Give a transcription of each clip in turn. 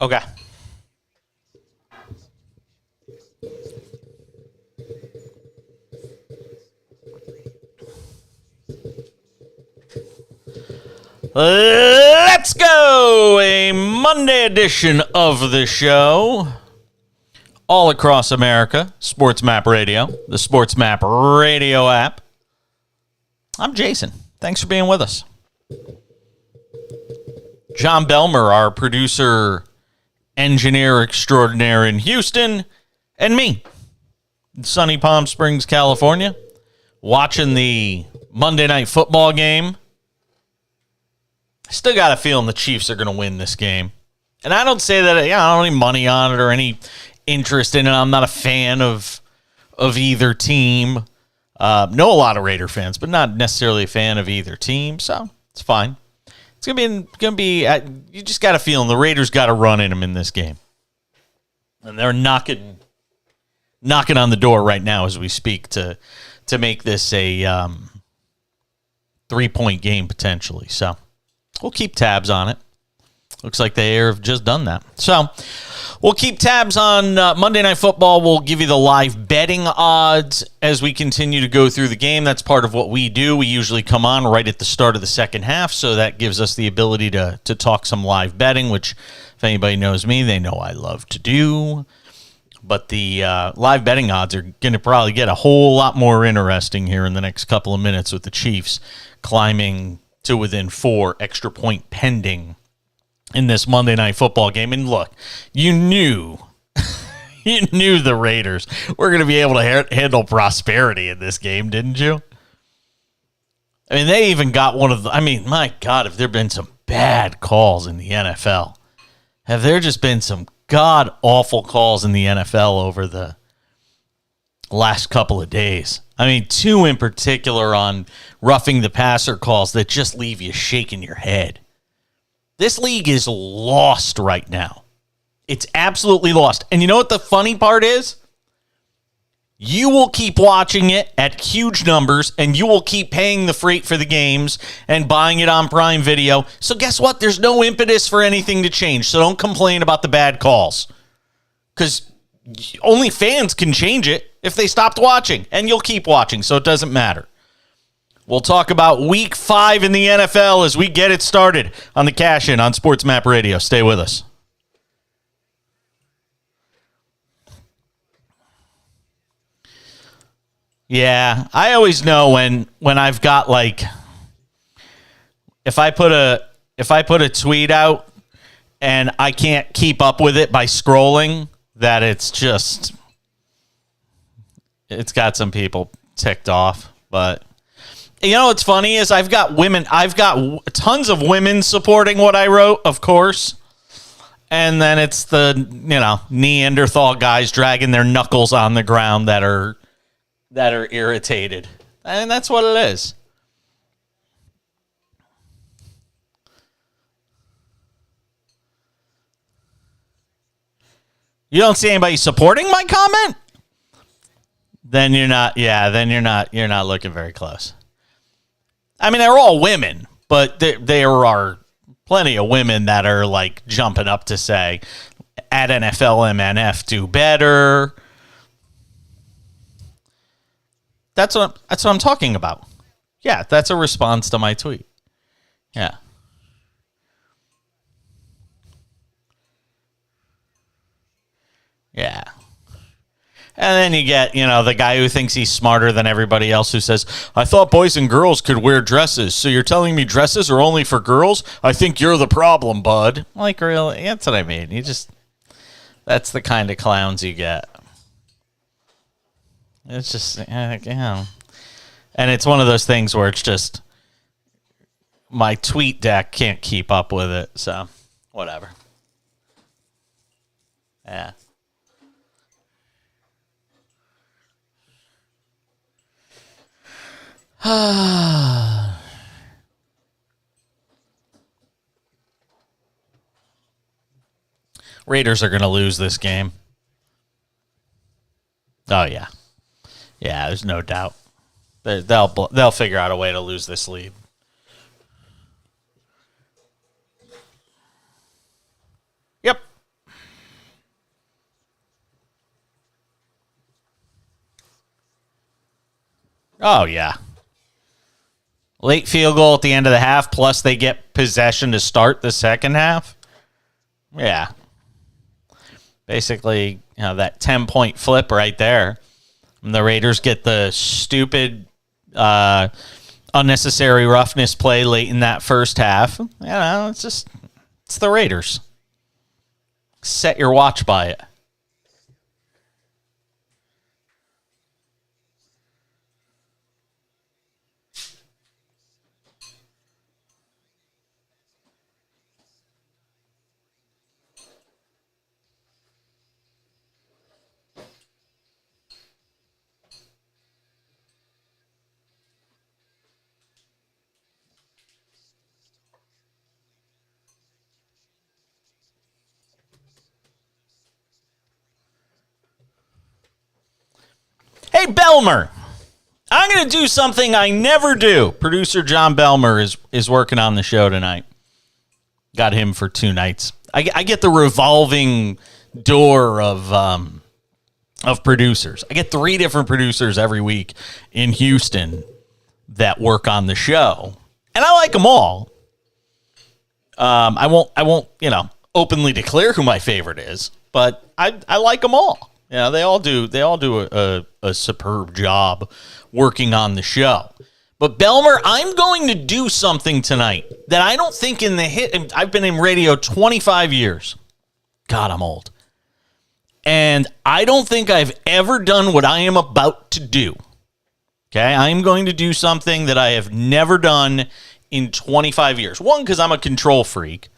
Okay. Let's go! A Monday edition of the show. All across America. Sports Map Radio. The Sports Map Radio app. I'm Jason. Thanks for being with us. John Belmer, our producer, engineer extraordinaire in Houston, and me, in sunny Palm Springs, California, watching the Monday Night Football game. I still got a feeling the Chiefs are going to win this game. And I don't say that, I don't have any money on it or any interest in it. I'm not a fan of either team. Know a lot of Raider fans, but not necessarily a fan of either team, so it's fine. It's gonna be. You just got a feeling the Raiders got a run in them in this game, and they're knocking on the door right now as we speak to make this a 3-point game potentially. So we'll keep tabs on it. Looks like they have just done that. So we'll keep tabs on Monday Night Football. We'll give you the live betting odds as we continue to go through the game. That's part of what we do. We usually come on right at the start of the second half, so that gives us the ability to talk some live betting, which if anybody knows me, they know I love to do. But the live betting odds are going to probably get a whole lot more interesting here in the next couple of minutes with the Chiefs climbing to within 4, extra point pending in this Monday Night Football game. And look, you knew the Raiders were going to be able to handle prosperity in this game, didn't you? I mean, they even got one of the, my God, have there been some bad calls in the NFL? Have there just been some god-awful calls in the NFL over the last couple of days? I mean, 2 in particular on roughing the passer calls that just leave you shaking your head. This league is lost right now. It's absolutely lost. And you know what the funny part is? You will keep watching it at huge numbers, and you will keep paying the freight for the games and buying it on Prime Video. So guess what? There's no impetus for anything to change. So don't complain about the bad calls. Because only fans can change it if they stopped watching, and you'll keep watching, so it doesn't matter. We'll talk about Week 5 in the NFL as we get it started on the Cash In on Sports Map Radio. Stay with us. Yeah, I always know when I've got if I put a tweet out and I can't keep up with it by scrolling, that it's got some people ticked off, but you know what's funny is I've got tons of women supporting what I wrote, of course. And then it's the, Neanderthal guys dragging their knuckles on the ground that are irritated. And that's what it is. You don't see anybody supporting my comment? Then you're not looking very close. I mean, they're all women, but there are plenty of women that are jumping up to say, at NFL MNF, do better. That's what I'm talking about. Yeah, that's a response to my tweet. Yeah. Yeah. And then you get, the guy who thinks he's smarter than everybody else who says, I thought boys and girls could wear dresses. So you're telling me dresses are only for girls? I think you're the problem, bud. Really? That's what I mean. That's the kind of clowns you get. It's just, And it's one of those things where it's just, my tweet deck can't keep up with it. So, whatever. Yeah. Raiders are going to lose this game. Oh, yeah. Yeah, there's no doubt. They'll figure out a way to lose this lead. Yep. Oh, yeah. Late field goal at the end of the half, plus they get possession to start the second half. Yeah. Basically, that 10-point flip right there. And the Raiders get the stupid, unnecessary roughness play late in that first half. It's the Raiders. Set your watch by it. Hey, Belmer, I'm going to do something I never do. Producer John Belmer is working on the show tonight. Got him for 2 nights. I get the revolving door of producers. I get 3 different producers every week in Houston that work on the show, and I like them all. I won't openly declare who my favorite is, but I like them all. They all do a superb job working on the show. But Belmer, I'm going to do something tonight that I don't think I've been in radio 25 years. God, I'm old. And I don't think I've ever done what I am about to do. Okay? I'm going to do something that I have never done in 25 years. One, because I'm a control freak,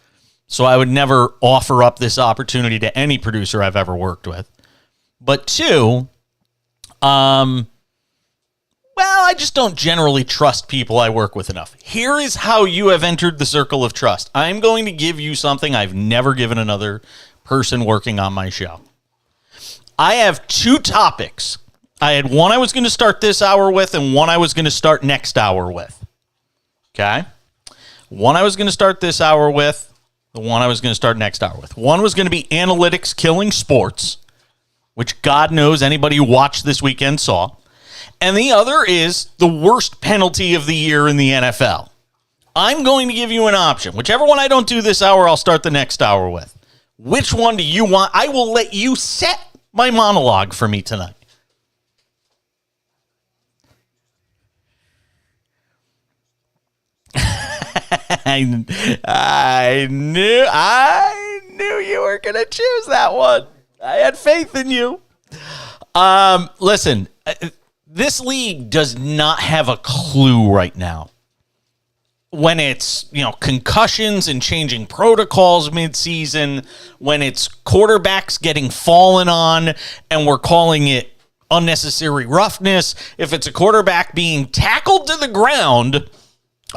so I would never offer up this opportunity to any producer I've ever worked with. But 2, I just don't generally trust people I work with enough. Here is how you have entered the circle of trust. I'm going to give you something I've never given another person working on my show. I have 2 topics. I had one I was going to start this hour with and one I was going to start next hour with. Okay? One I was going to start this hour with, the one I was going to start next hour with. One was going to be analytics killing sports, which God knows anybody who watched this weekend saw. And the other is the worst penalty of the year in the NFL. I'm going to give you an option. Whichever one I don't do this hour, I'll start the next hour with. Which one do you want? I will let you set my monologue for me tonight. I knew you were going to choose that one. I had faith in you. Listen, this league does not have a clue right now when it's, concussions and changing protocols midseason, when it's quarterbacks getting fallen on and we're calling it unnecessary roughness, if it's a quarterback being tackled to the ground,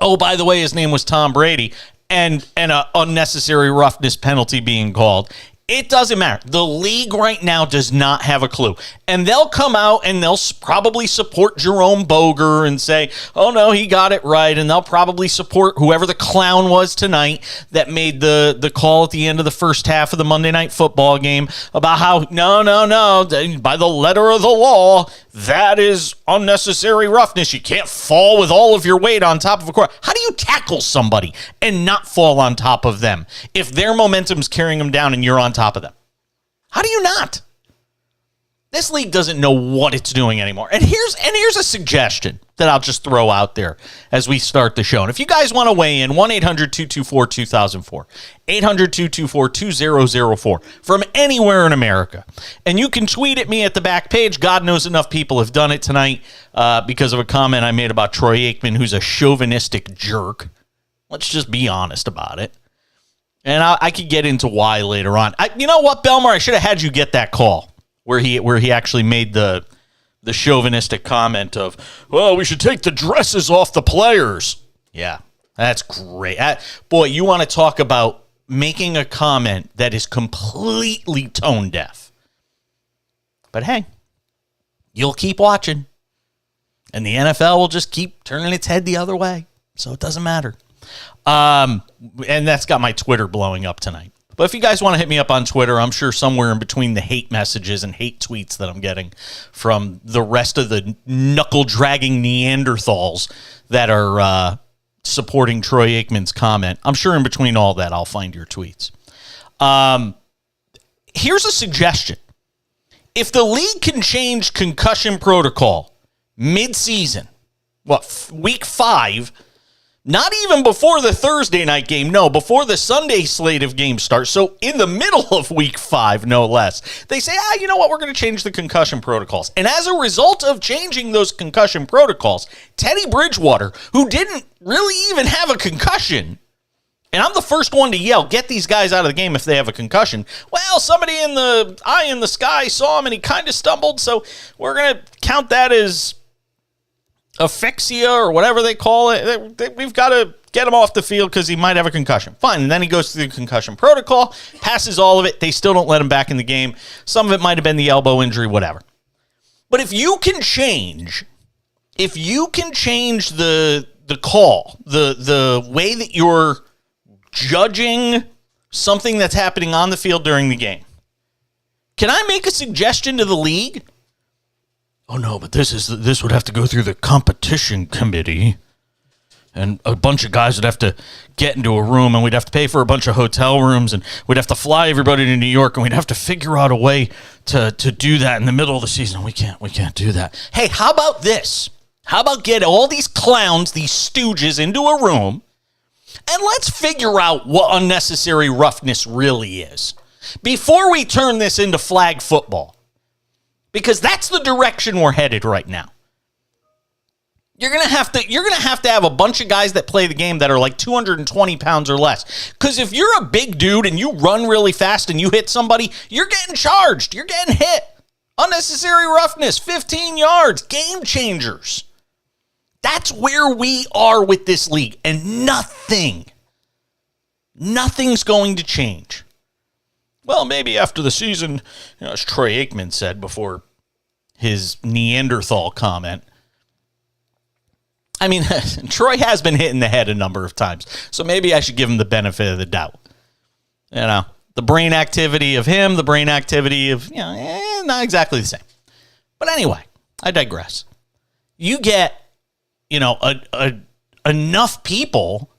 oh, by the way, his name was Tom Brady, and an unnecessary roughness penalty being called. It doesn't matter. The league right now does not have a clue. And they'll come out and they'll probably support Jerome Boger and say, oh, no, he got it right. And they'll probably support whoever the clown was tonight that made the call at the end of the first half of the Monday Night Football game about how, no, by the letter of the law, that is unnecessary roughness. You can't fall with all of your weight on top of a court. How do you tackle somebody and not fall on top of them if their momentum's carrying them down and you're on top of them? How do you not? This league doesn't know what it's doing anymore. And here's a suggestion that I'll just throw out there as we start the show. And if you guys want to weigh in, 1-800-224-2004, 800-224-2004 from anywhere in America. And you can tweet at me at the back page. God knows enough people have done it tonight because of a comment I made about Troy Aikman, who's a chauvinistic jerk. Let's just be honest about it. And I could get into why later on. You know what, Belmar? I should have had you get that call where he actually made the chauvinistic comment of, well, we should take the dresses off the players. Yeah, that's great. Boy, you want to talk about making a comment that is completely tone deaf. But hey, you'll keep watching, and the NFL will just keep turning its head the other way, so it doesn't matter. And that's got my Twitter blowing up tonight. But if you guys want to hit me up on Twitter, I'm sure somewhere in between the hate messages and hate tweets that I'm getting from the rest of the knuckle-dragging Neanderthals that are supporting Troy Aikman's comment, I'm sure in between all that, I'll find your tweets. Here's a suggestion. If the league can change concussion protocol mid-season, week 5, not even before the Thursday night game, no, before the Sunday slate of games starts, so in the middle of week 5, no less, they say, you know what, we're going to change the concussion protocols. And as a result of changing those concussion protocols, Teddy Bridgewater, who didn't really even have a concussion, and I'm the first one to yell, get these guys out of the game if they have a concussion. Well, somebody in the eye in the sky saw him and he kind of stumbled, so we're going to count that as asphyxia or whatever they call it. We've got to get him off the field because he might have a concussion. Fine, and then he goes through the concussion protocol, passes all of it. They still don't let him back in the game. Some of it might have been the elbow injury, whatever. But if you can change the call, the way that you're judging something that's happening on the field during the game, can I make a suggestion to the league? Oh no, but this would have to go through the competition committee, and a bunch of guys would have to get into a room, and we'd have to pay for a bunch of hotel rooms, and we'd have to fly everybody to New York, and we'd have to figure out a way to do that in the middle of the season. We can't do that. Hey, how about this? How about get all these clowns, these stooges, into a room, and let's figure out what unnecessary roughness really is before we turn this into flag football. Because that's the direction we're headed right now. You're gonna have to have a bunch of guys that play the game that are like 220 pounds or less. Because if you're a big dude and you run really fast and you hit somebody, you're getting charged. You're getting hit. Unnecessary roughness, 15 yards, game changers. That's where we are with this league, and nothing's going to change. Well, maybe after the season, as Troy Aikman said before his Neanderthal comment. I mean, Troy has been hit in the head a number of times, so maybe I should give him the benefit of the doubt. The brain activity of him, the brain activity of, not exactly the same. But anyway, I digress. You get, enough people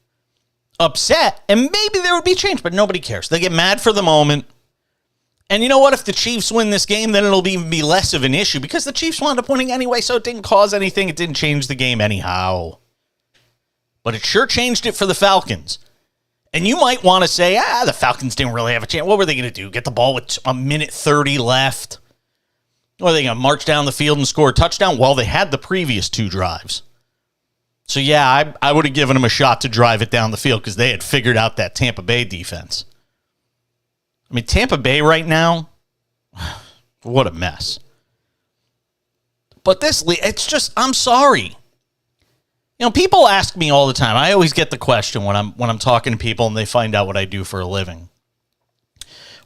upset, and maybe there would be change, but nobody cares. They get mad for the moment. And you know what? If the Chiefs win this game, then it'll even be less of an issue because the Chiefs wound up winning anyway, so it didn't cause anything. It didn't change the game anyhow. But it sure changed it for the Falcons. And you might want to say, the Falcons didn't really have a chance. What were they going to do? Get the ball with a minute 30 left? Or are they going to march down the field and score a touchdown? Well, they had the previous 2 drives. So, yeah, I would have given them a shot to drive it down the field because they had figured out that Tampa Bay defense. I mean, Tampa Bay right now, what a mess. But this league, it's just, I'm sorry. People ask me all the time. I always get the question when I'm talking to people and they find out what I do for a living.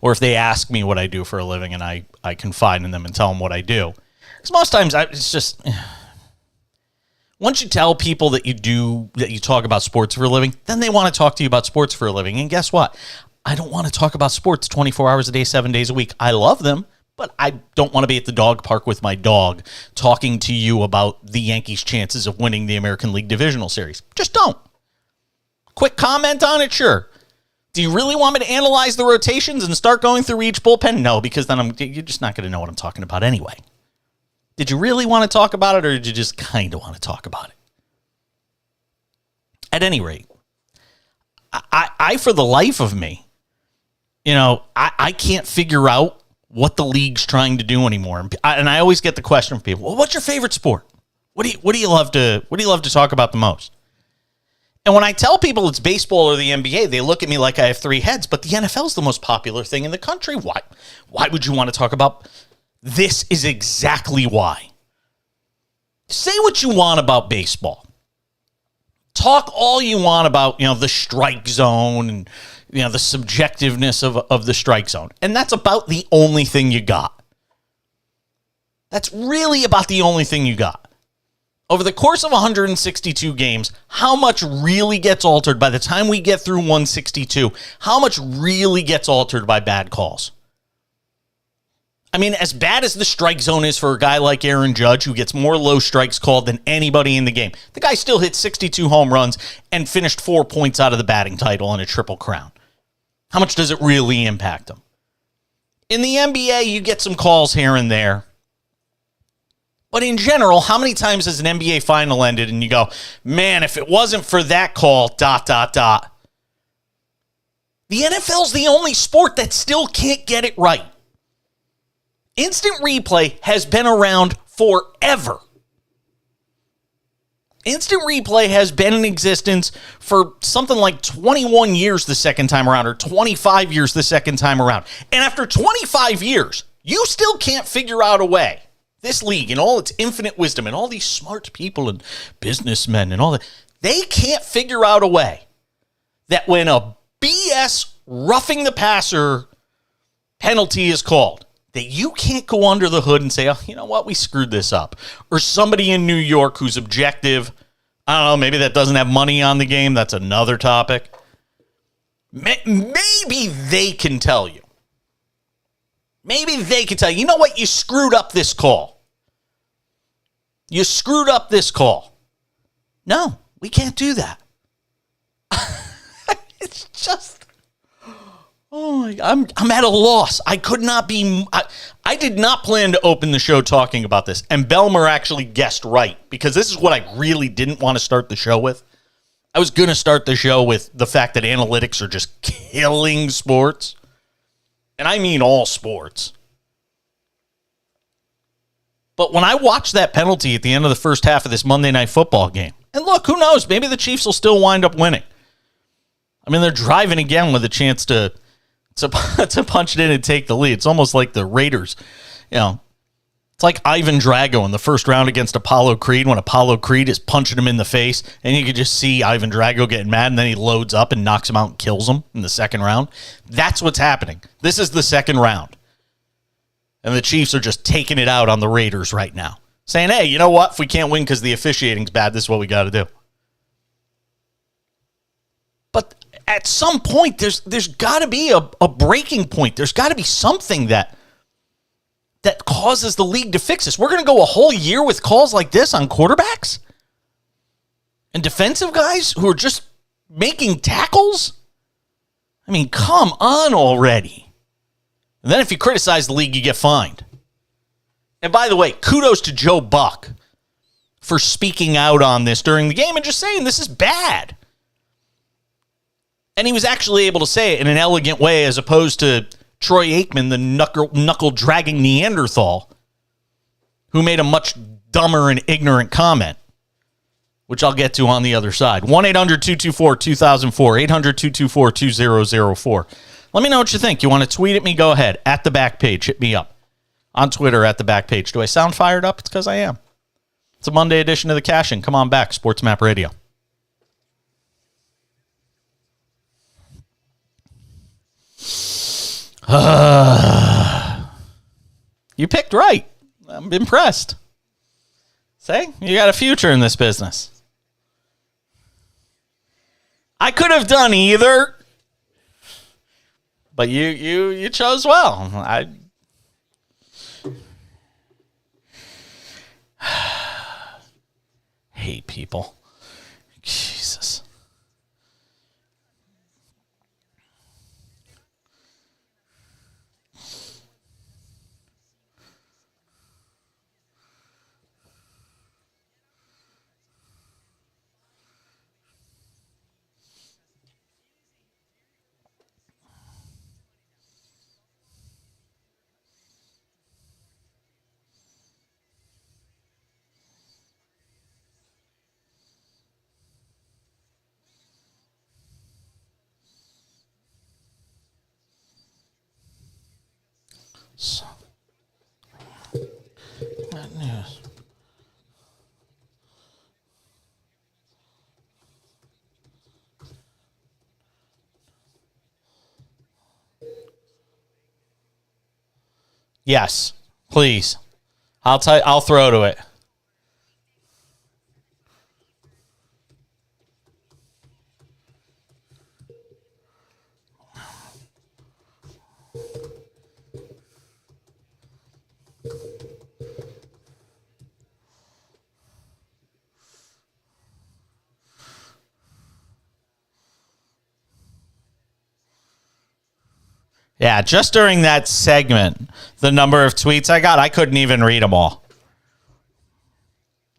Or if they ask me what I do for a living and I confide in them and tell them what I do. Because most times it's just, once you tell people that you talk about sports for a living, then they want to talk to you about sports for a living. And guess what? I don't want to talk about sports 24 hours a day, 7 days a week. I love them, but I don't want to be at the dog park with my dog talking to you about the Yankees' chances of winning the American League Divisional Series. Just don't. Quick comment on it? Sure. Do you really want me to analyze the rotations and start going through each bullpen? No, because then you're just not going to know what I'm talking about anyway. Did you really want to talk about it, or did you just kind of want to talk about it? At any rate, I for the life of me, I can't figure out what the league's trying to do anymore. And I always get the question from people, well, what's your favorite sport? What do you love to talk about the most? And when I tell people it's baseball or the NBA, they look at me like I have 3 heads, but the NFL is the most popular thing in the country. Why would you want to talk about? This is exactly why. Say what you want about baseball. Talk all you want about, the strike zone and, the subjectiveness of the strike zone. And that's about the only thing you got. That's really about the only thing you got. over the course of 162 games, how much really gets altered by the time we get through 162? How much really gets altered by bad calls? I mean, as bad as the strike zone is for a guy like Aaron Judge, who gets more low strikes called than anybody in the game, the guy still hit 62 home runs and finished 4 points out of the batting title in a Triple Crown. How much does it really impact him? In the NBA, you get some calls here and there. But in general, how many times has an NBA final ended and you go, man, if it wasn't for that call, ... The NFL's the only sport that still can't get it right. Instant replay has been around forever. Instant replay has been in existence for something like 21 years the second time around, or 25 years the second time around. And after 25 years, you still can't figure out a way. This league, in all its infinite wisdom, and all these smart people and businessmen and all that, they can't figure out a way that when a BS roughing the passer penalty is called, that you can't go under the hood and say, oh, you know what, we screwed this up. Or somebody in New York who's objective, I don't know, maybe that doesn't have money on the game. That's another topic. Maybe they can tell you. Maybe they can tell you, you know what, you screwed up this call. You screwed up this call. No, we can't do that. It's just... Oh, I'm at a loss. I could not be... I did not plan to open the show talking about this. And Belmer actually guessed right, because this is what I really didn't want to start the show with. I was going to start the show with the fact that analytics are just killing sports. And I mean all sports. But when I watched that penalty at the end of the first half of this Monday Night Football game, and look, who knows? Maybe the Chiefs will still wind up winning. I mean, they're driving again with a chance to punch it in and take the lead. It's almost like the Raiders. You know, it's like Ivan Drago in the first round against Apollo Creed, when Apollo Creed is punching him in the face, and you can just see Ivan Drago getting mad, and then he loads up and knocks him out and kills him in the second round. That's what's happening. This is the second round. And the Chiefs are just taking it out on the Raiders right now, saying, hey, you know what? If we can't win because the officiating's bad, this is what we got to do. But at some point, there's got to be a breaking point. There's got to be something that causes the league to fix this. We're going to go a whole year with calls like this on quarterbacks and defensive guys who are just making tackles? I mean, come on already. And then if you criticize the league, you get fined. And by the way, kudos to Joe Buck for speaking out on this during the game and just saying this is bad. And he was actually able to say it in an elegant way, as opposed to Troy Aikman, the knuckle-dragging Neanderthal, who made a much dumber and ignorant comment, which I'll get to on the other side. 1-800-224-2004, 800-224-2004. Let me know what you think. You want to tweet at me? Go ahead. At the back page. Hit me up. On Twitter, at the back page. Do I sound fired up? It's because I am. It's a Monday edition of The Cash-In. Come on back. Sports Map Radio. You picked right. I'm impressed. Say, you got a future in this business. I could have done either, but you chose well. I hate people. Jesus. That news. Yes, please. I'll throw to it. Yeah, just during that segment, the number of tweets I got, I couldn't even read them all.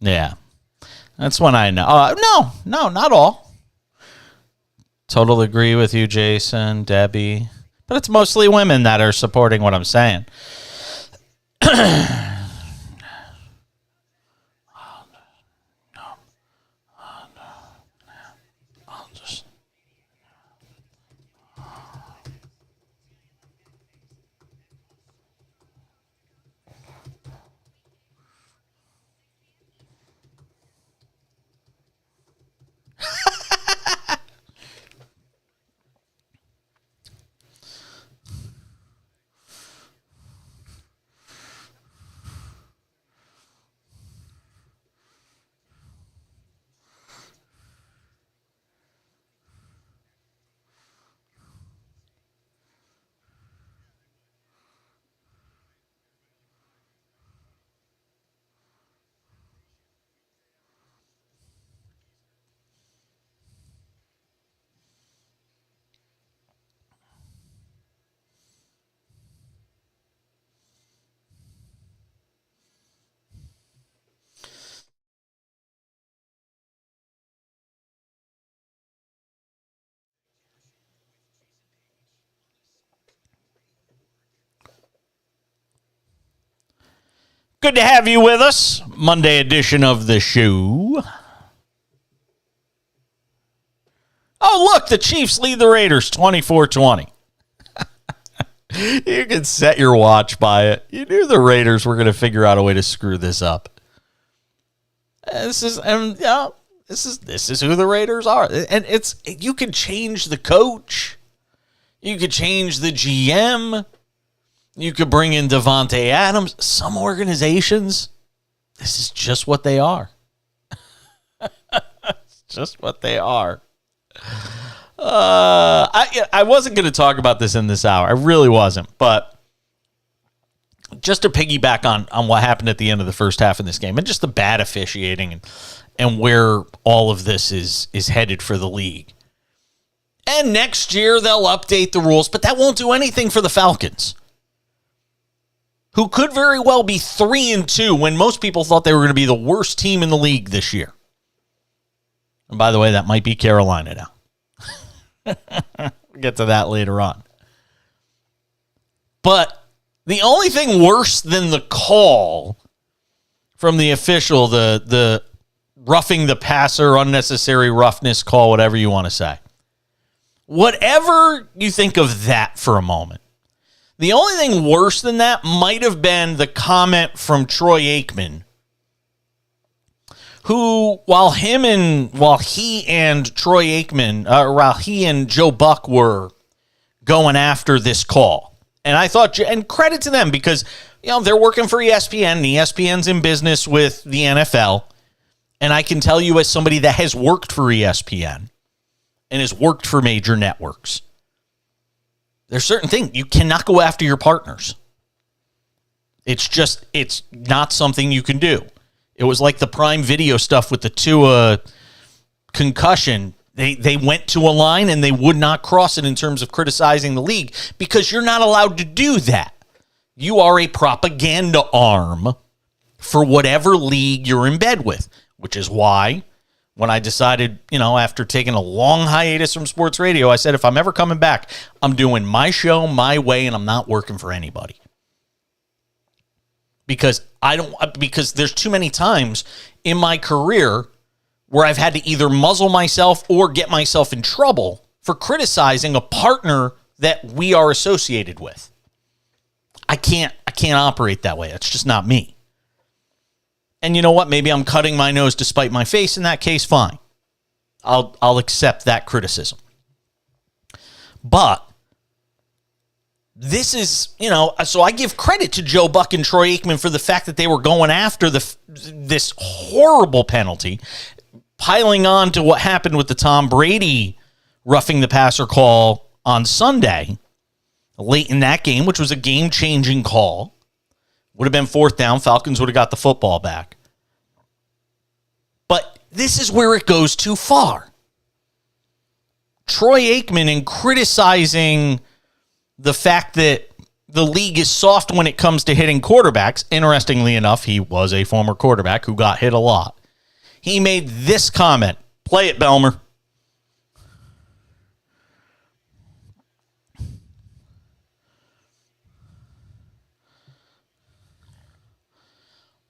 Yeah. That's when I know. No, not all. Totally agree with you, Jason, Debbie. But it's mostly women that are supporting what I'm saying. Good to have you with us. Monday edition of the show. Oh, look, the Chiefs lead the Raiders 24-20. You can set your watch by it. You knew the Raiders were going to figure out a way to screw this up. This is who the Raiders are. And you can change the coach. You could change the GM. You could bring in Devontae Adams. Some organizations, this is just what they are. It's just what they are. I wasn't going to talk about this in this hour. I really wasn't. But just to piggyback on what happened at the end of the first half in this game and just the bad officiating and where all of this is headed for the league. And next year they'll update the rules, but that won't do anything for the Falcons, who could very well be 3-2 when most people thought they were going to be the worst team in the league this year. And by the way, that might be Carolina now. We'll get to that later on. But the only thing worse than the call from the official, the roughing the passer, unnecessary roughness call, whatever you want to say, whatever you think of that for a moment, the only thing worse than that might have been the comment from Troy Aikman, who, while he and Joe Buck were going after this call, and I thought, and credit to them because they're working for ESPN, and ESPN's in business with the NFL, and I can tell you as somebody that has worked for ESPN and has worked for major networks, there's certain things you cannot go after your partners. It's not something you can do. It was like the Prime Video stuff with the Tua concussion. They went to a line and they would not cross it in terms of criticizing the league because you're not allowed to do that. You are a propaganda arm for whatever league you're in bed with, which is why when I decided, after taking a long hiatus from sports radio, I said, if I'm ever coming back, I'm doing my show my way and I'm not working for anybody. Because there's too many times in my career where I've had to either muzzle myself or get myself in trouble for criticizing a partner that we are associated with. I can't operate that way. That's just not me. And you know what? Maybe I'm cutting my nose to spite my face. In that case, fine. I'll accept that criticism. But this is, so I give credit to Joe Buck and Troy Aikman for the fact that they were going after this horrible penalty, piling on to what happened with the Tom Brady roughing the passer call on Sunday, late in that game, which was a game-changing call. Would have been fourth down. Falcons would have got the football back. But this is where it goes too far. Troy Aikman, in criticizing the fact that the league is soft when it comes to hitting quarterbacks. Interestingly enough, he was a former quarterback who got hit a lot. He made this comment. Play it, Belmer.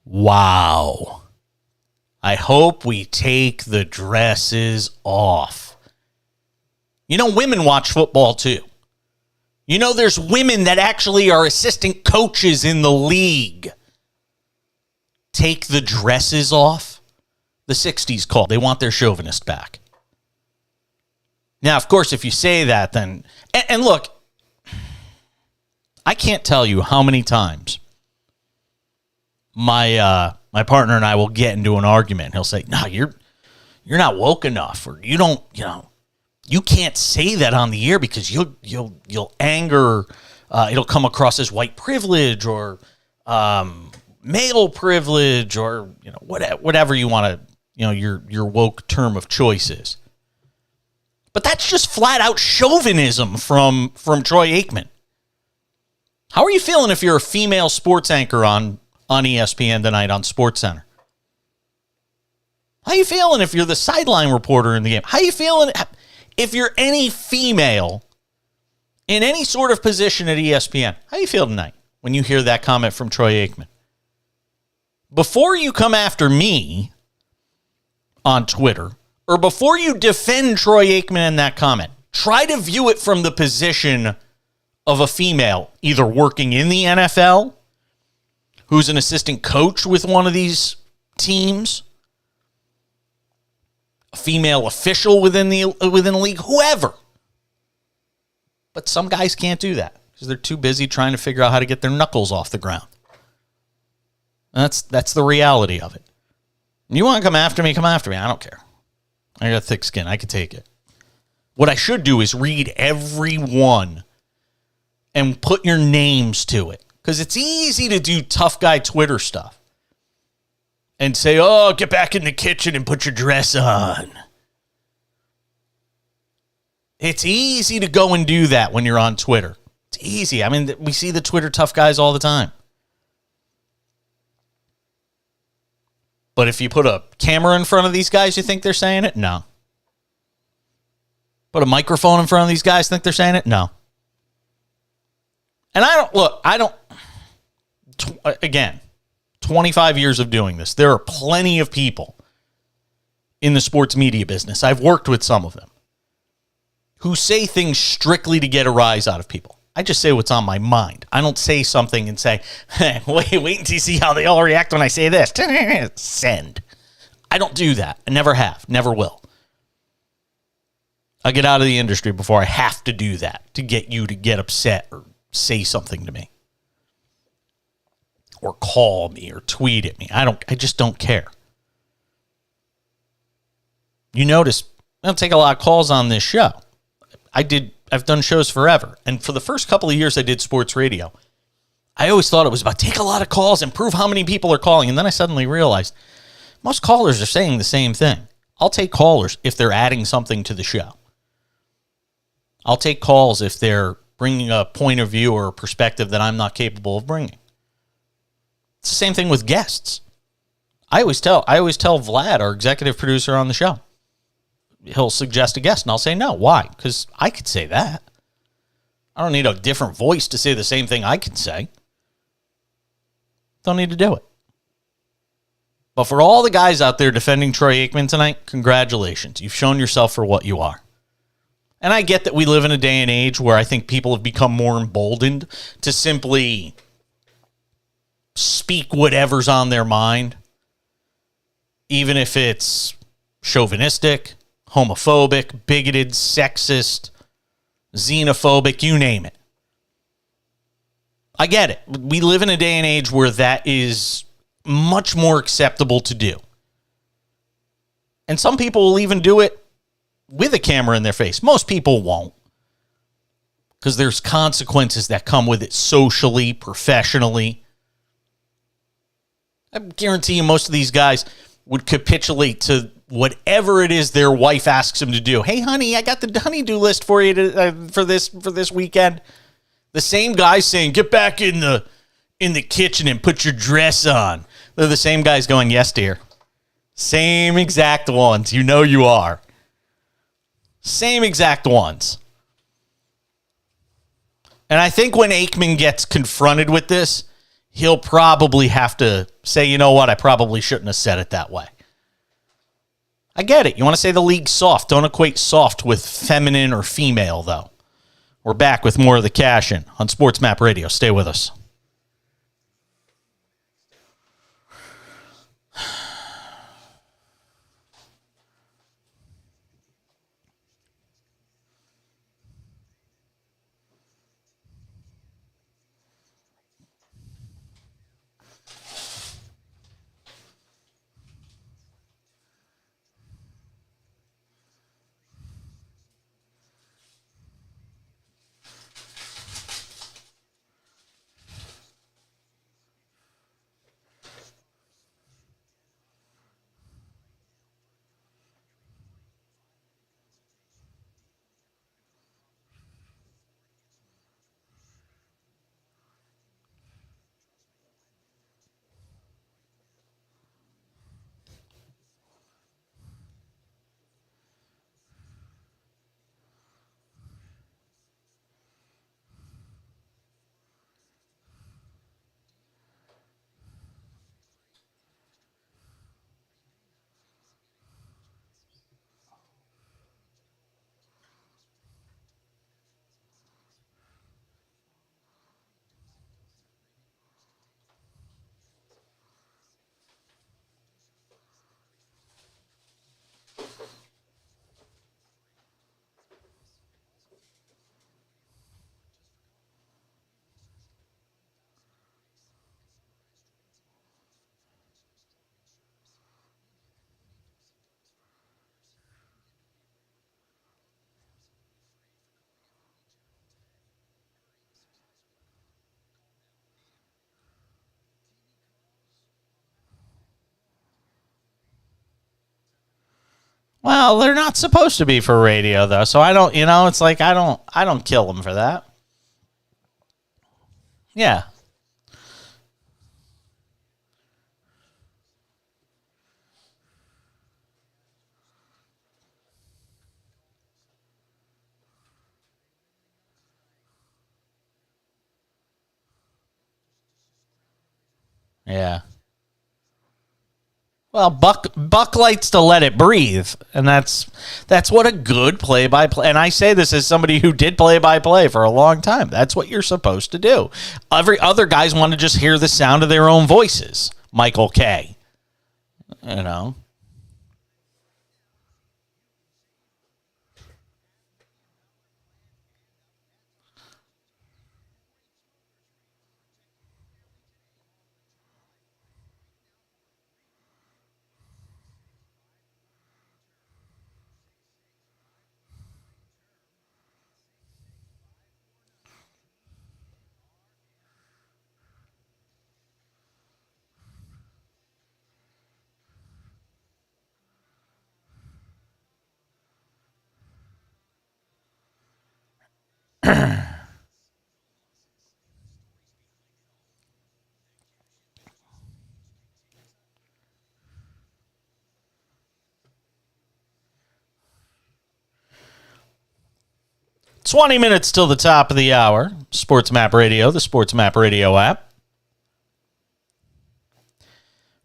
Wow. I hope we take the dresses off. You know, women watch football too. You know, there's women that actually are assistant coaches in the league. Take the dresses off. The 60s called. They want their chauvinist back. Now, of course, if you say that, then... And look, I can't tell you how many times my partner and I will get into an argument. He'll say, "No, you're not woke enough," or "You don't, you can't say that on the air because you'll anger. It'll come across as white privilege or male privilege or whatever you want to your woke term of choice is." But that's just flat out chauvinism from Troy Aikman. How are you feeling if you're a female sports anchor on ESPN tonight on SportsCenter? How you feeling if you're the sideline reporter in the game? How you feeling if you're any female in any sort of position at ESPN? How you feel tonight when you hear that comment from Troy Aikman? Before you come after me on Twitter, or before you defend Troy Aikman in that comment, try to view it from the position of a female, either working in the NFL, who's an assistant coach with one of these teams, a female official within the league, whoever. But some guys can't do that because they're too busy trying to figure out how to get their knuckles off the ground. That's the reality of it. You want to come after me? Come after me. I don't care. I got thick skin. I can take it. What I should do is read every one and put your names to it. Because it's easy to do tough guy Twitter stuff and say, "Oh, get back in the kitchen and put your dress on." It's easy to go and do that when you're on Twitter. It's easy. I mean, we see the Twitter tough guys all the time. But if you put a camera in front of these guys, you think they're saying it? No. Put a microphone in front of these guys, think they're saying it? No. And again, 25 years of doing this. There are plenty of people in the sports media business. I've worked with some of them who say things strictly to get a rise out of people. I just say what's on my mind. I don't say something and say, "Hey, wait until you see how they all react when I say this." Send. I don't do that. I never have. Never will. I get out of the industry before I have to do that to get you to get upset or say something to me. Or call me or tweet at me. I just don't care. You notice I don't take a lot of calls on this show. I've done shows forever. And for the first couple of years I did sports radio, I always thought it was about take a lot of calls and prove how many people are calling. And then I suddenly realized most callers are saying the same thing. I'll take callers if they're adding something to the show. I'll take calls if they're bringing a point of view or a perspective that I'm not capable of bringing. It's the same thing with guests. I always tell Vlad, our executive producer on the show, he'll suggest a guest, and I'll say no. Why? Because I could say that. I don't need a different voice to say the same thing I can say. Don't need to do it. But for all the guys out there defending Troy Aikman tonight, congratulations. You've shown yourself for what you are. And I get that we live in a day and age where I think people have become more emboldened to simply speak whatever's on their mind, even if it's chauvinistic, homophobic, bigoted, sexist, xenophobic, you name it. I get it. We live in a day and age where that is much more acceptable to do. And some people will even do it with a camera in their face. Most people won't, because there's consequences that come with it socially, professionally. I guarantee you most of these guys would capitulate to whatever it is their wife asks them to do. "Hey, honey, I got the honey-do list for you for this weekend." The same guys saying, get back in the kitchen and put your dress on. They're the same guys going, yes, dear. Same exact ones. You know you are. Same exact ones. And I think when Aikman gets confronted with this, he'll probably have to say, you know what, I probably shouldn't have said it that way. I get it. You want to say the league's soft. Don't equate soft with feminine or female, though. We're back with more of the Cash In on Sports Map Radio. Stay with us. Well, they're not supposed to be for radio, though. So I don't, it's like I don't kill them for that. Yeah. Yeah. Well, Buck likes to let it breathe, and that's what a good play-by-play. And I say this as somebody who did play-by-play for a long time. That's what you're supposed to do. Every other guys want to just hear the sound of their own voices. Michael K. You know. "20 minutes till the top of the hour. Sports Map Radio, the Sports Map Radio app.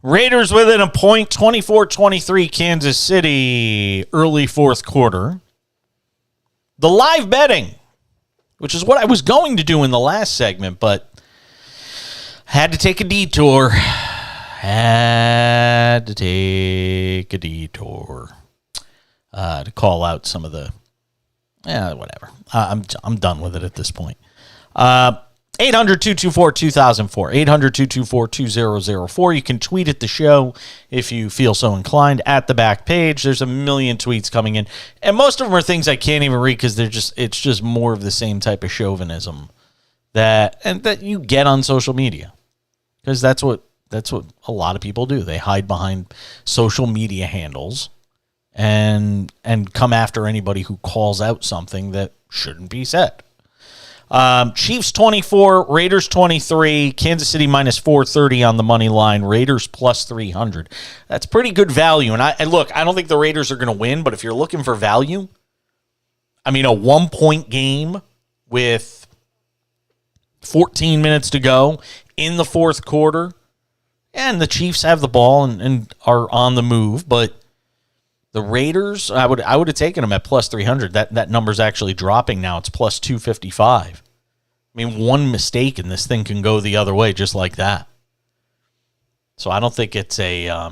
Raiders within a point, 24-23, Kansas City, early fourth quarter. The live betting, which is what I was going to do in the last segment, but had to take a detour. To call out some of the, whatever. I'm done with it at this point. 800-224-2004, 800-224-2004. You can tweet at the show if you feel so inclined at the back page. There's a million tweets coming in, and most of them are things I can't even read because it's just more of the same type of chauvinism that you get on social media, because that's what a lot of people do. They hide behind social media handles and come after anybody who calls out something that shouldn't be said. Chiefs 24, Raiders 23, Kansas City minus 430 on the money line, Raiders plus 300. That's pretty good value. And look, I don't think the Raiders are going to win, but if you're looking for value, I mean, a 1-point game with 14 minutes to go in the fourth quarter, and the Chiefs have the ball and are on the move, but the Raiders, I would have taken them at plus 300. That number's actually dropping now. It's plus 255. I mean, one mistake and this thing can go the other way just like that. So I don't think it's a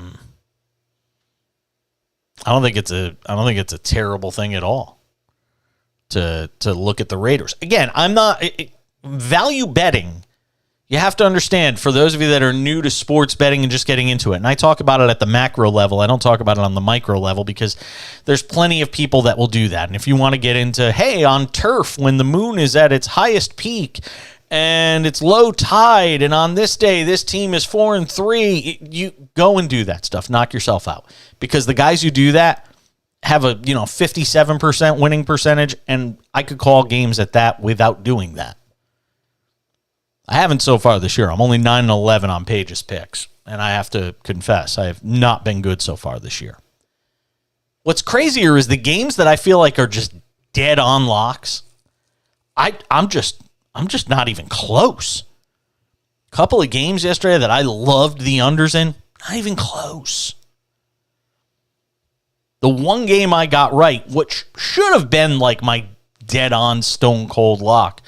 terrible thing at all to look at the Raiders. Again, I'm not value betting. You have to understand, for those of you that are new to sports betting and just getting into it, and I talk about it at the macro level, I don't talk about it on the micro level because there's plenty of people that will do that. And if you want to get into, hey, on turf, when the moon is at its highest peak and it's low tide, and on this day, this team is 4-3, you go and do that stuff. Knock yourself out. Because the guys who do that have a 57% winning percentage, and I could call games at that without doing that. I haven't so far this year. I'm only 9-11 on Page's picks, and I have to confess, I have not been good so far this year. What's crazier is the games that I feel like are just dead on locks. I'm just not even close. A couple of games yesterday that I loved the unders in, not even close. The one game I got right, which should have been like my dead on stone cold lock,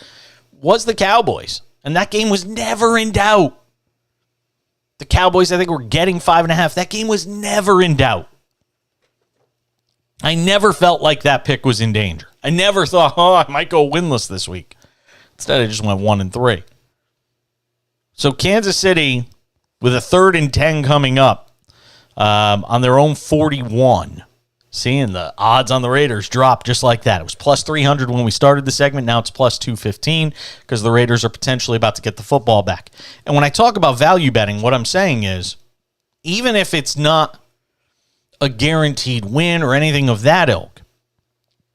was the Cowboys. And that game was never in doubt. The Cowboys, I think, were getting 5.5. That game was never in doubt. I never felt like that pick was in danger. I never thought, I might go winless this week. Instead, I just went 1-3. So Kansas City, with a 3rd and 10 coming up, on their own 41. Seeing the odds on the Raiders drop just like that. It was plus 300 when we started the segment. Now it's plus 215 because the Raiders are potentially about to get the football back. And when I talk about value betting, what I'm saying is, even if it's not a guaranteed win or anything of that ilk,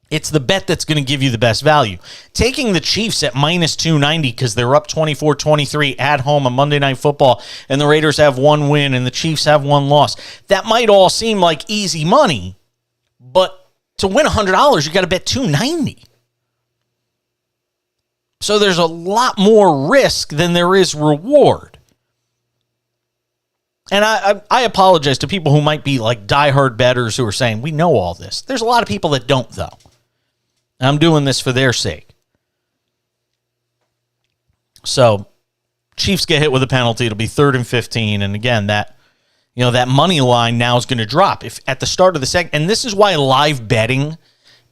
it's the bet that's going to give you the best value. Taking the Chiefs at minus 290 because they're up 24-23 at home on Monday Night Football, and the Raiders have one win and the Chiefs have one loss. That might all seem like easy money, but to win $100, you got to bet $290. So there's a lot more risk than there is reward. And I apologize to people who might be like diehard bettors who are saying, we know all this. There's a lot of people that don't, though. And I'm doing this for their sake. So Chiefs get hit with a penalty. It'll be 3rd and 15. And again, that money line now is going to drop. If at the start of the segment, and this is why live betting,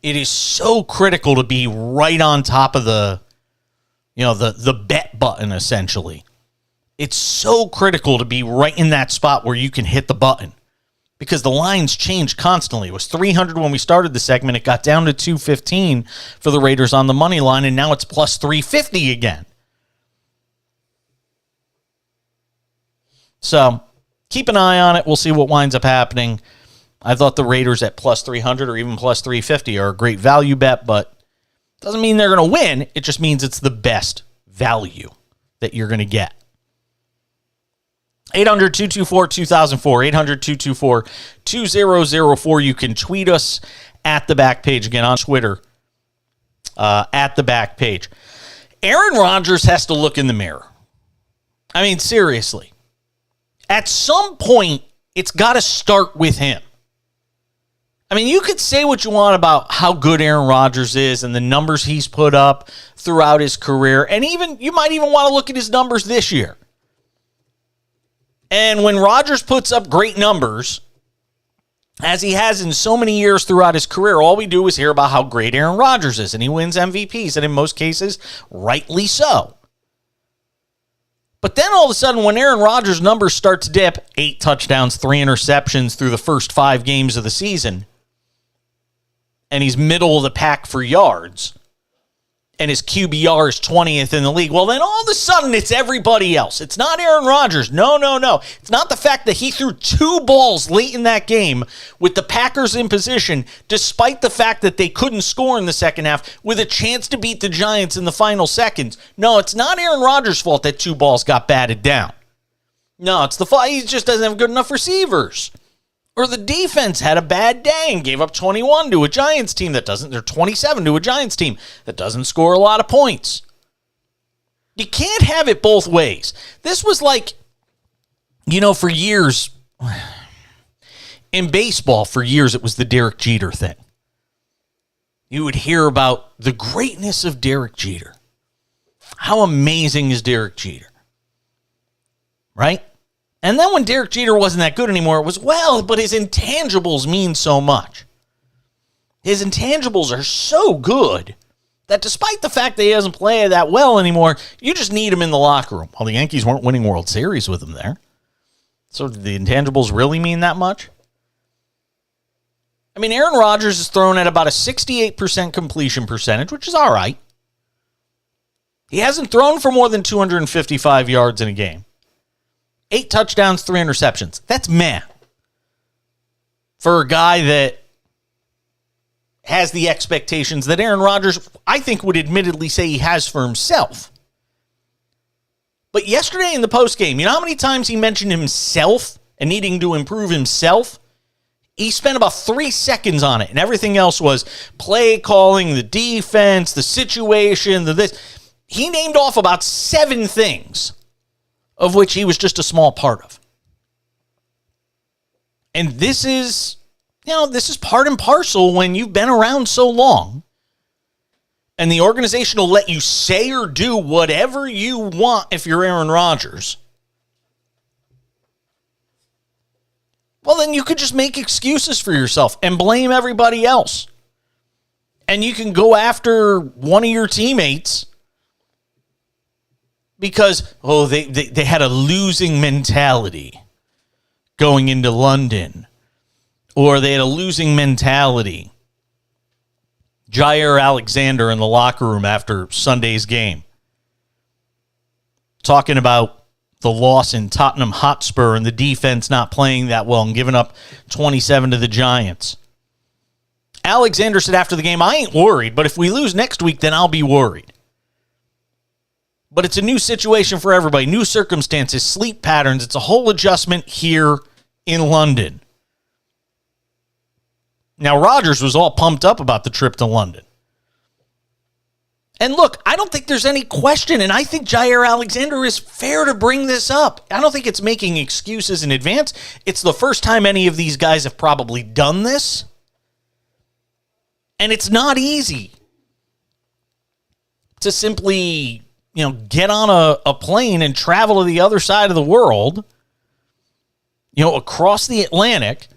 it is so critical to be right on top of the bet button, essentially. It's so critical to be right in that spot where you can hit the button because the lines change constantly. It was 300 when we started the segment. It got down to 215 for the Raiders on the money line, and now it's plus 350 again. So keep an eye on it. We'll see what winds up happening. I thought the Raiders at plus 300 or even plus 350 are a great value bet, but doesn't mean they're going to win. It just means it's the best value that you're going to get. 800-224-2004, 800-224-2004. You can tweet us at the back page, again on Twitter, at the back page. Aaron Rodgers has to look in the mirror. I mean, seriously. At some point, it's got to start with him. I mean, you could say what you want about how good Aaron Rodgers is and the numbers he's put up throughout his career, and even you might even want to look at his numbers this year. And when Rodgers puts up great numbers, as he has in so many years throughout his career, all we do is hear about how great Aaron Rodgers is, and he wins MVPs, and in most cases, rightly so. But then all of a sudden, when Aaron Rodgers' numbers start to dip, 8 touchdowns, 3 interceptions through the first 5 games of the season, and he's middle of the pack for yards, and his QBR is 20th in the league, well, then all of a sudden it's everybody else. It's not Aaron Rodgers. No. It's not the fact that he threw 2 balls late in that game with the Packers in position, despite the fact that they couldn't score in the second half, with a chance to beat the Giants in the final seconds. No, it's not Aaron Rodgers' fault that 2 balls got batted down. No, it's the fault he just doesn't have good enough receivers. Or the defense had a bad day and gave up 21 to a Giants team that doesn't, they're 27 to a Giants team that doesn't score a lot of points. You can't have it both ways. This was like, for years, in baseball, for years, it was the Derek Jeter thing. You would hear about the greatness of Derek Jeter. How amazing is Derek Jeter? Right? And then when Derek Jeter wasn't that good anymore, it was, but his intangibles mean so much. His intangibles are so good that despite the fact that he doesn't play that well anymore, you just need him in the locker room. Well, the Yankees weren't winning World Series with him there. So did the intangibles really mean that much? I mean, Aaron Rodgers is thrown at about a 68% completion percentage, which is all right. He hasn't thrown for more than 255 yards in a game. 8 touchdowns, 3 interceptions. That's meh. For a guy that has the expectations that Aaron Rodgers, I think, would admittedly say he has for himself. But yesterday in the postgame, you know how many times he mentioned himself and needing to improve himself? He spent about 3 seconds on it, and everything else was play calling, the defense, the situation, the this. He named off about 7 things, of which he was just a small part of. And this is part and parcel when you've been around so long and the organization will let you say or do whatever you want if you're Aaron Rodgers. Well, then you could just make excuses for yourself and blame everybody else. And you can go after one of your teammates because, they had a losing mentality going into London. Or they had a losing mentality. Jair Alexander in the locker room after Sunday's game, talking about the loss in Tottenham Hotspur and the defense not playing that well and giving up 27 to the Giants. Alexander said after the game, I ain't worried, but if we lose next week, then I'll be worried. But it's a new situation for everybody, new circumstances, sleep patterns. It's a whole adjustment here in London. Now, Rodgers was all pumped up about the trip to London. And look, I don't think there's any question, and I think Jair Alexander is fair to bring this up. I don't think it's making excuses in advance. It's the first time any of these guys have probably done this. And it's not easy to simply, get on a plane and travel to the other side of the world, across the Atlantic,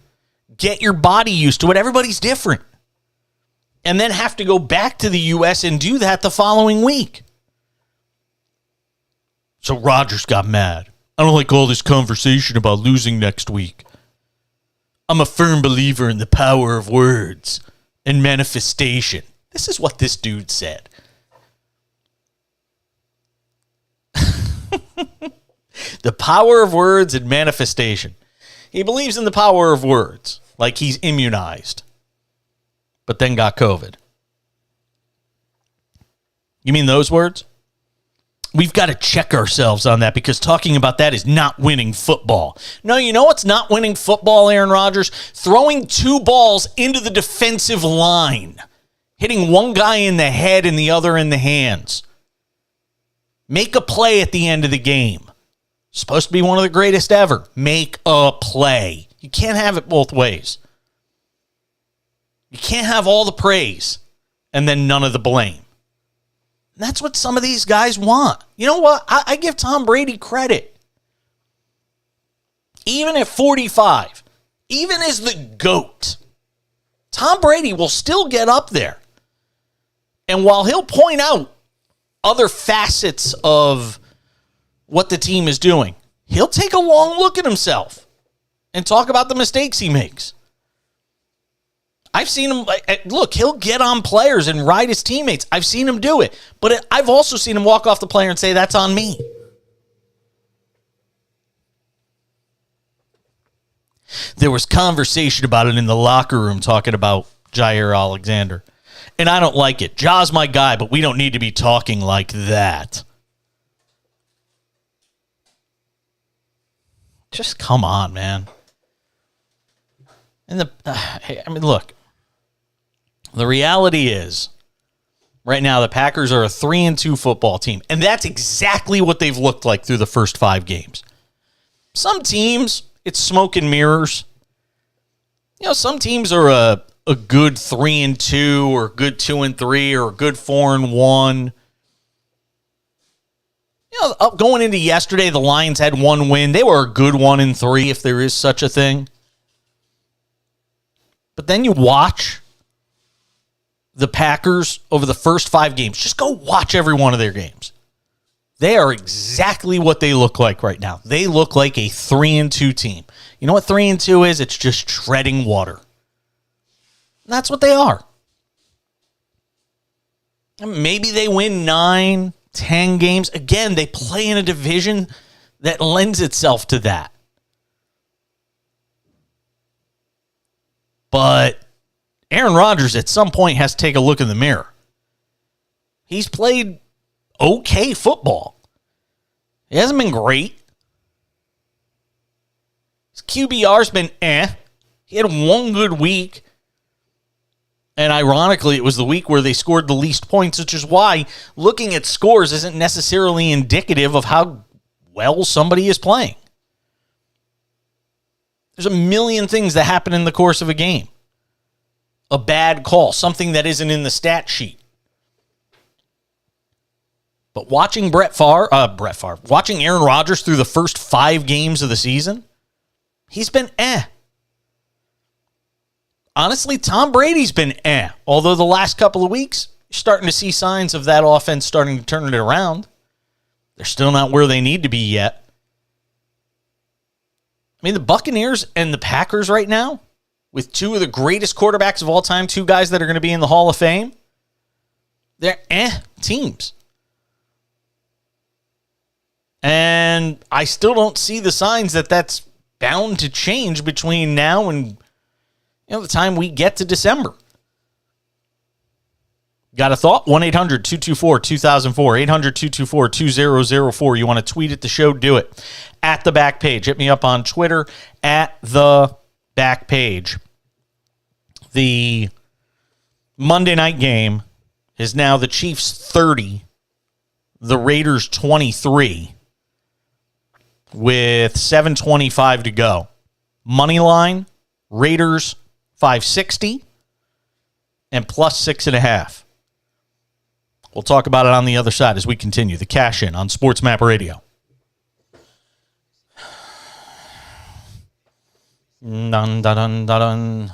get your body used to it. Everybody's different. And then have to go back to the U.S. and do that the following week. So Rodgers got mad. I don't like all this conversation about losing next week. I'm a firm believer in the power of words and manifestation. This is what this dude said. The power of words and manifestation. He believes in the power of words, like he's immunized, but then got COVID. You mean those words? We've got to check ourselves on that because talking about that is not winning football. No, you know what's not winning football, Aaron Rodgers? Throwing 2 balls into the defensive line, hitting one guy in the head and the other in the hands. Make a play at the end of the game. Supposed to be one of the greatest ever. Make a play. You can't have it both ways. You can't have all the praise and then none of the blame. And that's what some of these guys want. You know what? I give Tom Brady credit. Even at 45, even as the GOAT, Tom Brady will still get up there. And while he'll point out other facets of what the team is doing, he'll take a long look at himself and talk about the mistakes he makes. I've seen him, look, he'll get on players and ride his teammates. I've seen him do it. But I've also seen him walk off the player and say, that's on me. There was conversation about it in the locker room talking about Jair Alexander. And I don't like it. Ja's my guy, but we don't need to be talking like that. Just come on, man. And look. The reality is, right now, the Packers are a 3-2 football team. And that's exactly what they've looked like through the first 5 games. Some teams, it's smoke and mirrors. Some teams are a good 3-2 or good 2-3 or a good 4-1. Going into yesterday, the Lions had 1 win. They were a good 1-3 if there is such a thing. But then you watch the Packers over the first 5 games. Just go watch every one of their games. They are exactly what they look like right now. They look like a 3-2 team. You know what 3-2 is? It's just treading water. And that's what they are. And maybe they win 9, 10 games. Again, they play in a division that lends itself to that. But Aaron Rodgers at some point has to take a look in the mirror. He's played okay football. He hasn't been great. His QBR's been He had 1 good week. And ironically, it was the week where they scored the least points, which is why looking at scores isn't necessarily indicative of how well somebody is playing. There's a million things that happen in the course of a game. A bad call, something that isn't in the stat sheet. But watching watching Aaron Rodgers through the first 5 games of the season, he's been Honestly, Tom Brady's been although the last couple of weeks, you're starting to see signs of that offense starting to turn it around. They're still not where they need to be yet. I mean, the Buccaneers and the Packers right now, with 2 of the greatest quarterbacks of all time, 2 guys that are going to be in the Hall of Fame, they're teams. And I still don't see the signs that that's bound to change between now and the time we get to December. Got a thought? 1-800-224-2004, 800-224-2004. You want to tweet at the show? Do it. At the back page. Hit me up on Twitter at the back page. The Monday night game is now the Chiefs 30, the Raiders 23, with 7:25 to go. Money line, Raiders 560 and plus 6.5. We'll talk about it on the other side as we continue the Cash In on Sports Map Radio. Dun, dun, dun, dun, dun.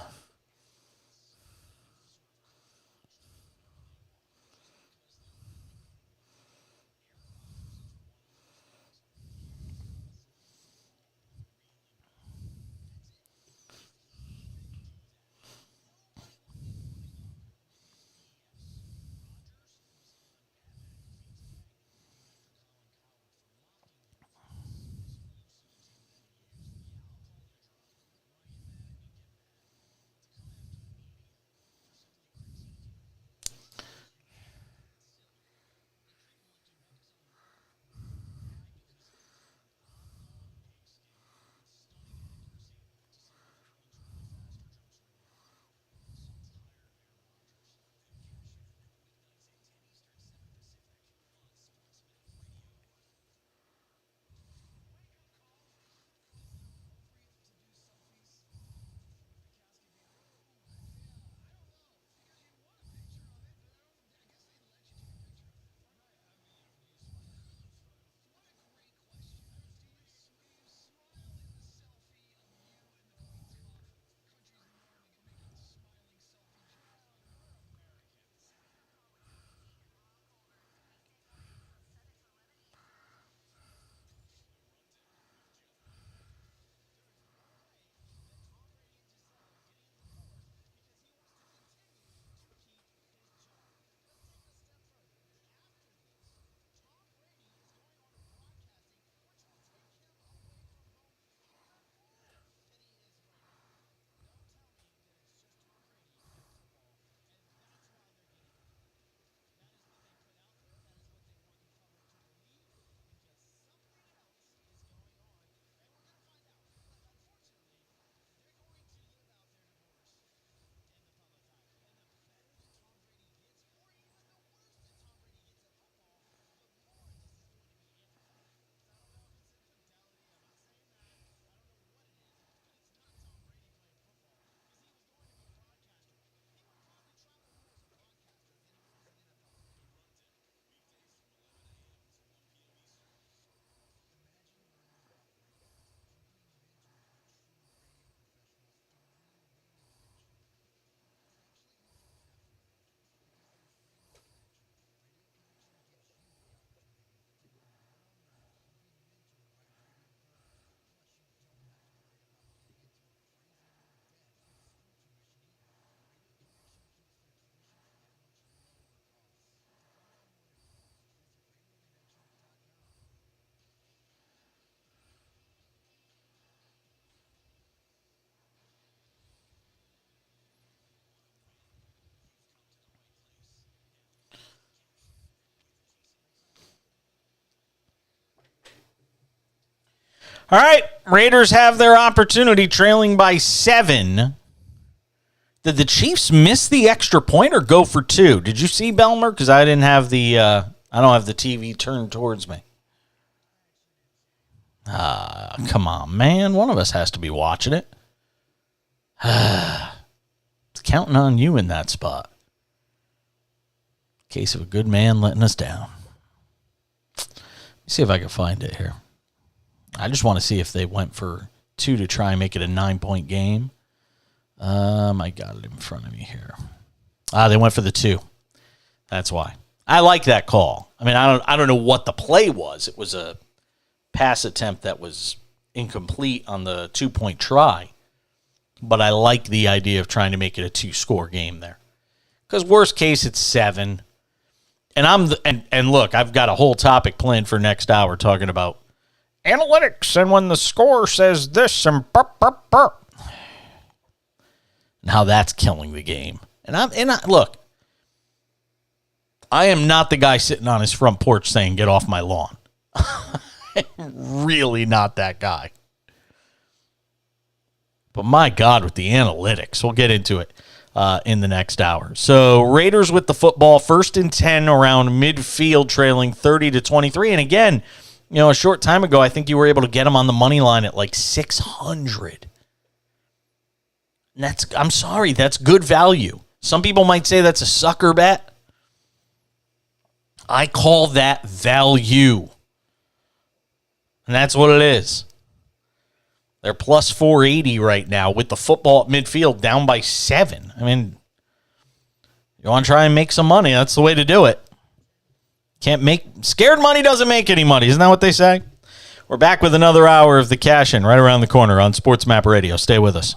All right, Raiders have their opportunity, trailing by 7. Did the Chiefs miss the extra point or go for 2? Did you see Belmer? Because I didn't have the I don't have the TV turned towards me. Come on, man. One of us has to be watching it. It's counting on you in that spot. Case of a good man letting us down. Let me see if I can find it here. I just want to see if they went for 2 to try and make it a 9-point game. I got it in front of me here. They went for the 2. That's why. I like that call. I mean, I don't know what the play was. It was a pass attempt that was incomplete on the 2-point try. But I like the idea of trying to make it a 2-score game there. Because worst case, it's 7. And look, I've got a whole topic planned for next hour talking about analytics and when the score says this and burp, burp, burp. And how that's killing the game. Look, I am not the guy sitting on his front porch saying, get off my lawn. I'm really not that guy. But my God, with the analytics, we'll get into it in the next hour. So Raiders with the football, 1st and 10 around midfield, trailing 30-23. And again, a short time ago, I think you were able to get them on the money line at like 600. And I'm sorry, that's good value. Some people might say that's a sucker bet. I call that value. And that's what it is. They're plus 480 right now with the football at midfield down by 7. I mean, you want to try and make some money, that's the way to do it. Scared money doesn't make any money. Isn't that what they say? We're back with another hour of the Cash In right around the corner on Sports Map Radio. Stay with us.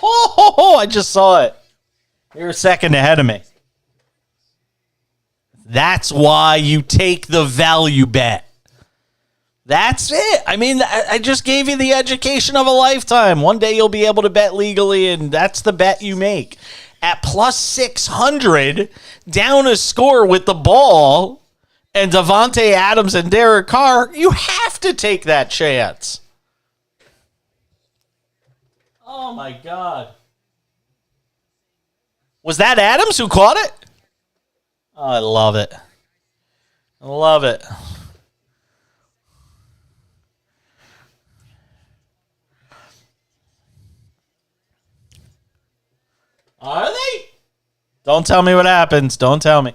Oh, I just saw it. You're a second ahead of me. That's why you take the value bet. That's it. I mean, I just gave you the education of a lifetime. One day you'll be able to bet legally, and that's the bet you make. At plus 600, down a score with the ball, and Devontae Adams and Derek Carr, you have to take that chance. Oh, my God. Was that Adams who caught it? Oh, I love it. I love it. Are they? Don't tell me what happens. Don't tell me.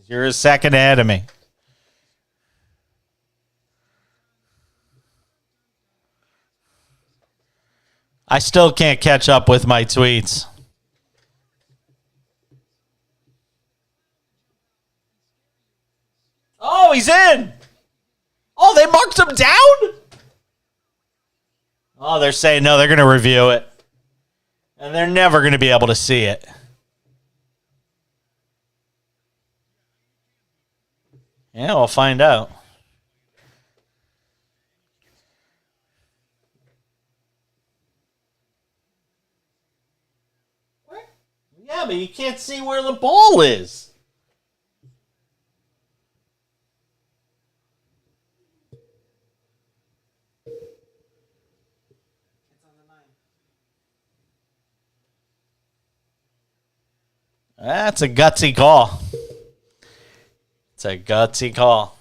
You're a second ahead of me. I still can't catch up with my tweets. Oh, he's in. Oh, they marked him down? Oh, they're saying no, they're going to review it. And they're never going to be able to see it. Yeah, we'll find out. Yeah, but you can't see where the ball is. That's a gutsy call. It's a gutsy call.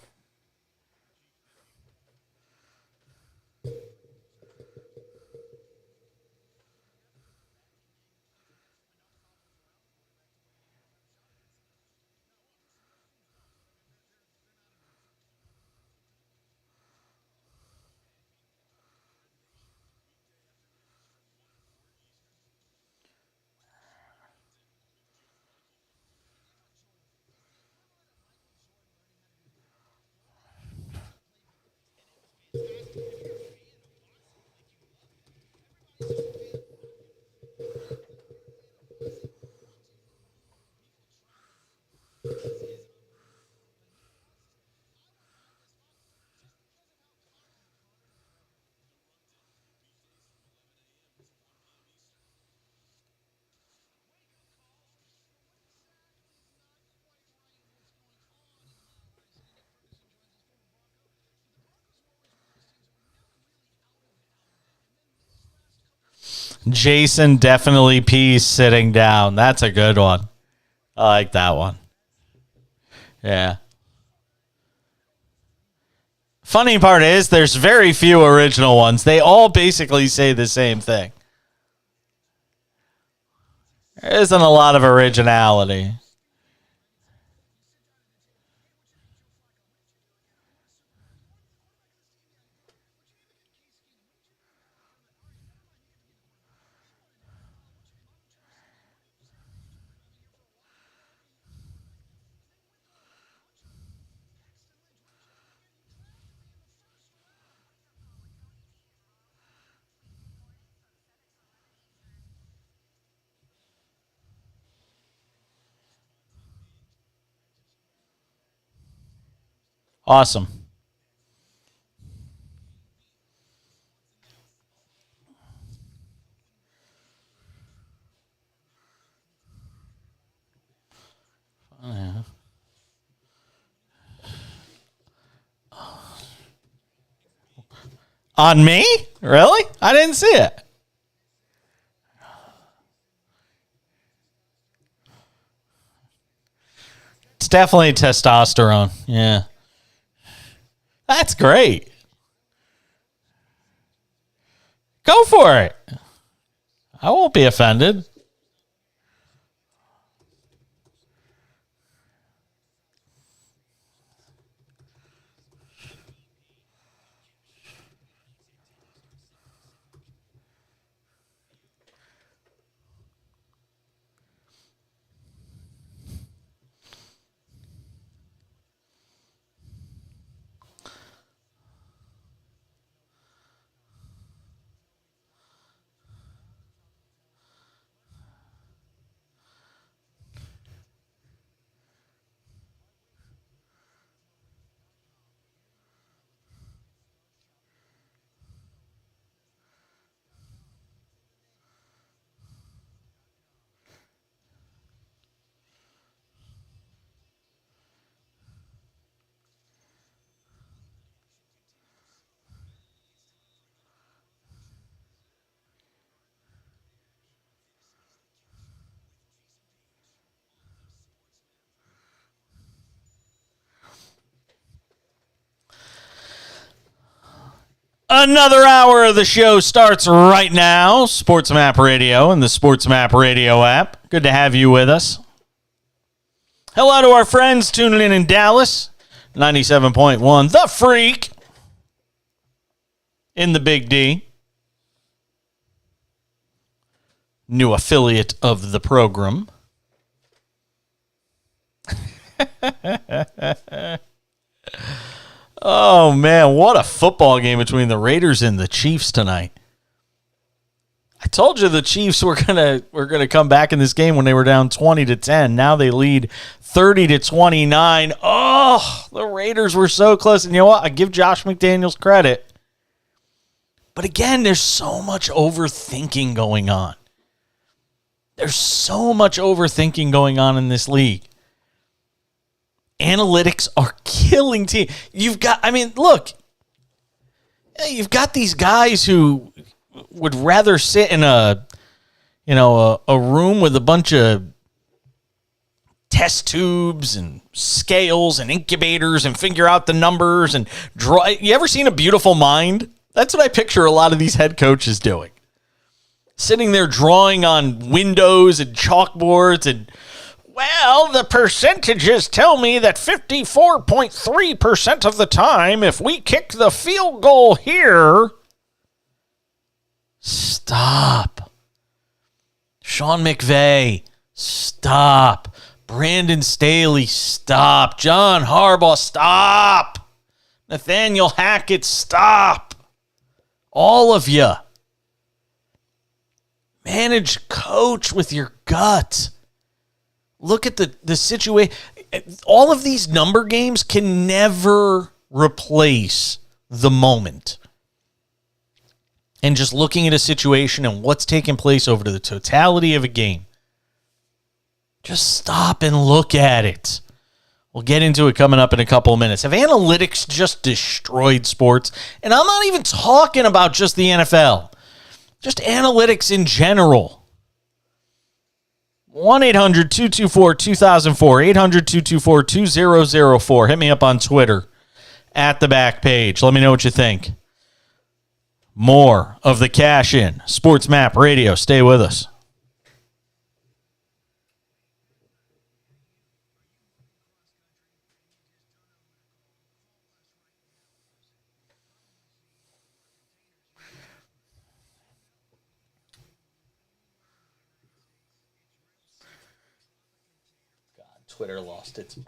Jason definitely pees sitting down. That's a good one. I like that one. Yeah. Funny part is there's very few original ones. They all basically say the same thing. There isn't a lot of originality. Awesome. On me? Really? I didn't see it. It's definitely testosterone. Yeah. That's great. Go for it. I won't be offended. Another hour of the show starts right now. Sports Map Radio and the Sports Map Radio app. Good to have you with us. Hello to our friends tuning in Dallas. 97.1 The Freak in the Big D. New affiliate of the program. Oh, man, what a football game between the Raiders and the Chiefs tonight. I told you the Chiefs were gonna come back in this game when they were down 20-10. Now they lead 30-29. Oh, the Raiders were so close. And you know what? I give Josh McDaniels credit. But again, there's so much overthinking going on. There's so much overthinking going on in this league. Analytics are killing teams. You've got these guys who would rather sit in a room with a bunch of test tubes and scales and incubators and figure out the numbers and draw. You ever seen A Beautiful Mind? That's what I picture a lot of these head coaches doing. Sitting there drawing on windows and chalkboards and, well, the percentages tell me that 54.3% of the time, if we kick the field goal here. Stop. Sean McVay, stop. Brandon Staley, stop. John Harbaugh, stop. Nathaniel Hackett, stop. All of you. Manage coach with your gut. Look at the situation. All of these number games can never replace the moment. And just looking at a situation and what's taking place over the totality of a game. Just stop and look at it. We'll get into it coming up in a couple of minutes. Have analytics just destroyed sports? And I'm not even talking about just the NFL. Just analytics in general. 1-800-224-2004. 800-224-2004. Hit me up on Twitter at the back page. Let me know what you think. More of the Cash In. Sports Map Radio. Stay with us. God, Twitter lost its mind.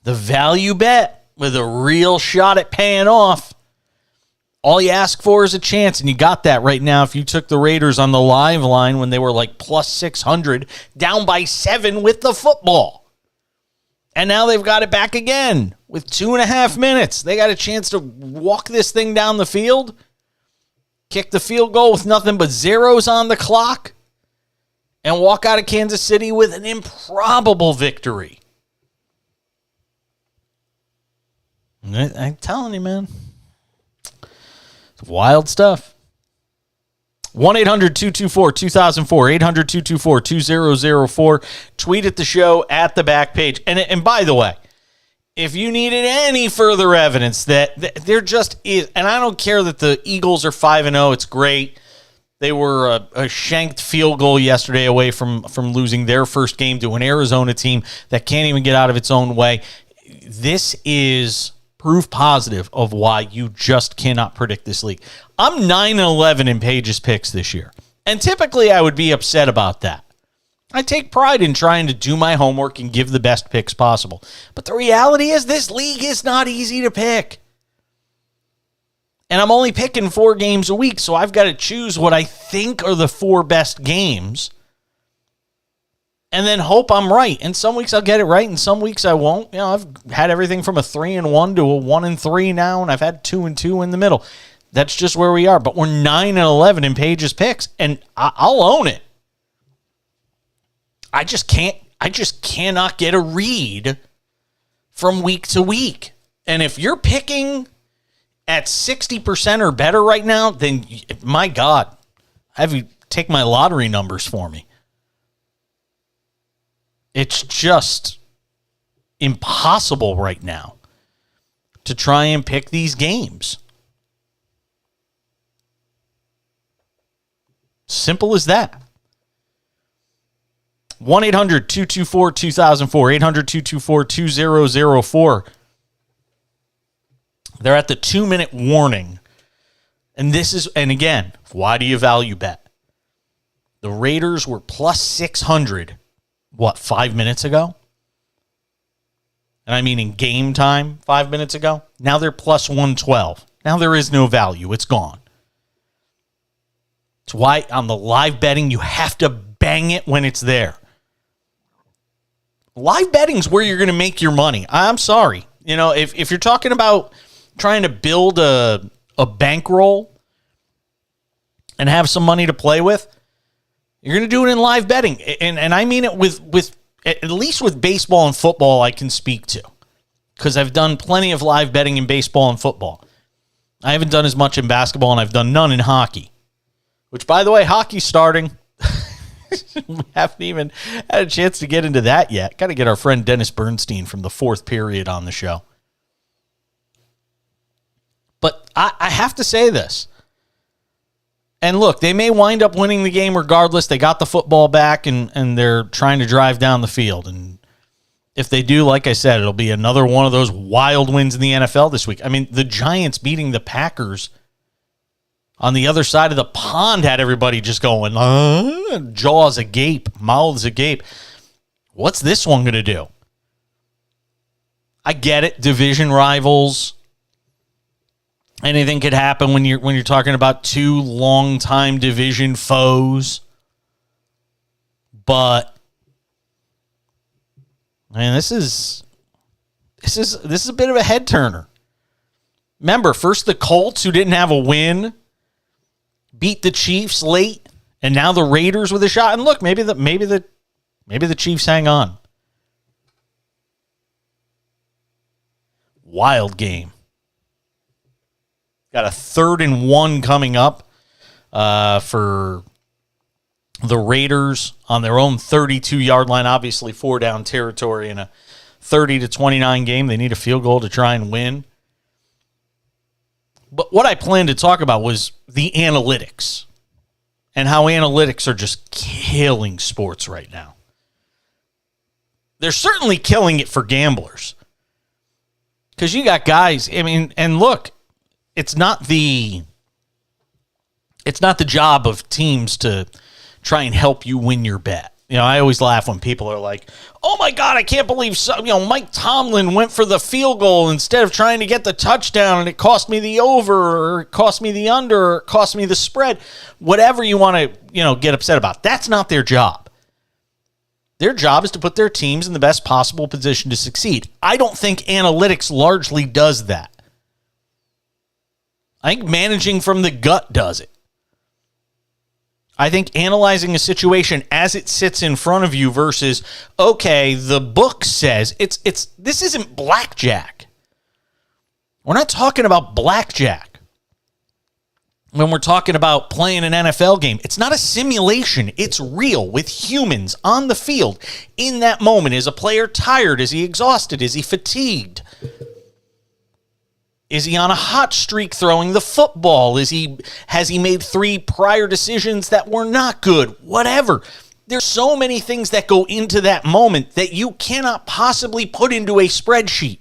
The value bet with a real shot at paying off. All you ask for is a chance, and you got that right now if you took the Raiders on the live line when they were like plus 600, down by 7 with the football. And now they've got it back again with 2.5 minutes. They got a chance to walk this thing down the field, kick the field goal with nothing but zeros on the clock, and walk out of Kansas City with an improbable victory. I'm telling you, man. It's wild stuff. 1-800-224-2004, 800-224-2004. Tweet at the show at the back page. And by the way, if you needed any further evidence that there just is, and I don't care that the Eagles are 5-0, it's great. They were a shanked field goal yesterday away from losing their first game to an Arizona team that can't even get out of its own way. This is proof positive of why you just cannot predict this league. I'm 9-11 in Page's picks this year, and typically I would be upset about that. I take pride in trying to do my homework and give the best picks possible. But the reality is this league is not easy to pick. And I'm only picking 4 games a week, so I've got to choose what I think are the 4 best games and then hope I'm right. And some weeks I'll get it right, and some weeks I won't. You know, I've had everything from a 3-1 to a 1-3 now, and I've had 2-2 in the middle. That's just where we are. But we're 9-11 in Page's picks, and I'll own it. I just cannot get a read from week to week. And if you're picking at 60% or better right now, then my God, have you take my lottery numbers for me. It's just impossible right now to try and pick these games. Simple as that. 1-800-224-2004, 800-224-2004. They're at the 2-minute warning. And again, why do you value bet? The Raiders were plus 600, 5 minutes ago? And I mean in game time 5 minutes ago. Now they're plus 112. Now there is no value. It's gone. It's why on the live betting, you have to bang it when it's there. Live betting's where you're going to make your money. I'm sorry. You know, if you're talking about trying to build a bankroll and have some money to play with, you're going to do it in live betting. And I mean it with at least with baseball and football I can speak to, because I've done plenty of live betting in baseball and football. I haven't done as much in basketball, and I've done none in hockey, which, by the way, hockey's starting. We haven't even had a chance to get into that yet. Got to get our friend Dennis Bernstein from the fourth period on the show. But I have to say this. And look, they may wind up winning the game regardless. They got the football back, and they're trying to drive down the field. And if they do, like I said, it'll be another one of those wild wins in the NFL this week. I mean, the Giants beating the Packers on the other side of the pond had everybody just going, jaws agape, mouths agape. What's this one going to do? I get it, division rivals. Anything could happen when you're talking about 2 longtime division foes. But man, this is a bit of a head turner. Remember, first the Colts, who didn't have a win, beat the Chiefs late, and now the Raiders with a shot. And look, maybe the Chiefs hang on. Wild game. Got a 3rd and 1 coming up for the Raiders on their own 32-yard line. Obviously, 4-down territory in a 30-29 game. They need a field goal to try and win. But what I planned to talk about was the analytics and how analytics are just killing sports right now. They're certainly killing it for gamblers. Because you got guys, I mean, and look, it's not the job of teams to try and help you win your bet. You know, I always laugh when people are like, "Oh my God, I can't believe Mike Tomlin went for the field goal instead of trying to get the touchdown, and it cost me the over, or it cost me the under, or it cost me the spread." Whatever you want to, get upset about. That's not their job. Their job is to put their teams in the best possible position to succeed. I don't think analytics largely does that. I think managing from the gut does it. I think analyzing a situation as it sits in front of you versus, okay, the book says this isn't blackjack. We're not talking about blackjack. when we're talking about playing an NFL game. It's not a simulation. It's real with humans on the field in that moment. Is a player tired? Is he exhausted? Is he fatigued? Is he on a hot streak throwing the football? Has he made 3 prior decisions that were not good? Whatever. There's so many things that go into that moment that you cannot possibly put into a spreadsheet.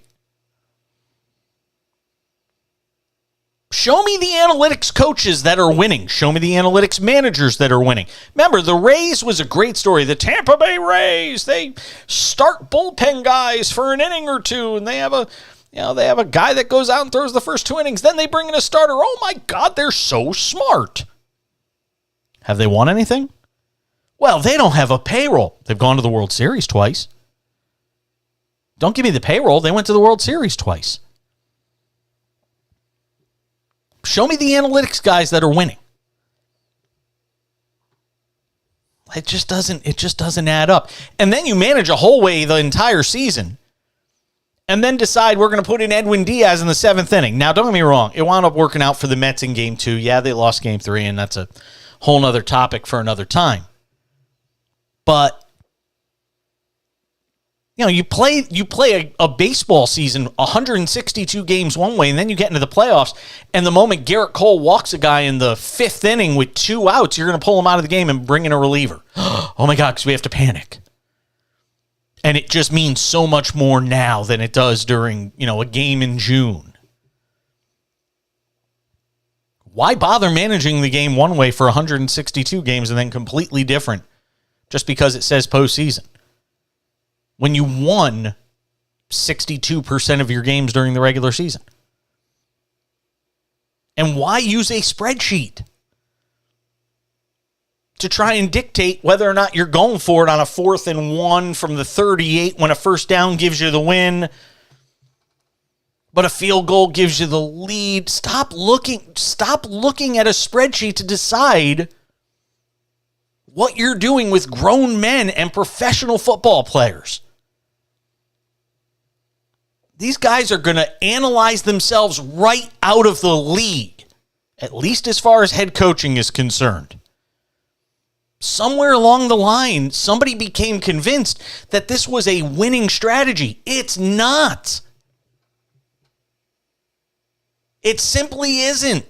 Show me the analytics coaches that are winning. Show me the analytics managers that are winning. Remember, the Rays was a great story. The Tampa Bay Rays, they start bullpen guys for an inning or two, and they have a guy that goes out and throws the first 2 innings. Then they bring in a starter. Oh, my God, they're so smart. Have they won anything? Well, they don't have a payroll. They've gone to the World Series twice. Don't give me the payroll. They went to the World Series twice. Show me the analytics guys that are winning. It just doesn't add up. And then you manage a whole way the entire season and then decide we're going to put in Edwin Diaz in the 7th inning. Now, don't get me wrong. It wound up working out for the Mets in Game 2. Yeah, they lost Game 3, and that's a whole nother topic for another time. But, you play a baseball season, 162 games one way, and then you get into the playoffs, and the moment Garrett Cole walks a guy in the 5th inning with 2 outs, you're going to pull him out of the game and bring in a reliever. Oh, my God, because we have to panic. And it just means so much more now than it does during, a game in June. Why bother managing the game one way for 162 games and then completely different just because it says postseason? When you won 62% of your games during the regular season. And why use a spreadsheet to try and dictate whether or not you're going for it on a 4th and 1 from the 38 when a first down gives you the win, but a field goal gives you the lead? Stop looking at a spreadsheet to decide what you're doing with grown men and professional football players. These guys are going to analyze themselves right out of the league, at least as far as head coaching is concerned. Somewhere along the line, somebody became convinced that this was a winning strategy. It's not. It simply isn't.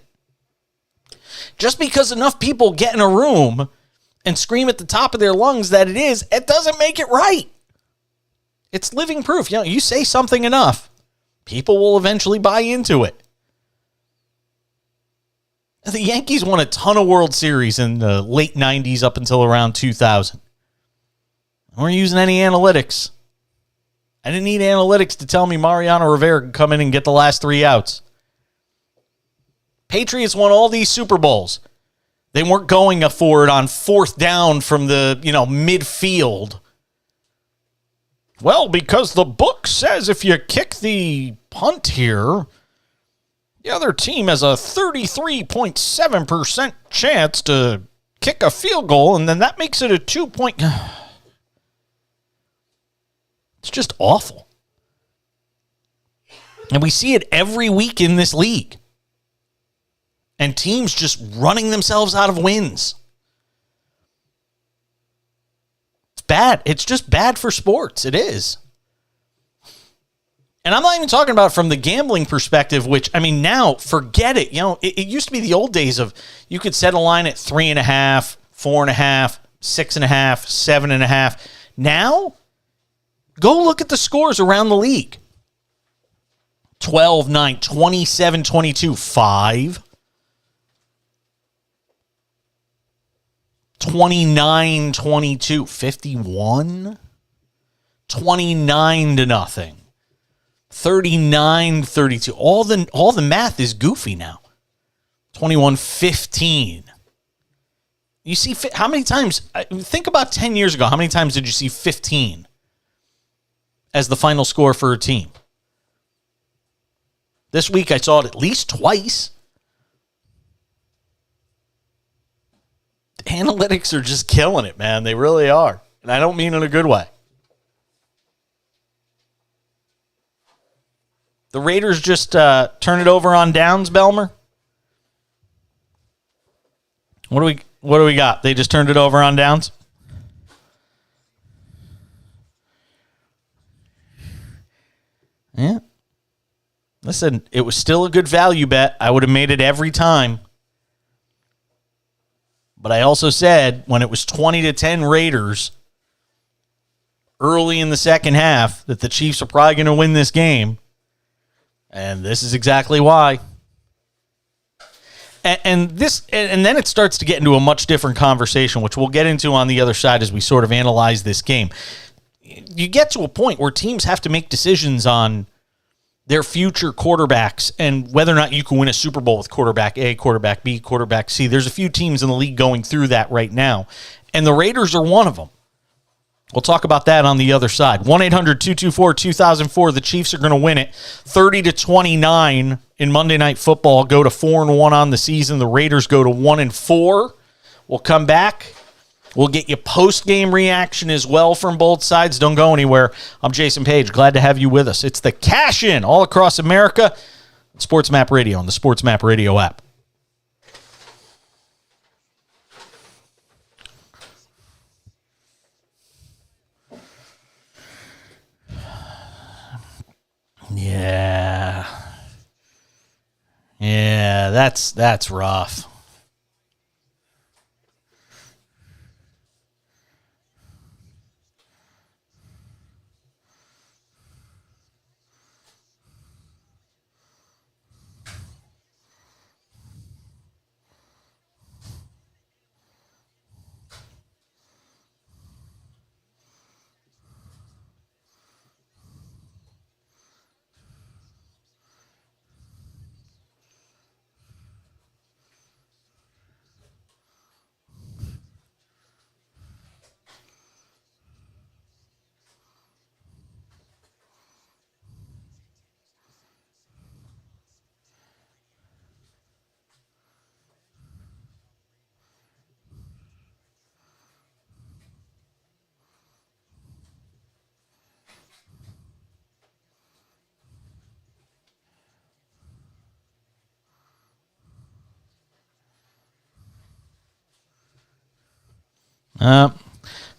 Just because enough people get in a room and scream at the top of their lungs that it is, it doesn't make it right. It's living proof. You say something enough, people will eventually buy into it. The Yankees won a ton of World Series in the late 90s up until around 2000. They weren't using any analytics. I didn't need analytics to tell me Mariano Rivera could come in and get the last 3 outs. Patriots won all these Super Bowls. They weren't going for it on 4th down from the, midfield. Well, because the book says if you kick the punt here, the other team has a 33.7% chance to kick a field goal, and then that makes it a 2-point. It's just awful. And we see it every week in this league. And teams just running themselves out of wins. It's bad. It's just bad for sports. It is. And I'm not even talking about from the gambling perspective, which, now, forget it. It used to be the old days of you could set a line at 3.5, 4.5, 6.5, 7.5. Now, go look at the scores around the league. 12-9, 27-22, 5. 29-22, 51. 29-0. 39-32. All the math is goofy now. 21-15. You see how many times? Think about 10 years ago. How many times did you see 15 as the final score for a team? This week I saw it at least twice. The analytics are just killing it, man. They really are. And I don't mean in a good way. The Raiders just turn it over on downs, Belmer. What do we got? They just turned it over on downs? Yeah. Listen, it was still a good value bet. I would have made it every time. But I also said when it was 20-10 Raiders early in the second half that the Chiefs are probably going to win this game. And this is exactly why. And then it starts to get into a much different conversation, which we'll get into on the other side as we sort of analyze this game. You get to a point where teams have to make decisions on their future quarterbacks and whether or not you can win a Super Bowl with quarterback A, quarterback B, quarterback C. There's a few teams in the league going through that right now, and the Raiders are one of them. We'll talk about that on the other side. 1-800-224-2004. The Chiefs are going to win it 30-29 in Monday Night Football. Go to 4-1 on the season. The Raiders go to 1-4. We'll come back. We'll get you post-game reaction as well from both sides. Don't go anywhere. I'm Jason Page. Glad to have you with us. It's the Cash In all across America. Sports Map Radio on the Sports Map Radio app. Yeah, that's rough.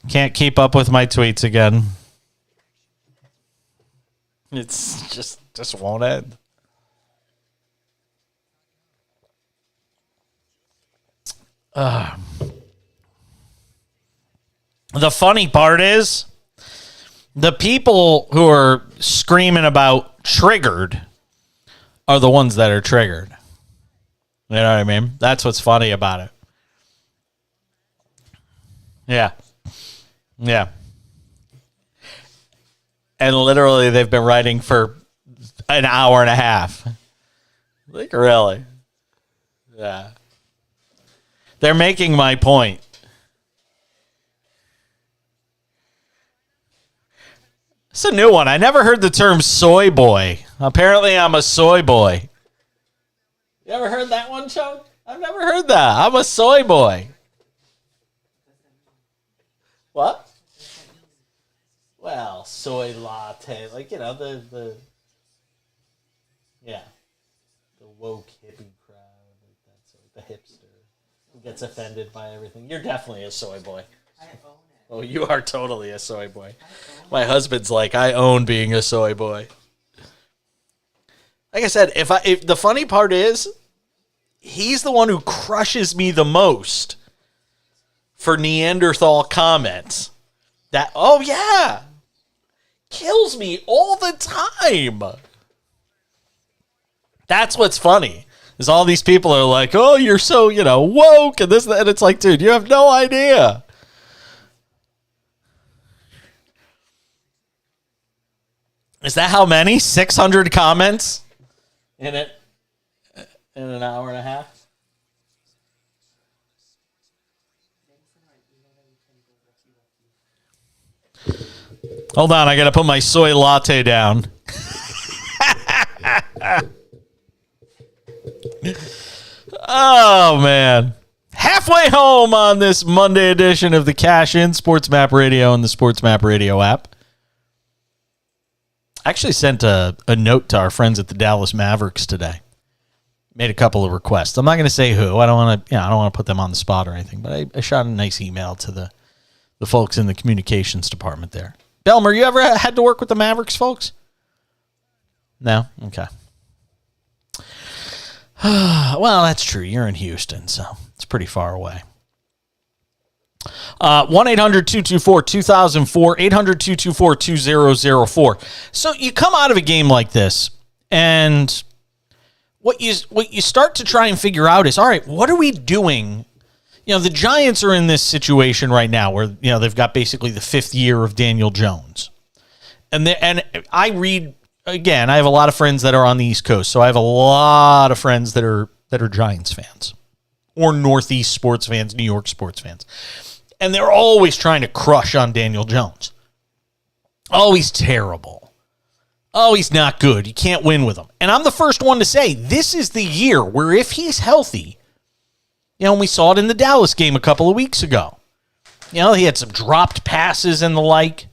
Can't keep up with my tweets again. It's just won't end. The funny part is the people who are screaming about triggered are the ones that are triggered. You know what I mean? That's what's funny about it. Yeah. Yeah. And literally they've been writing for an hour and a half. Like, really? Yeah. They're making my point. It's a new one. I never heard the term soy boy. Apparently I'm a soy boy. You ever heard that one, Chuck? I've never heard that. I'm a soy boy. What? Well, soy latte. Like, you know, the woke hippie crowd. That's the hipster who gets offended by everything. You're definitely a soy boy. I own it. Oh, you are totally a soy boy. My husband's like, I own being a soy boy. Like I said, if the funny part is, he's the one who crushes me the most for Neanderthal comments. That, oh yeah, kills me all the time. That's what's funny, is all these people are like, oh, you're so, woke and this and that. And it's like, dude, you have no idea. Is that how many? 600 comments in it in an hour and a half? Hold on, I got to put my soy latte down. Oh, man. Halfway home on this Monday edition of the Cash In, Sports Map Radio and the Sports Map Radio app. I actually sent a note to our friends at the Dallas Mavericks today. made a couple of requests. I'm not going to say who. I don't want to put them on the spot or anything, but I shot a nice email to the folks in the communications department there. Belmer, you ever had to work with the Mavericks folks? No? Okay. Well, that's true. You're in Houston, so it's pretty far away. 1-800-224-2004, 800-224-2004. So you come out of a game like this, and what you start to try and figure out is, all right, what are we doing? The Giants are in this situation right now where, they've got basically the fifth year of Daniel Jones. And I read, again, I have a lot of friends that are on the East Coast, so I have a lot of friends that are Giants fans or Northeast sports fans, New York sports fans. And they're always trying to crush on Daniel Jones. Oh, he's terrible. Oh, he's not good. You can't win with him. And I'm the first one to say this is the year where if he's healthy, and we saw it in the Dallas game a couple of weeks ago. He had some dropped passes and the like.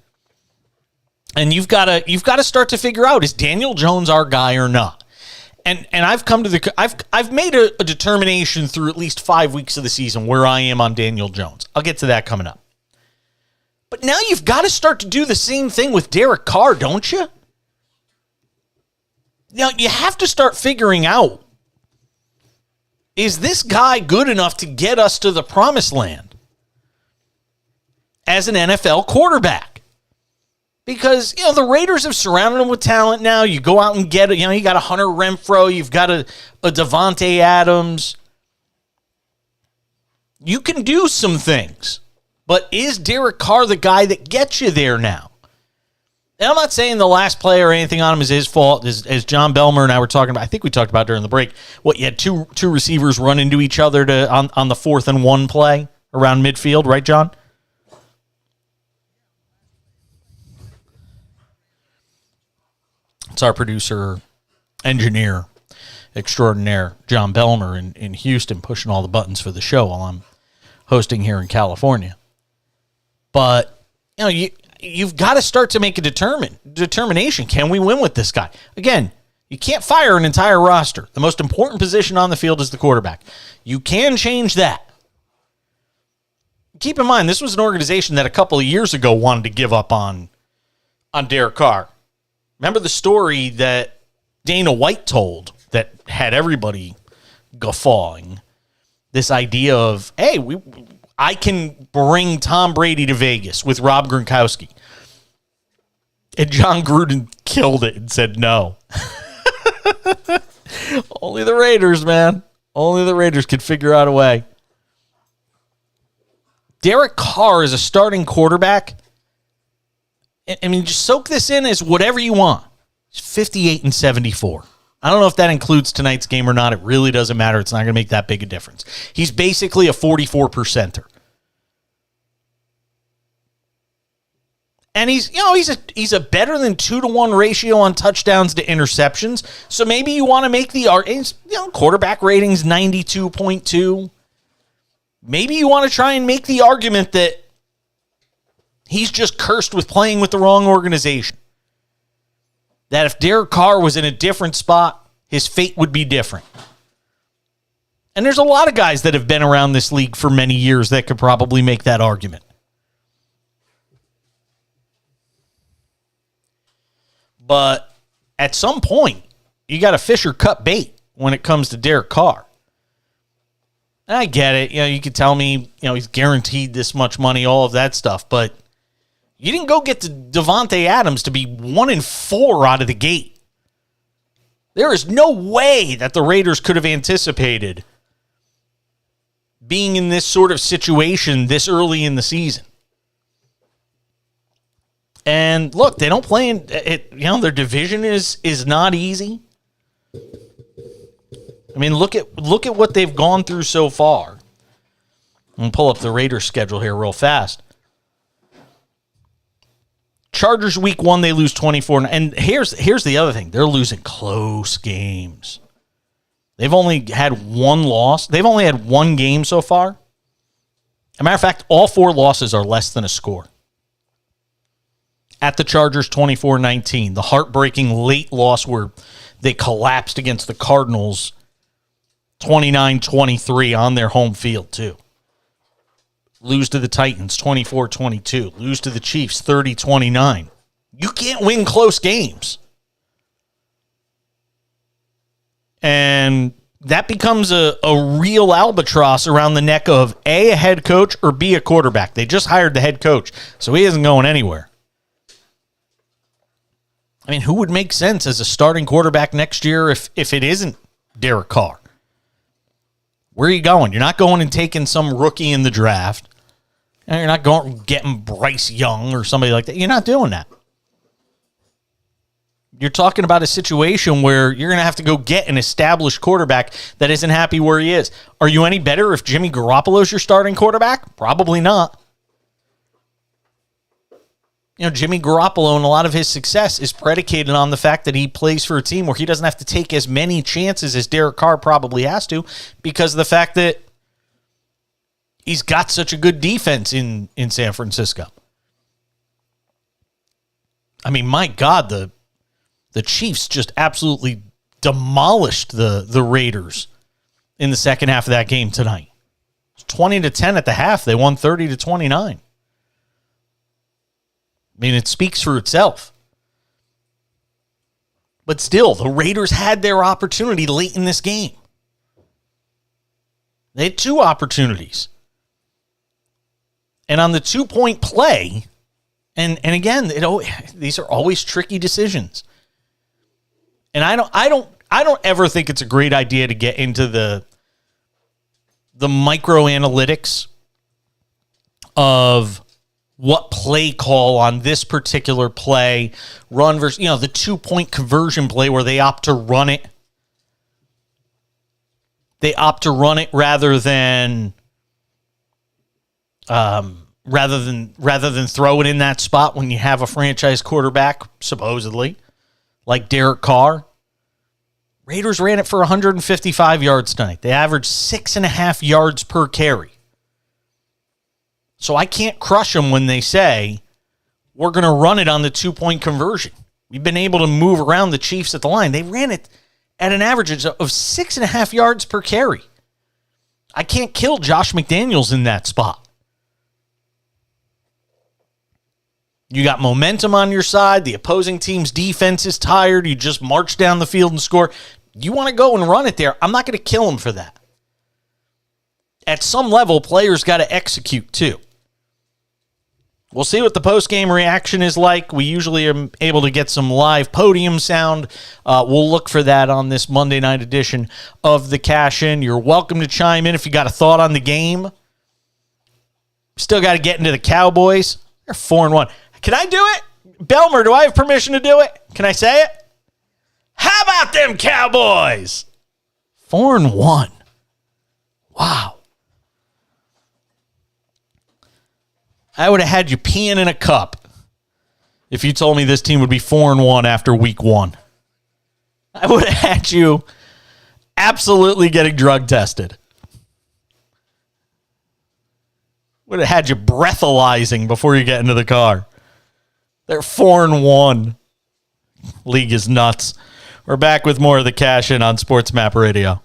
And you've got to start to figure out, is Daniel Jones our guy or not? And I've come to I've made a determination through at least 5 weeks of the season where I am on Daniel Jones. I'll get to that coming up. But now you've got to start to do the same thing with Derek Carr, don't you? Now you have to start figuring out, is this guy good enough to get us to the promised land as an NFL quarterback? Because, the Raiders have surrounded him with talent now. You go out and get it. You got a Hunter Renfrow. You've got a Devontae Adams. You can do some things. But is Derek Carr the guy that gets you there now? And I'm not saying the last play or anything on him is his fault. As John Belmer and I were talking about, I think we talked about during the break, you had two receivers run into each other on the 4th and 1 play around midfield, right, John? It's our producer, engineer extraordinaire, John Belmer in Houston, pushing all the buttons for the show while I'm hosting here in California. But, you've got to start to make a determination. Can we win with this guy? Again, you can't fire an entire roster. The most important position on the field is the quarterback. You can change that. Keep in mind, this was an organization that a couple of years ago wanted to give up on Derek Carr. Remember the story that Dana White told that had everybody guffawing? This idea of, hey, I can bring Tom Brady to Vegas with Rob Gronkowski. And John Gruden killed it and said no. Only the Raiders, man. Only the Raiders could figure out a way. Derek Carr is a starting quarterback. I mean, just soak this in as whatever you want. It's 58-74. I don't know if that includes tonight's game or not. It really doesn't matter. It's not going to make that big a difference. He's basically a 44%er. And he's a better than 2-to-1 ratio on touchdowns to interceptions. So maybe you want to make the quarterback ratings 92.2. Maybe you want to try and make the argument that he's just cursed with playing with the wrong organization. That if Derek Carr was in a different spot, his fate would be different. And there's a lot of guys that have been around this league for many years that could probably make that argument. But at some point, you got to fish or cut bait when it comes to Derek Carr. And I get it. You could tell me, he's guaranteed this much money, all of that stuff. But you didn't go get Devontae Adams to be 1-4 out of the gate. There is no way that the Raiders could have anticipated being in this sort of situation this early in the season. And look, they don't play in it. Their division is not easy. I mean, look at what they've gone through so far. I'm going to pull up the Raiders schedule here real fast. Chargers week 1, they lose 24. And here's the other thing. They're losing close games. They've only had one loss. They've only had one game so far. As a matter of fact, all 4 losses are less than a score. At the Chargers, 24-19. The heartbreaking late loss where they collapsed against the Cardinals 29-23 on their home field, too. Lose to the Titans, 24-22. Lose to the Chiefs, 30-29. You can't win close games. And that becomes a real albatross around the neck of A, a head coach, or B, a quarterback. They just hired the head coach, so he isn't going anywhere. I mean, who would make sense as a starting quarterback next year if it isn't Derek Carr? Where are you going? You're not going and taking some rookie in the draft. And you're not going getting Bryce Young or somebody like that. You're not doing that. You're talking about a situation where you're going to have to go get an established quarterback that isn't happy where he is. Are you any better if Jimmy Garoppolo's your starting quarterback? Probably not. You know, Jimmy Garoppolo and a lot of his success is predicated on the fact that he plays for a team where he doesn't have to take as many chances as Derek Carr probably has to because of the fact that he's got such a good defense in San Francisco. I mean, my God, the Chiefs just absolutely demolished the Raiders in the second half of that game tonight. 20-10 at the half. They won 30-29. I mean, it speaks for itself. But still, the Raiders had their opportunity late in this game. They had two opportunities. And on the 2-point play, and again, these are always tricky decisions. And I don't ever think it's a great idea to get into the micro analytics of what play call on this particular play, run versus, the 2-point conversion play where they opt to run it. They opt to run it rather than throw it in that spot when you have a franchise quarterback, supposedly, like Derek Carr. Raiders ran it for 155 yards tonight. They averaged 6.5 yards per carry. So I can't crush them when they say, we're going to run it on the 2-point conversion. We've been able to move around the Chiefs at the line. They ran it at an average of 6.5 yards per carry. I can't kill Josh McDaniels in that spot. You got momentum on your side. The opposing team's defense is tired. You just march down the field and score. You want to go and run it there. I'm not going to kill him for that. At some level, players got to execute too. We'll see what the post-game reaction is like. We usually are able to get some live podium sound. We'll look for that on this Monday night edition of The Cash In. You're welcome to chime in if you got a thought on the game. Still got to get into the Cowboys. They're 4-1. Can I do it? Belmer, do I have permission to do it? Can I say it? How about them Cowboys? 4-1. Wow. I would have had you peeing in a cup if you told me this team would be 4-1 after week 1. I would have had you absolutely getting drug tested. Would have had you breathalyzing before you get into the car. They're 4-1. League is nuts. We're back with more of The Cash In on Sports Map Radio.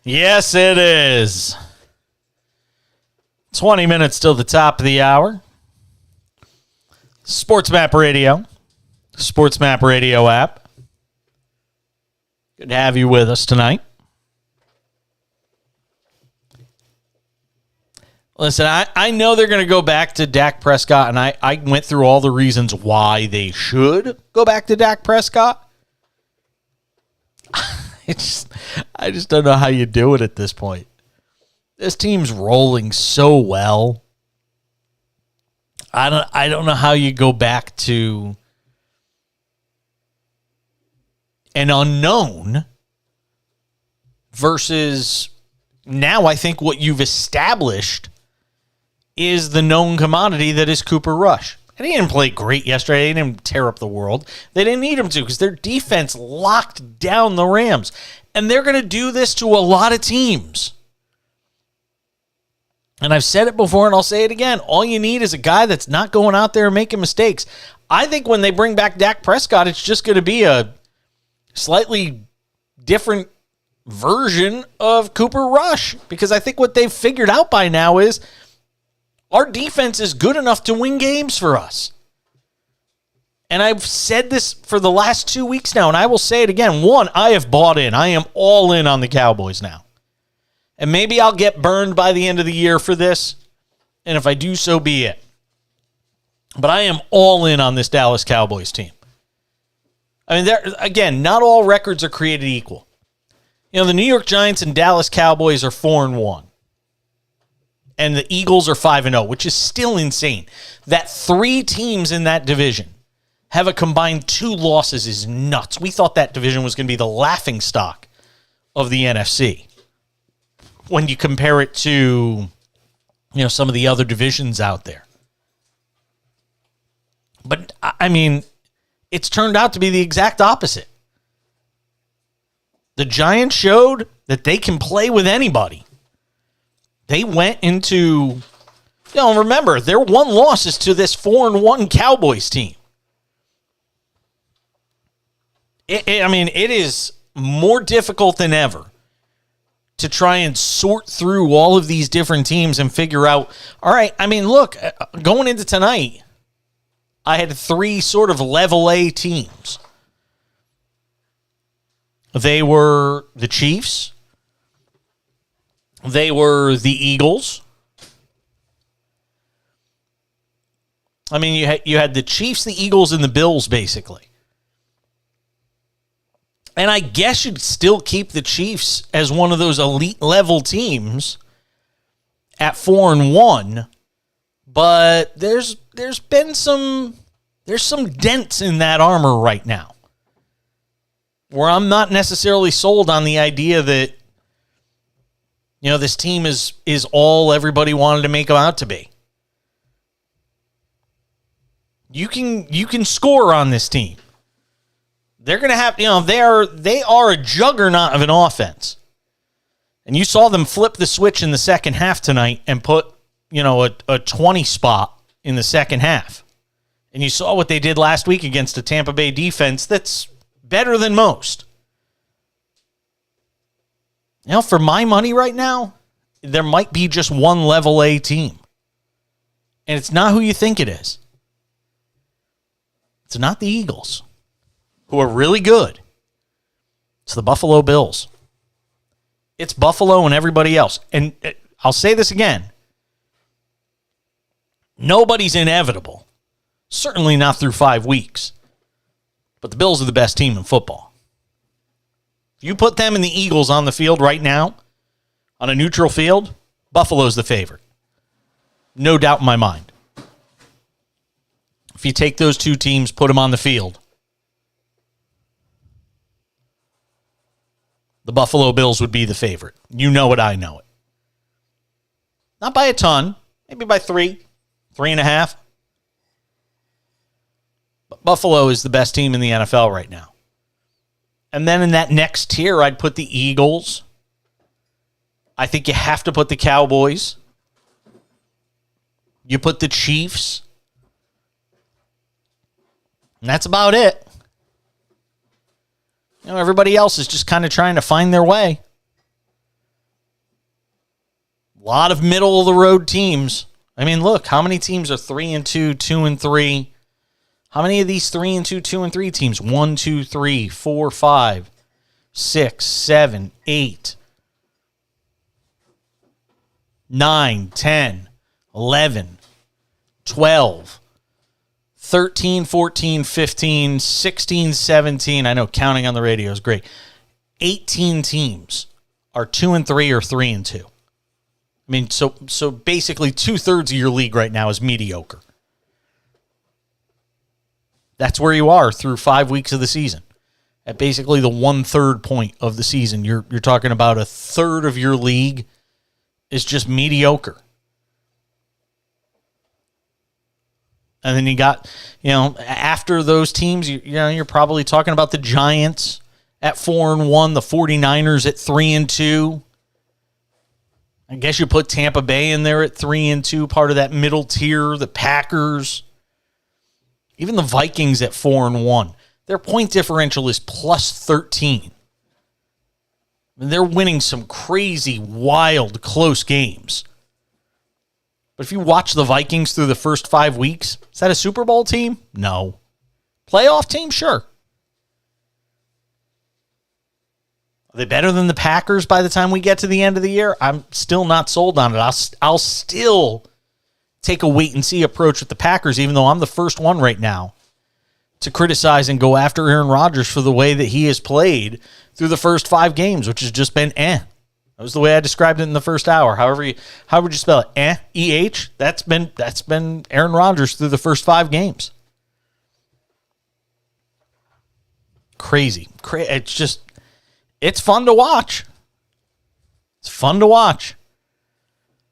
Yes, it is. 20 minutes till the top of the hour. Sports Map Radio. Sports Map Radio app. Good to have you with us tonight. Listen, I know they're going to go back to Dak Prescott, and I went through all the reasons why they should go back to Dak Prescott. I just don't know how you do it at this point. This team's rolling so well. I don't know how you go back to an unknown versus now I think what you've established is the known commodity that is Cooper Rush. And he didn't play great yesterday. They didn't tear up the world. They didn't need him to because their defense locked down the Rams. And they're going to do this to a lot of teams. And I've said it before and I'll say it again. All you need is a guy that's not going out there and making mistakes. I think when they bring back Dak Prescott, it's just going to be a slightly different version of Cooper Rush. Because I think what they've figured out by now is our defense is good enough to win games for us. And I've said this for the last 2 weeks now, and I will say it again. One, I have bought in. I am all in on the Cowboys now. And maybe I'll get burned by the end of the year for this. And if I do, so be it. But I am all in on this Dallas Cowboys team. I mean, again, not all records are created equal. You know, the New York Giants and Dallas Cowboys are 4-1. And the Eagles are 5-0, which is still insane. That 3 teams in that division have a combined 2 losses is nuts. We thought that division was going to be the laughingstock of the NFC. When you compare it to, some of the other divisions out there. But, I mean, it's turned out to be the exact opposite. The Giants showed that they can play with anybody. They went into, remember, their one loss is to this 4-1 Cowboys team. It is more difficult than ever to try and sort through all of these different teams and figure out, all right, look, going into tonight, I had 3 sort of level A teams. They were the Chiefs. They were the Eagles. You had the Chiefs, the Eagles, and the Bills, basically. And I guess you'd still keep the Chiefs as one of those elite level teams at 4-1, but there's some dents in that armor right now, where I'm not necessarily sold on the idea that this team is all everybody wanted to make them out to be. You can score on this team. They're going to have, they are a juggernaut of an offense. And you saw them flip the switch in the second half tonight and put, a 20 spot in the second half. And you saw what they did last week against a Tampa Bay defense that's better than most. For my money right now, there might be just one level A team. And it's not who you think it is. It's not the Eagles, who are really good. It's the Buffalo Bills. It's Buffalo and everybody else. And I'll say this again. Nobody's inevitable. Certainly not through 5 weeks. But the Bills are the best team in football. If you put them and the Eagles on the field right now, on a neutral field, Buffalo's the favorite. No doubt in my mind. If you take those 2 teams, put them on the field, the Buffalo Bills would be the favorite. You know it, I know it. Not by a ton, maybe by 3, 3.5. But Buffalo is the best team in the NFL right now. And then in that next tier, I'd put the Eagles. I think you have to put the Cowboys. You put the Chiefs. And that's about it. Everybody else is just kind of trying to find their way. A lot of middle-of-the-road teams. I mean, look, how many teams are 3-2, 2-3? How many of these 3-2, 2-3 teams? 1, 2, 3, 4, 5, 6, 7, 8, 9, 10, 11, 12, 13, 14, 15, 16, 17. I know counting on the radio is great. 18 teams are 2-3 or 3-2. I mean, so basically 2/3 of your league right now is mediocre. That's where you are through 5 weeks of the season. At basically the 1/3 point of the season, you're talking about 1/3 of your league is just mediocre. And then you got, after those teams, you're probably talking about the Giants at 4-1, the 49ers at 3-2. I guess you put Tampa Bay in there at 3-2, part of that middle tier, the Packers. Even the Vikings at 4-1. Their point differential is +13. I mean, they're winning some crazy, wild, close games. But if you watch the Vikings through the first 5 weeks, is that a Super Bowl team? No. Playoff team? Sure. Are they better than the Packers by the time we get to the end of the year? I'm still not sold on it. I'll still take a wait-and-see approach with the Packers, even though I'm the first one right now to criticize and go after Aaron Rodgers for the way that he has played through the first 5 games, which has just been That was the way I described it in the first hour. How would you spell it? E-H? That's been Aaron Rodgers through the first 5 games. Crazy. It's fun to watch. It's fun to watch.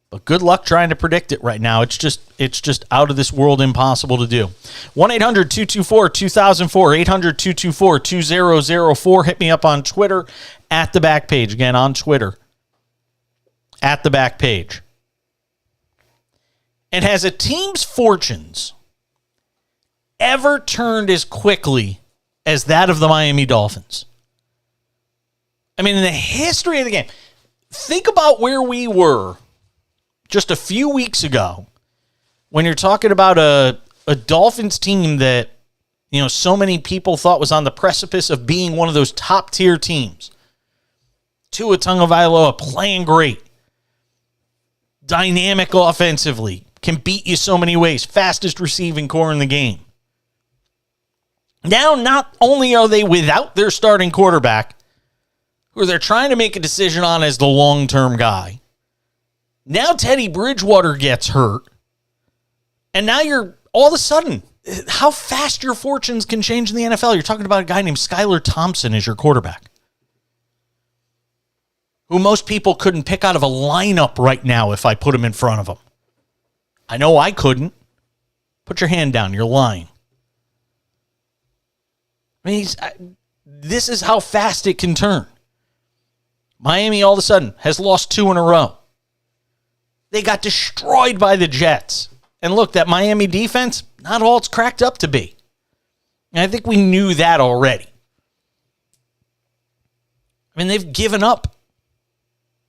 But good luck trying to predict it right now. It's just out of this world impossible to do. 1-800-224-2004, 800-224-2004. Hit me up on Twitter, at the back page. Again, on Twitter, at the back page. And has a team's fortunes ever turned as quickly as that of the Miami Dolphins? I mean, in the history of the game, think about where we were just a few weeks ago when you're talking about a Dolphins team that, so many people thought was on the precipice of being one of those top-tier teams. Tua Tagovailoa playing great. Dynamic offensively. Can beat you so many ways. Fastest receiving core in the game. Now, not only are they without their starting quarterback, who they're trying to make a decision on as the long-term guy, now Teddy Bridgewater gets hurt, and now you're all of a sudden, how fast your fortunes can change in the NFL. You're talking about a guy named Skylar Thompson as your quarterback, who most people couldn't pick out of a lineup right now if I put him in front of them. I know I couldn't. Put your hand down. You're lying. I mean, this is how fast it can turn. Miami all of a sudden has lost 2 in a row. They got destroyed by the Jets. And look, that Miami defense, not all it's cracked up to be. And I think we knew that already. I mean, they've given up.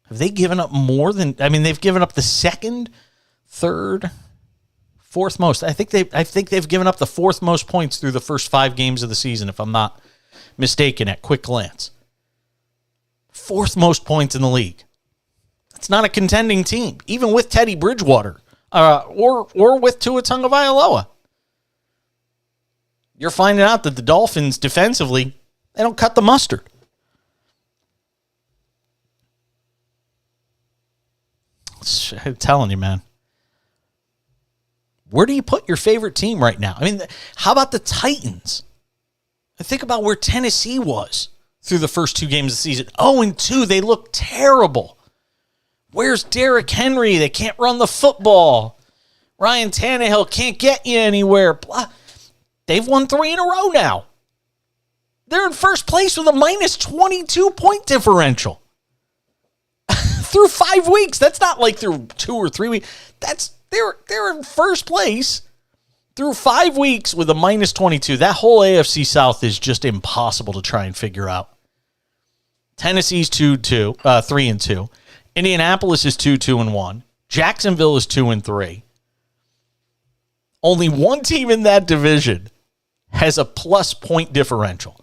Have they given up more than... I mean, they've given up the second, third, fourth most. I think they've given up the 4th most points through the first 5 games of the season, if I'm not mistaken, at quick glance. 4th most points in the league. It's not a contending team, even with Teddy Bridgewater or with Tua Tagovailoa. You're finding out that the Dolphins defensively, they don't cut the mustard. I'm telling you, man. Where do you put your favorite team right now? I mean, how about the Titans? Think about where Tennessee was through the first 2 games of the season. 0-2, they look terrible. Where's Derrick Henry? They can't run the football. Ryan Tannehill can't get you anywhere. Blah. They've won 3 in a row now. They're in first place with a -22 point differential. Through 5 weeks. That's not like through 2 or 3 weeks. They're in first place through 5 weeks with a -22. That whole AFC South is just impossible to try and figure out. Tennessee's 3-2. Indianapolis is 2-2-1. Jacksonville is 2-3. Only one team in that division has a plus point differential,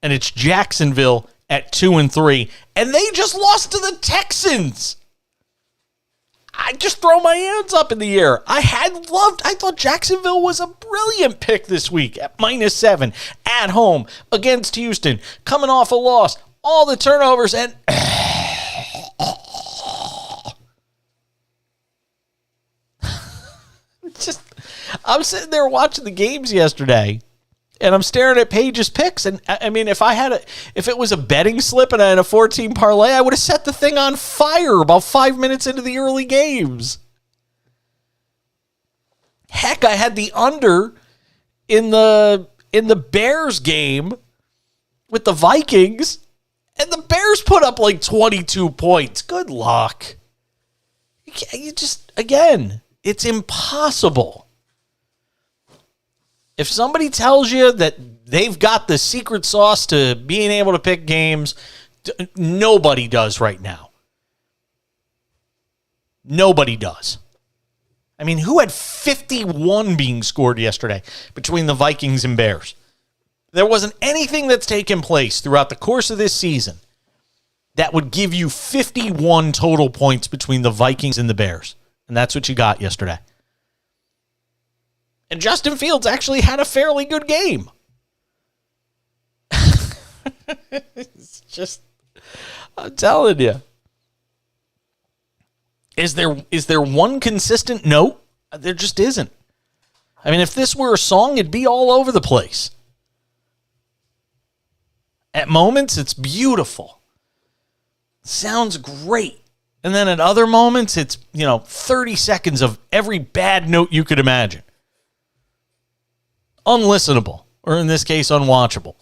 and it's Jacksonville at 2-3, and they just lost to the Texans. I just throw my hands up in the air. I thought Jacksonville was a brilliant pick this week at -7 at home against Houston, coming off a loss, all the turnovers, and just, I'm sitting there watching the games yesterday, and I'm staring at Paige's picks. And I mean, if it was a betting slip and I had a 14 parlay, I would have set the thing on fire about 5 minutes into the early games. Heck, I had the under in the Bears game with the Vikings, and the Bears put up like 22 points. Good luck. You just, again, it's impossible. If somebody tells you that they've got the secret sauce to being able to pick games, nobody does right now. Nobody does. I mean, who had 51 being scored yesterday between the Vikings and Bears? There wasn't anything that's taken place throughout the course of this season that would give you 51 total points between the Vikings and the Bears. And that's what you got yesterday. And Justin Fields actually had a fairly good game. It's just, I'm telling you. Is there one consistent note? There just isn't. I mean, if this were a song, it'd be all over the place. At moments, it's beautiful. Sounds great. And then at other moments, it's, 30 seconds of every bad note you could imagine. Unlistenable, or in this case, unwatchable.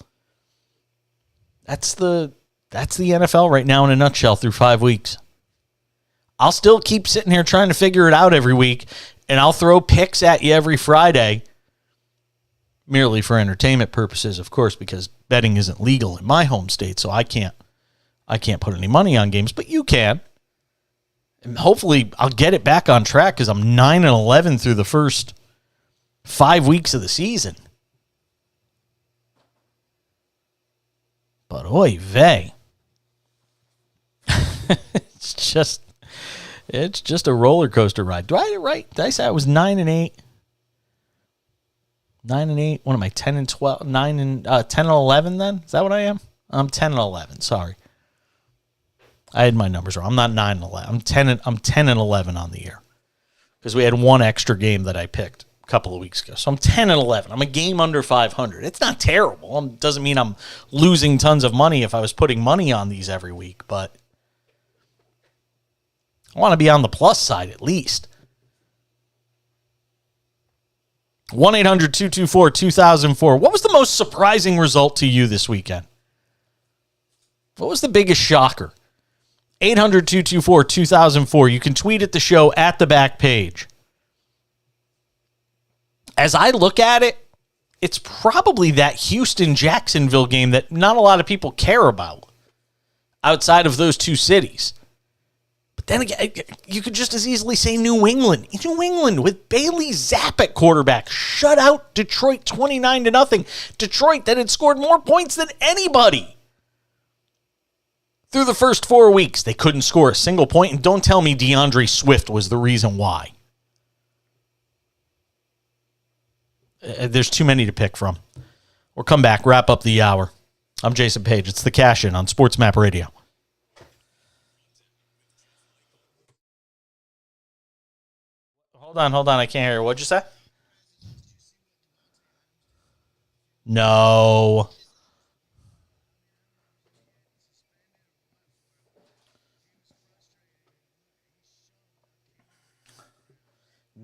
That's the NFL right now in a nutshell through 5 weeks. I'll still keep sitting here trying to figure it out every week, and I'll throw picks at you every Friday, merely for entertainment purposes, of course, because betting isn't legal in my home state, so I can't put any money on games, but you can. And hopefully I'll get it back on track because I'm 9-11 through the first 5 weeks of the season. But oy vey. It's just a roller coaster ride. Do I get it right? Did I say I was 9-8? 9-8. What am I? 10-12. 10-11 then? Is that what I am? I'm 10-11. Sorry. I had my numbers wrong. I'm not 9-11. I'm 10-11 on the year. Because we had one extra game that I picked a couple of weeks ago. So I'm 10-11. I'm a game under 500. It's not terrible. It doesn't mean I'm losing tons of money if I was putting money on these every week, but I want to be on the plus side at least. 1-800-224-2004. What was the most surprising result to you this weekend? What was the biggest shocker? 800-224-2004. You can tweet at the show at the back page. As I look at it, it's probably that Houston-Jacksonville game that not a lot of people care about outside of those two cities. But then again, you could just as easily say New England. New England with Bailey Zapp at quarterback shut out Detroit 29-0. Detroit that had scored more points than anybody. Through the first 4 weeks, they couldn't score a single point, and don't tell me DeAndre Swift was the reason why. There's too many to pick from. We'll come back, wrap up the hour. I'm Jason Page. It's the Cash In on Sports Map Radio. Hold on. I can't hear you. What'd you say? No.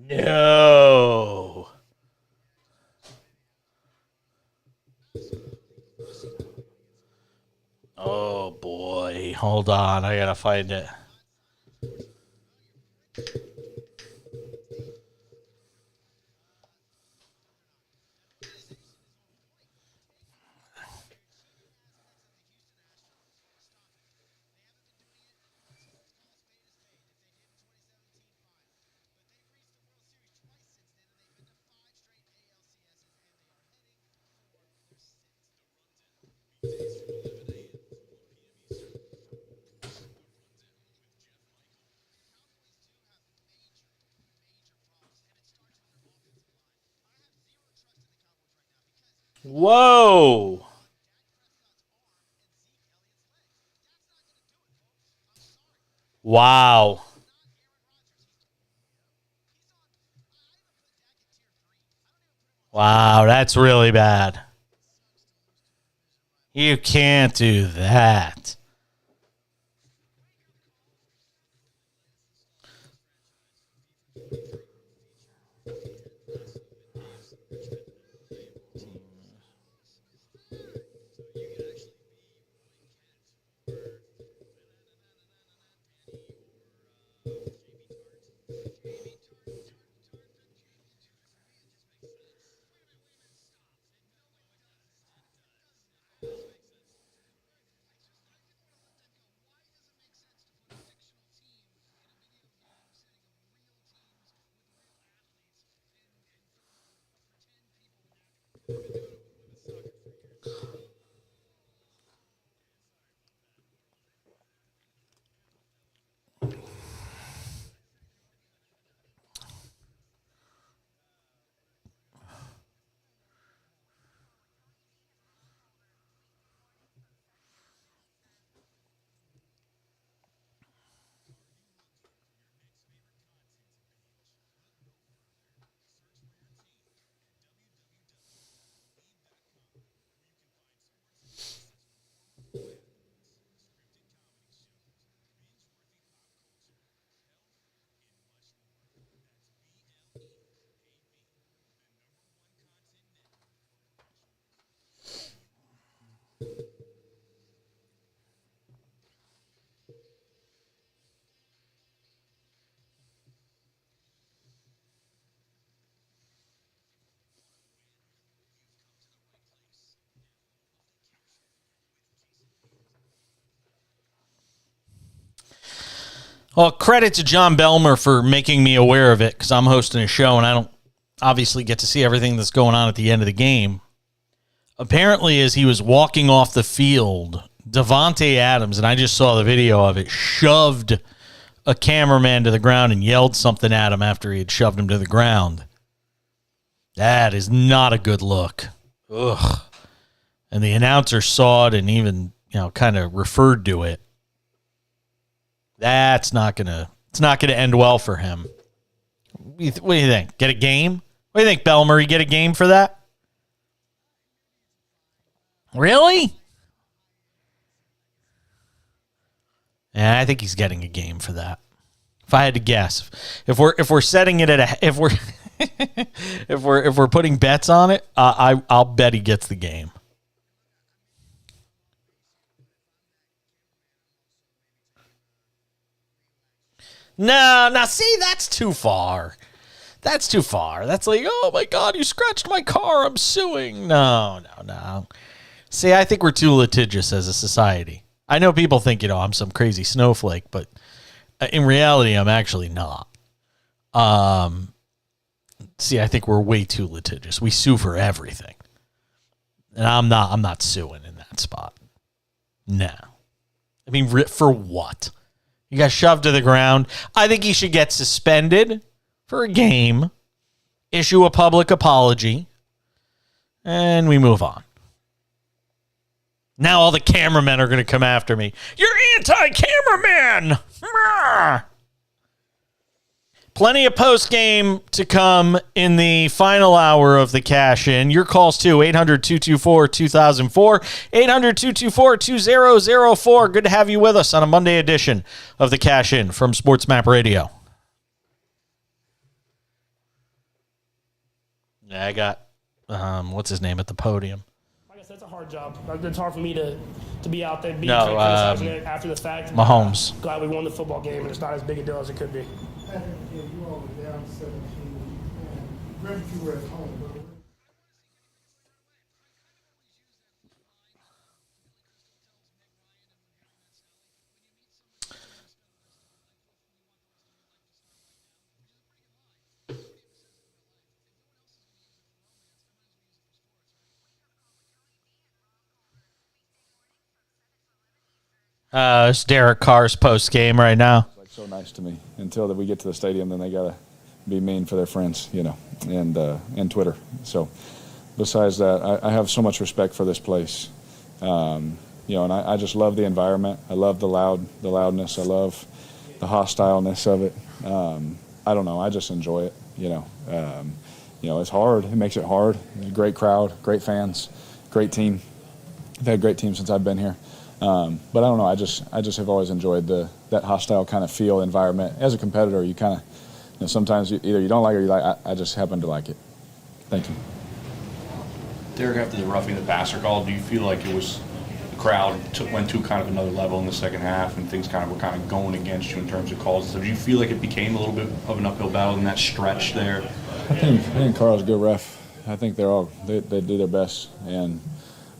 No. Oh, boy. Hold on. I got to find it. Whoa. Wow. Wow, that's really bad. You can't do that. Well, credit to John Belmer for making me aware of it because I'm hosting a show and I don't obviously get to see everything that's going on at the end of the game. Apparently, as he was walking off the field, Davante Adams, and I just saw the video of it, shoved a cameraman to the ground and yelled something at him after he had shoved him to the ground. That is not a good look. Ugh. And the announcer saw it and even, kind of referred to it. It's not gonna end well for him. What do you think? Get a game? What do you think, Belmer? You get a game for that? Really? Yeah, I think he's getting a game for that. If I had to guess, if we're setting it at if we're putting bets on it, I'll bet he gets the game. No, now see, that's too far. That's too far. That's like, oh my God, you scratched my car, I'm suing. No. See, I think we're too litigious as a society. I know people think, I'm some crazy snowflake, but in reality, I'm actually not. See, I think we're way too litigious. We sue for everything. And I'm not suing in that spot. No. I mean, for what? You got shoved to the ground. I think he should get suspended for a game, issue a public apology, and we move on. Now all the cameramen are going to come after me. You're anti-cameraman! Plenty of post-game to come in the final hour of the cash-in. Your calls, too, 800-224-2004, 800-224-2004. Good to have you with us on a Monday edition of the cash-in from Sports Map Radio. Yeah, I got, what's his name at the podium? Like I said, it's a hard job. It's hard for me to be out there, be criticizing it after the fact. Mahomes. Glad we won the football game, and it's not as big a deal as it could be. You all were down 17, and granted you were at home, but It's Derek Carr's post game right now. It's like so nice to me. Until that we get to the stadium, then they gotta be mean for their friends, and Twitter. So besides that, I have so much respect for this place. And I just love the environment. I love the loudness. I love the hostileness of it. I don't know. I just enjoy it. It's hard. It makes it hard. Great crowd, great fans, great team. I've had a great team since I've been here. But I don't know. I just have always enjoyed that hostile kind of feel environment. As a competitor, you kind of, sometimes either you don't like it or you like. I just happen to like it. Thank you. Derek, after the roughing the passer call, do you feel like it was the crowd went to kind of another level in the second half and things were kind of going against you in terms of calls? So do you feel like it became a little bit of an uphill battle in that stretch there? I think Carl's a good ref. I think they do their best, and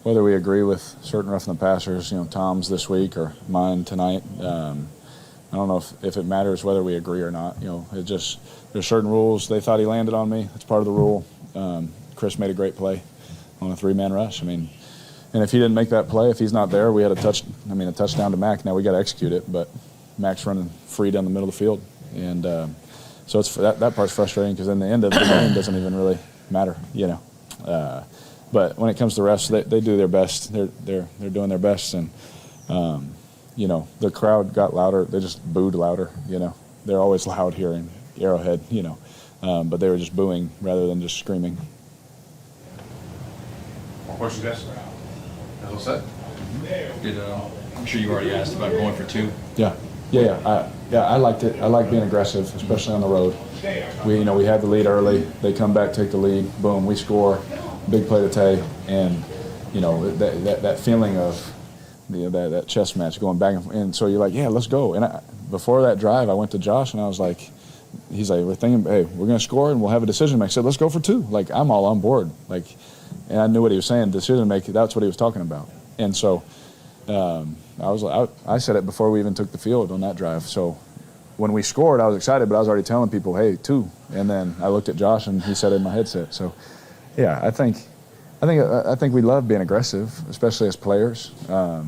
whether we agree with certain roughing the passers, Tom's this week or mine tonight, I don't know if it matters whether we agree or not. There's certain rules. They thought he landed on me. That's part of the rule. Chris made a great play on a 3-man rush. And if he didn't make that play, if he's not there, we had a touchdown to Mac. Now we got to execute it, but Mac's running free down the middle of the field, and so it's that part's frustrating because in the end of the game doesn't even really matter, But when it comes to refs, they do their best. They're doing their best, and the crowd got louder. They just booed louder. They're always loud here in Arrowhead. But they were just booing rather than just screaming. More questions, guys? That's all set. I'm sure you already asked about going for 2. Yeah. I liked it. I like being aggressive, especially on the road. We had the lead early. They come back, take the lead. Boom, we score. Big play to Tay, and that feeling of that chess match going back and so you're like, yeah, let's go. And before that drive, I went to Josh and I was like, he's like, we're thinking, hey, we're gonna score and we'll have a decision make. I said, let's go for 2. Like I'm all on board. And I knew what he was saying. Decision making. That's what he was talking about. And so I said it before we even took the field on that drive. So when we scored, I was excited, but I was already telling people, hey, 2. And then I looked at Josh and he said it in my headset. So. Yeah, I think we love being aggressive, especially as players. For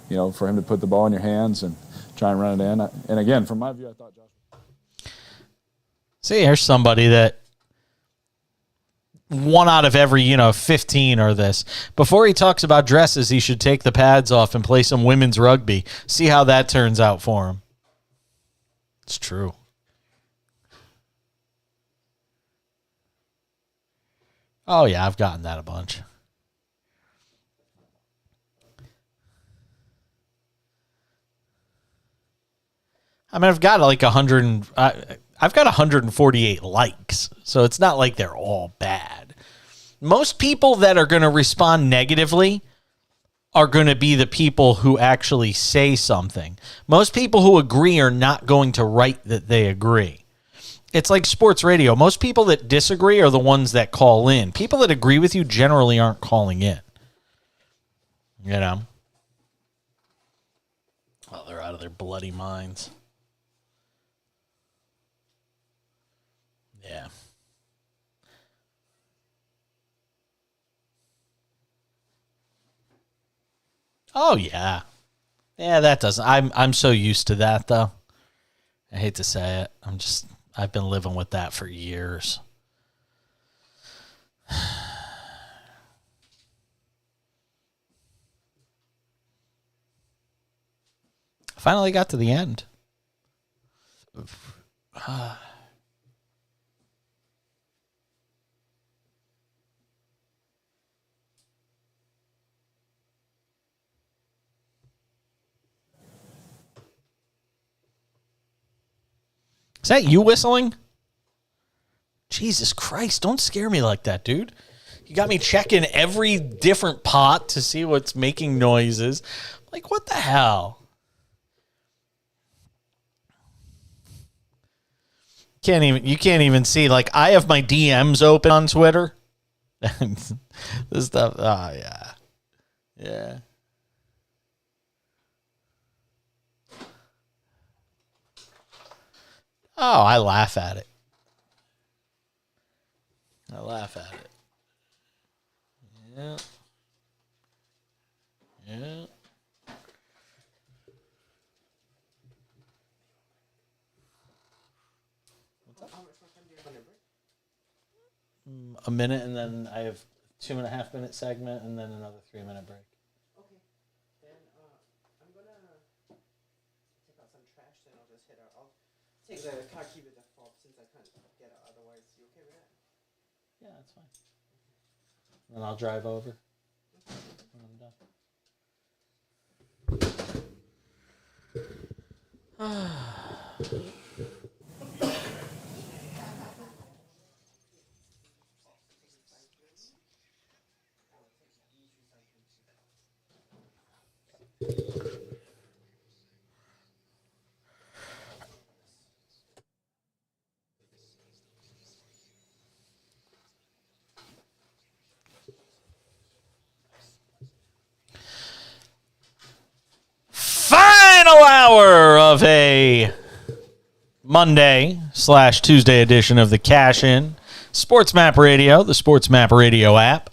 him to put the ball in your hands and try and run it in. And again, from my view, I thought Josh. See, here's somebody that 1 out of every 15 are this. Before he talks about dresses, he should take the pads off and play some women's rugby. See how that turns out for him. It's true. Oh, yeah, I've gotten that a bunch. I've got like 100. I've got 148 likes, so it's not like they're all bad. Most people that are going to respond negatively are going to be the people who actually say something. Most people who agree are not going to write that they agree. It's like sports radio. Most people that disagree are the ones that call in. People that agree with you generally aren't calling in. Oh, they're out of their bloody minds. Yeah. Oh, yeah. Yeah, that doesn't. I'm so used to that, though. I hate to say it. I've been living with that for years. Finally got to the end. Is that you whistling? Jesus Christ, don't scare me like that, dude. You got me checking every different pot to see what's making noises. Like, what the hell? You can't even see. Like, I have my DMs open on Twitter. This stuff, oh, yeah. Yeah. Oh, I laugh at it. Yeah. Yeah. A minute, and then I have 2.5 minute segment and then another 3-minute break. Okay. Then I'm gonna take out some trash. Then I'll just I'll take the car key with the fob since I can't get it otherwise. You okay with that? Yeah, that's fine. And I'll drive over when I'm done. Final hour of a Monday/Tuesday edition of the Cash In. Sports Map Radio, the Sports Map Radio app.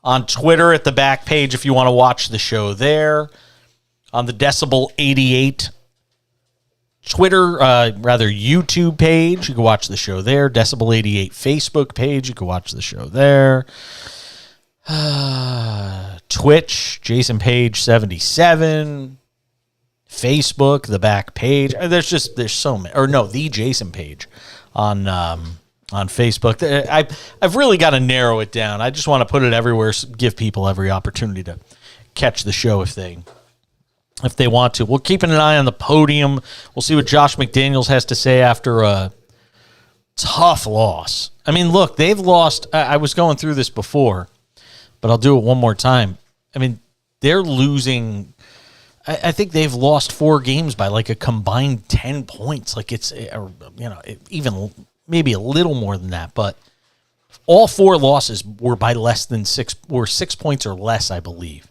On Twitter at the back page if you want to watch the show there. On the Decibel 88 YouTube page, you can watch the show there. Decibel 88 Facebook page, you can watch the show there. Twitch, Jason Page 77. Facebook, the back page. There's so many. Or no, the Jason Page on Facebook. I've really got to narrow it down. I just want to put it everywhere, give people every opportunity to catch the show if they want to. We're keeping an eye on the podium. We'll see what Josh McDaniels has to say after a tough loss. I mean, look, they've lost. I was going through this before, but I'll do it one more time. I mean, they're losing. I think they've lost 4 games by like a combined 10 points. Like it's, even maybe a little more than that. But all 4 losses were by less than 6 points or less, I believe.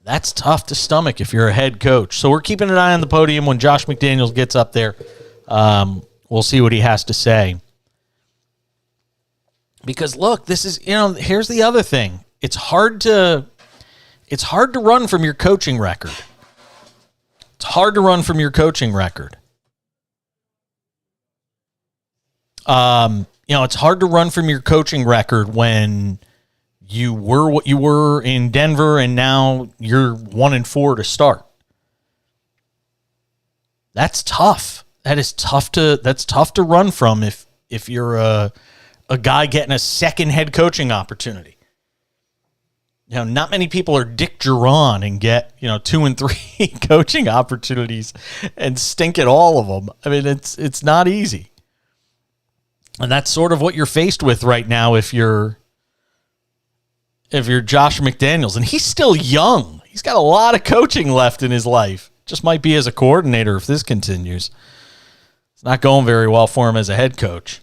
That's tough to stomach if you're a head coach. So we're keeping an eye on the podium when Josh McDaniels gets up there. We'll see what he has to say. Because look, this is, here's the other thing. It's hard to run from your coaching record. It's hard to run from your coaching record. It's hard to run from your coaching record when you were what you were in Denver and now you're 1-4 to start. That's tough. That's tough to run from if you're a guy getting a second head coaching opportunity. Not many people are Dick Duran and get, 2 and 3 coaching opportunities and stink at all of them. I mean, it's not easy. And that's sort of what you're faced with right now if you're Josh McDaniels. And he's still young. He's got a lot of coaching left in his life. Just might be as a coordinator if this continues. It's not going very well for him as a head coach.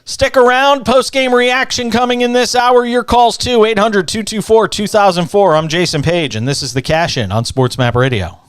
Stick around. Post-game reaction coming in this hour. Your calls too. 800-224-2004. I'm Jason Page, and this is the Cash In on Sports Map Radio.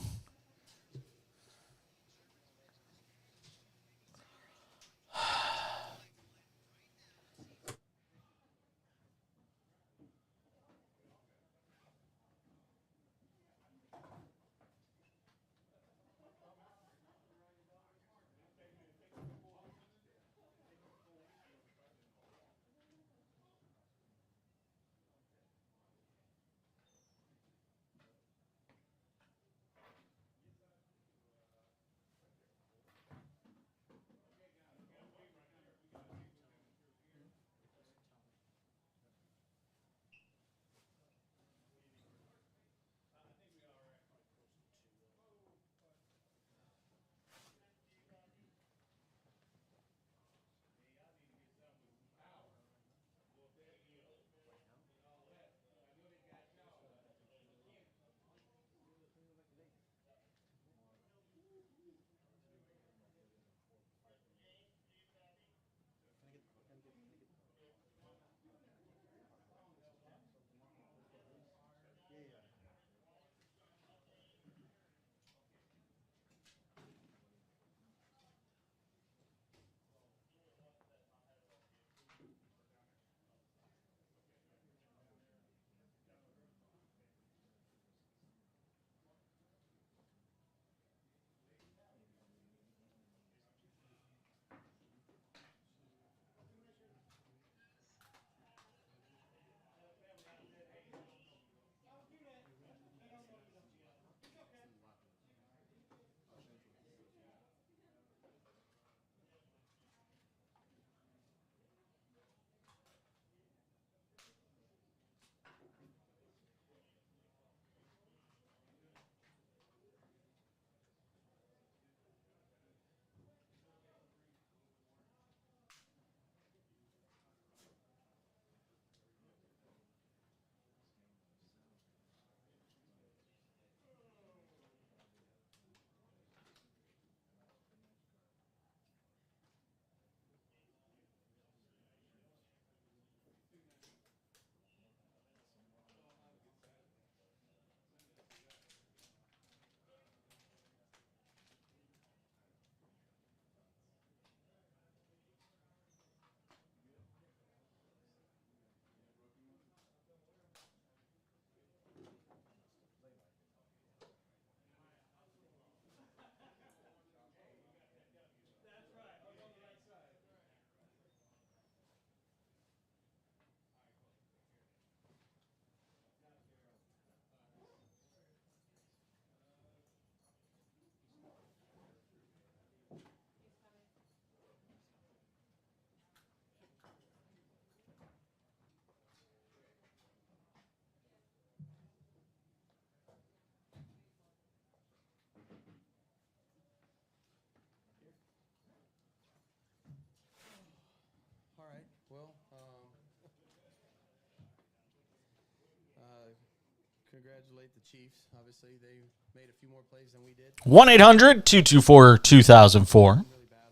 congratulate the Chiefs. Obviously, they made a few more plays than we did. 1-800-224-2004.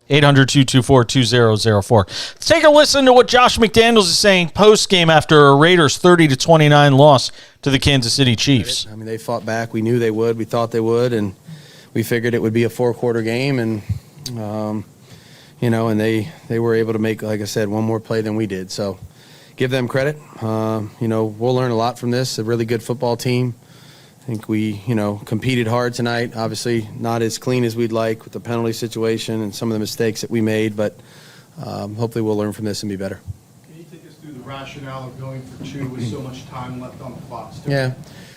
800-224-2004. Let's take a listen to what Josh McDaniels is saying post-game after a Raiders 30-29 loss to the Kansas City Chiefs. I mean, they fought back. We knew they would. We thought they would, and we figured it would be a 4-quarter game. And, and they were able to make, like I said, one more play than we did. So give them credit. We'll learn a lot from this. A really good football team. I think we, competed hard tonight. Obviously, not as clean as we'd like with the penalty situation and some of the mistakes that we made, but hopefully we'll learn from this and be better. Can you take us through the rationale of going for 2 with so much time left on the clock? Yeah,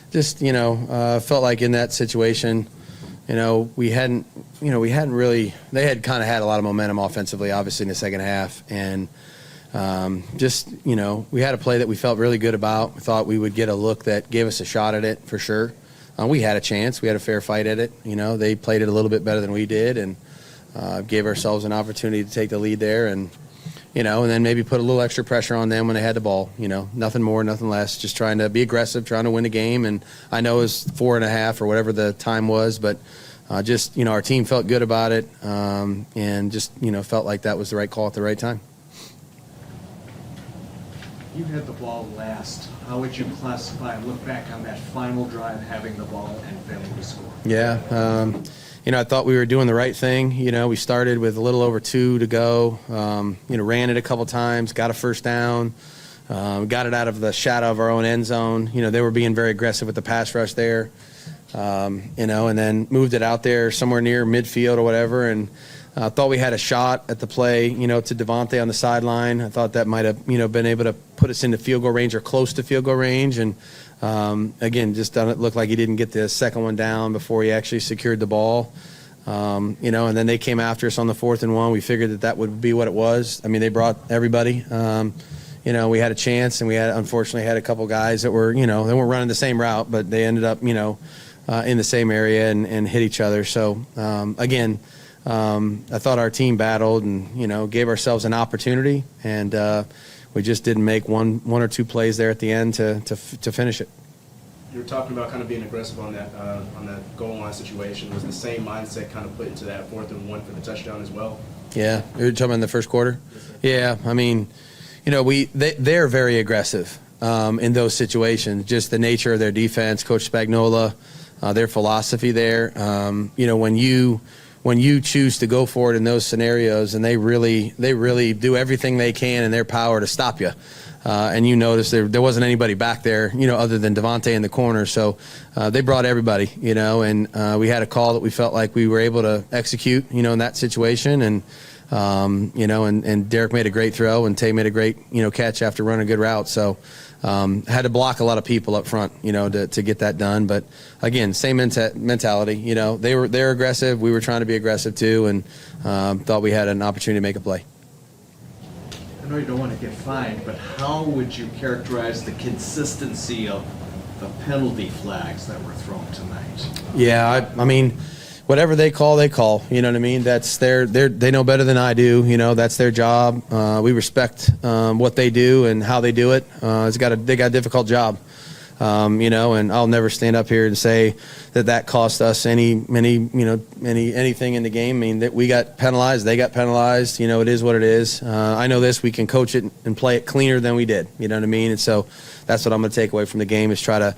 just felt like in that situation, we hadn't really. They had kind of had a lot of momentum offensively, obviously in the second half, and we had a play that we felt really good about. We thought we would get a look that gave us a shot at it for sure. We had a chance. We had a fair fight at it. They played it a little bit better than we did, and gave ourselves an opportunity to take the lead there, and then maybe put a little extra pressure on them when they had the ball. Nothing more, nothing less. Just trying to be aggressive, trying to win the game. And I know it was 4.5 or whatever the time was, but our team felt good about it, and just felt like that was the right call at the right time. You had the ball last. How would you classify and look back on that final drive, having the ball and failing to score? Yeah, I thought we were doing the right thing. We started with a little over 2 to go. Ran it a couple times, got a first down, got it out of the shadow of our own end zone. They were being very aggressive with the pass rush there, and then moved it out there somewhere near midfield or whatever, and thought we had a shot at the play, to Devontae on the sideline. I thought that might have, been able to put us into field goal range or close to field goal range. And, again, just doesn't look like he didn't get the second one down before he actually secured the ball. And then they came after us on the 4th and 1. We figured that would be what it was. I mean, they brought everybody. We had a chance, and we unfortunately had a couple guys that were, they weren't running the same route, but they ended up, in the same area and hit each other. So, again, I thought our team battled and, gave ourselves an opportunity, and we just didn't make one or two plays there at the end to finish it. You were talking about kind of being aggressive on that goal line situation. Was the same mindset kind of put into that 4th and 1 for the touchdown as well? Yeah, you're talking about in the first quarter? Yeah, I mean, they're very aggressive in those situations. Just the nature of their defense, Coach Spagnuolo, their philosophy there. When you choose to go for it in those scenarios, and they really do everything they can in their power to stop you. And you notice there wasn't anybody back there, other than Devontae in the corner. So they brought everybody, and we had a call that we felt like we were able to execute, in that situation. And, and Derek made a great throw, and Tay made a great, catch after running a good route. So had to block a lot of people up front, to get that done. But again, same mentality. They're aggressive. We were trying to be aggressive too, and thought we had an opportunity to make a play. I know you don't want to get fined, but how would you characterize the consistency of the penalty flags that were thrown tonight? Yeah, I mean, whatever they call. You know what I mean? That's they know better than I do. That's their job. We respect what they do and how they do it. They got a difficult job. And I'll never stand up here and say that cost us anything in the game. I mean, that we got penalized, they got penalized. It is what it is. I know this. We can coach it and play it cleaner than we did. You know what I mean? And so that's what I'm going to take away from the game is try to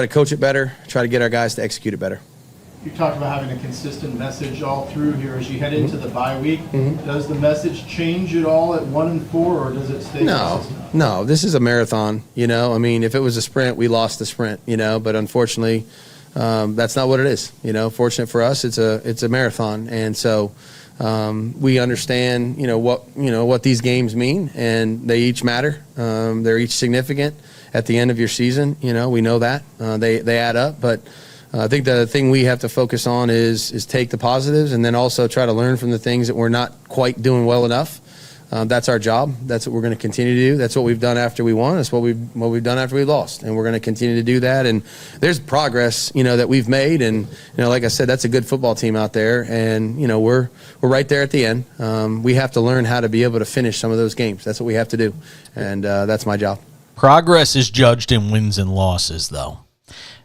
coach it better, try to get our guys to execute it better. You talked about having a consistent message all through here as you head into the bye week. Does the message change at all at 1 and 4, or does it stay consistent? No. This is a marathon. I mean, if it was a sprint, we lost the sprint. But unfortunately, that's not what it is. Fortunate for us, it's a marathon, and so we understand what these games mean, and they each matter. They're each significant at the end of your season. We know that they add up, but. I think the thing we have to focus on is take the positives and then also try to learn from the things that we're not quite doing well enough. That's our job. That's what we're going to continue to do. That's what we've done after we won. That's what we've done after we lost, and we're going to continue to do that. And there's progress, that we've made. And like I said, that's a good football team out there, and we're right there at the end. We have to learn how to be able to finish some of those games. That's what we have to do, and that's my job. Progress is judged in wins and losses, though.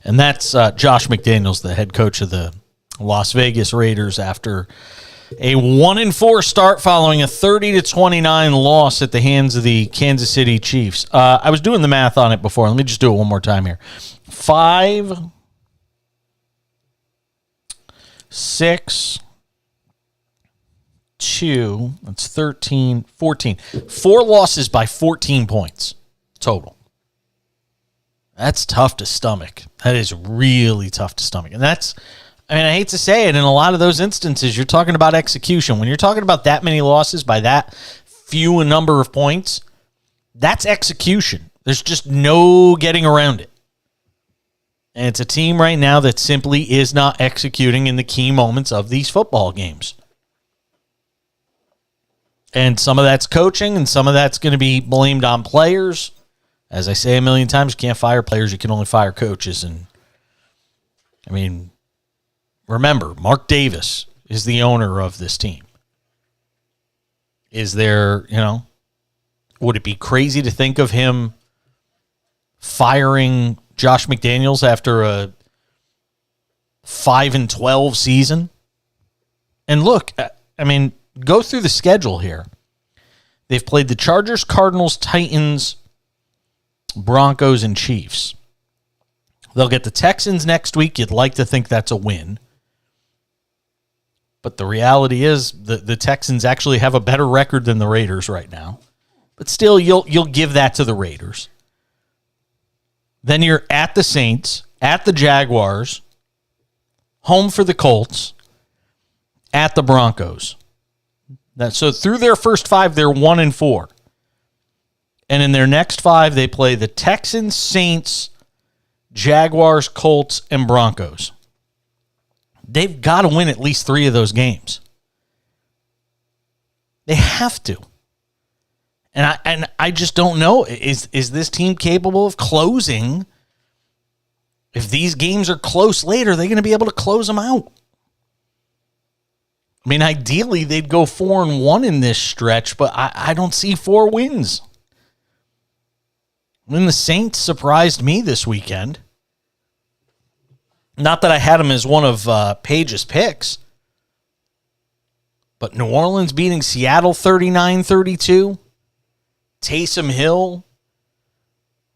And that's Josh McDaniels, the head coach of the Las Vegas Raiders, after a 1-4 start following a 30-29 loss at the hands of the Kansas City Chiefs. I was doing the math on it before. Let me just do it one more time here. 5, 6, 2, that's 13, 14. 4 losses by 14 points total. That's tough to stomach. That is really tough to stomach. And that's, I mean, I hate to say it, in a lot of those instances, you're talking about execution. When you're talking about that many losses by that few a number of points, that's execution. There's just no getting around it. And it's a team right now that simply is not executing in the key moments of these football games. And some of that's coaching, and some of that's going to be blamed on players. As I say a million times, you can't fire players, you can only fire coaches. And, I mean, remember, Mark Davis is the owner of this team. Is there, would it be crazy to think of him firing Josh McDaniels after a 5-12 season? And look, I mean, go through the schedule here. They've played the Chargers, Cardinals, Titans, Broncos, and Chiefs. They'll get the Texans next week. You'd like to think that's a win. But the reality is the Texans actually have a better record than the Raiders right now. But still, you'll give that to the Raiders. Then you're at the Saints, at the Jaguars, home for the Colts, at the Broncos. So through their first 5, they're 1-4. And in their next 5, they play the Texans, Saints, Jaguars, Colts, and Broncos. They've got to win at least 3 of those games. They have to. And I just don't know. Is this team capable of closing? If these games are close later, are they going to be able to close them out? I mean, ideally, they'd go 4-1 in this stretch, but I don't see 4 wins. I mean, the Saints surprised me this weekend. Not that I had them as one of Paige's picks, but New Orleans beating Seattle 39-32. Taysom Hill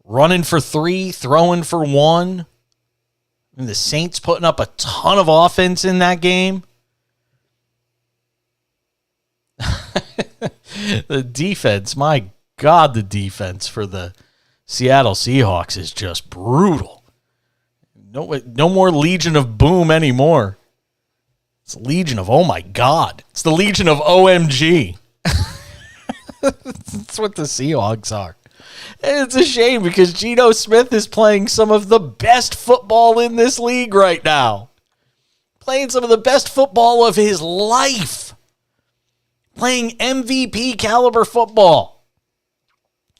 running for 3, throwing for 1. And the Saints putting up a ton of offense in that game. The defense, my God, the defense for the Seattle Seahawks is just brutal. No more Legion of Boom anymore. It's Legion of, oh my God. It's the Legion of OMG. That's what the Seahawks are. And it's a shame because Geno Smith is playing some of the best football in this league right now. Playing some of the best football of his life. Playing MVP caliber football.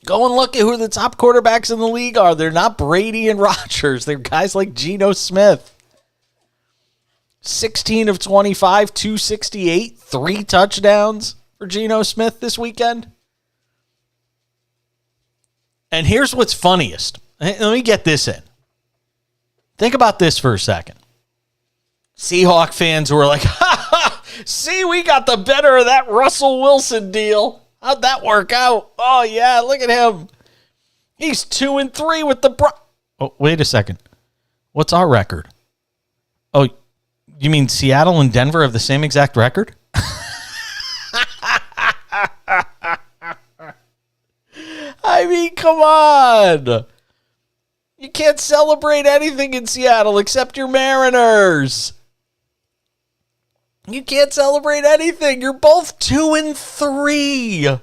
Go and look at who the top quarterbacks in the league are. They're not Brady and Rodgers. They're guys like Geno Smith. 16 of 25, 268, 3 touchdowns for Geno Smith this weekend. And here's what's funniest. Let me get this in. Think about this for a second. Seahawk fans who are like, ha ha, see, we got the better of that Russell Wilson deal. How'd that work out? Oh, yeah, look at him. He's 2-3 with the Oh, wait a second. What's our record? Oh, you mean Seattle and Denver have the same exact record? I mean, come on. You can't celebrate anything in Seattle except your Mariners. You can't celebrate anything. You're both 2-3.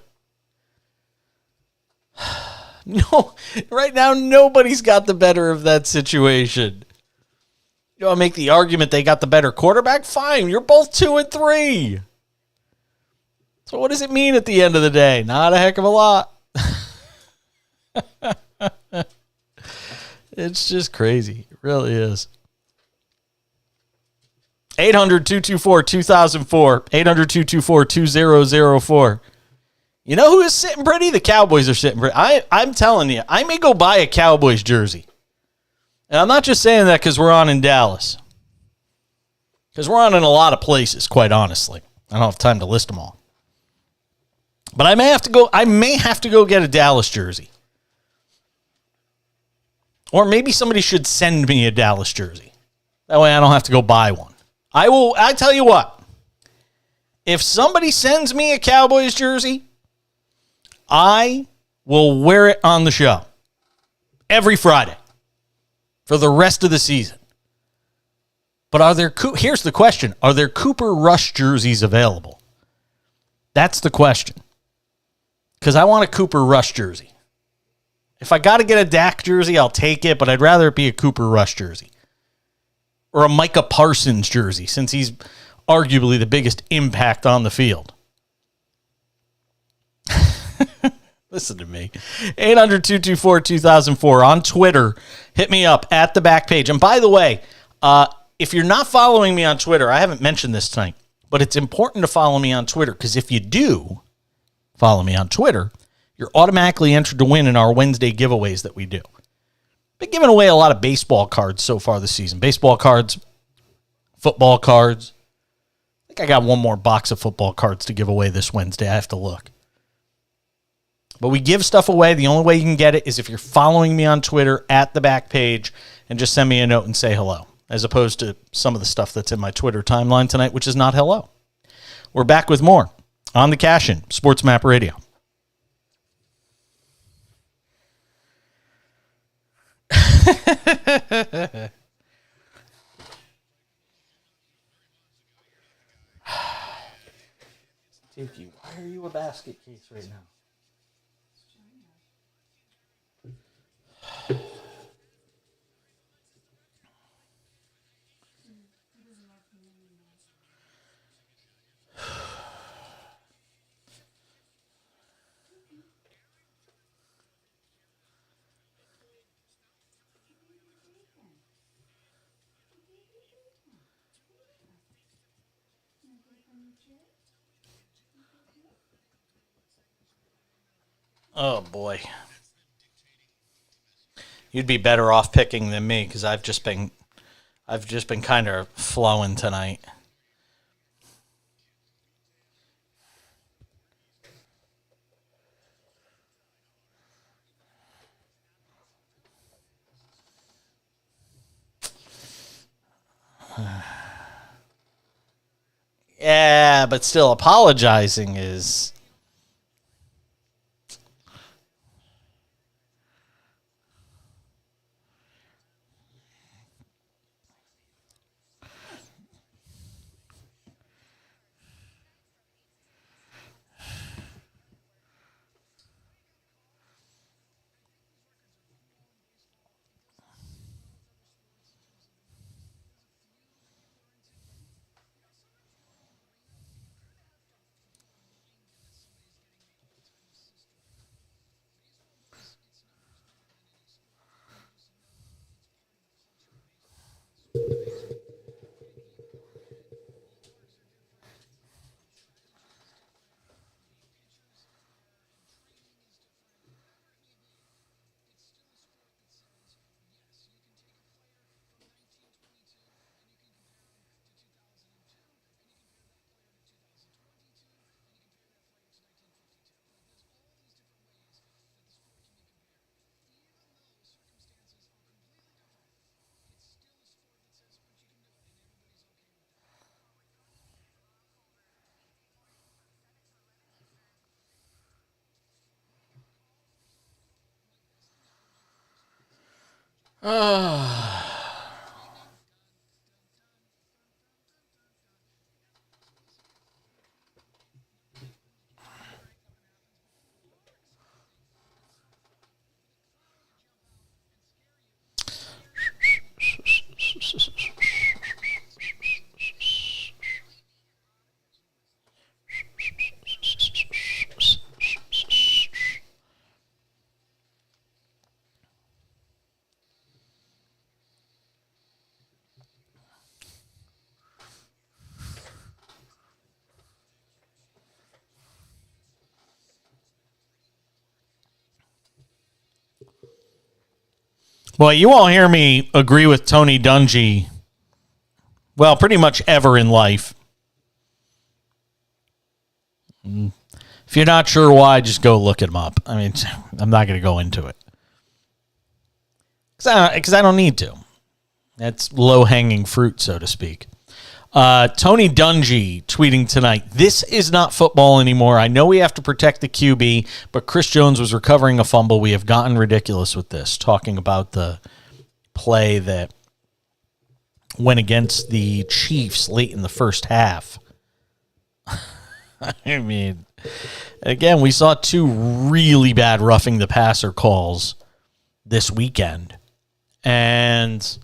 No, right now, nobody's got the better of that situation. You want to make the argument they got the better quarterback? Fine, you're both 2-3. So what does it mean at the end of the day? Not a heck of a lot. It's just crazy. It really is. 800-224-2004. 800-224-2004. You know who is sitting pretty? The Cowboys are sitting pretty. I'm telling you, I may go buy a Cowboys jersey. And I'm not just saying that because we're on in Dallas. Because we're on in a lot of places, quite honestly. I don't have time to list them all. But I may have to go get a Dallas jersey. Or maybe somebody should send me a Dallas jersey. That way I don't have to go buy one. I tell you what. If somebody sends me a Cowboys jersey, I will wear it on the show. Every Friday. For the rest of the season. But here's the question. Are there Cooper Rush jerseys available? That's the question. Because I want a Cooper Rush jersey. If I got to get a Dak jersey, I'll take it, but I'd rather it be a Cooper Rush jersey. Or a Micah Parsons jersey, since he's arguably the biggest impact on the field. Listen to me. 800-224-2004 on Twitter. Hit me up at the back page. And by the way, if you're not following me on Twitter, I haven't mentioned this tonight, but it's important to follow me on Twitter because if you do follow me on Twitter, you're automatically entered to win in our Wednesday giveaways that we do. Been giving away a lot of baseball cards so far this season. Baseball cards, football cards. I think I got one more box of football cards to give away this Wednesday. I have to look. But we give stuff away. The only way you can get it is if you're following me on Twitter at the back page and just send me a note and say hello, as opposed to some of the stuff that's in my Twitter timeline tonight, which is not hello. We're back with more on the Cash In, Sports Map Radio. Dickie, why are you a basket case right now? Oh boy. You'd be better off picking than me because I've just been kind of flowing tonight. Yeah, but still apologizing is... Boy, you won't hear me agree with Tony Dungy, well, pretty much ever in life. If you're not sure why, just go look him up. I mean, I'm not going to go into it. Because I don't need to. That's low-hanging fruit, so to speak. Tony Dungy tweeting tonight, "This is not football anymore. I know we have to protect the QB, but Chris Jones was recovering a fumble. We have gotten ridiculous with this." Talking about the play that went against the Chiefs late in the first half. I mean, again, we saw two really bad roughing the passer calls this weekend. And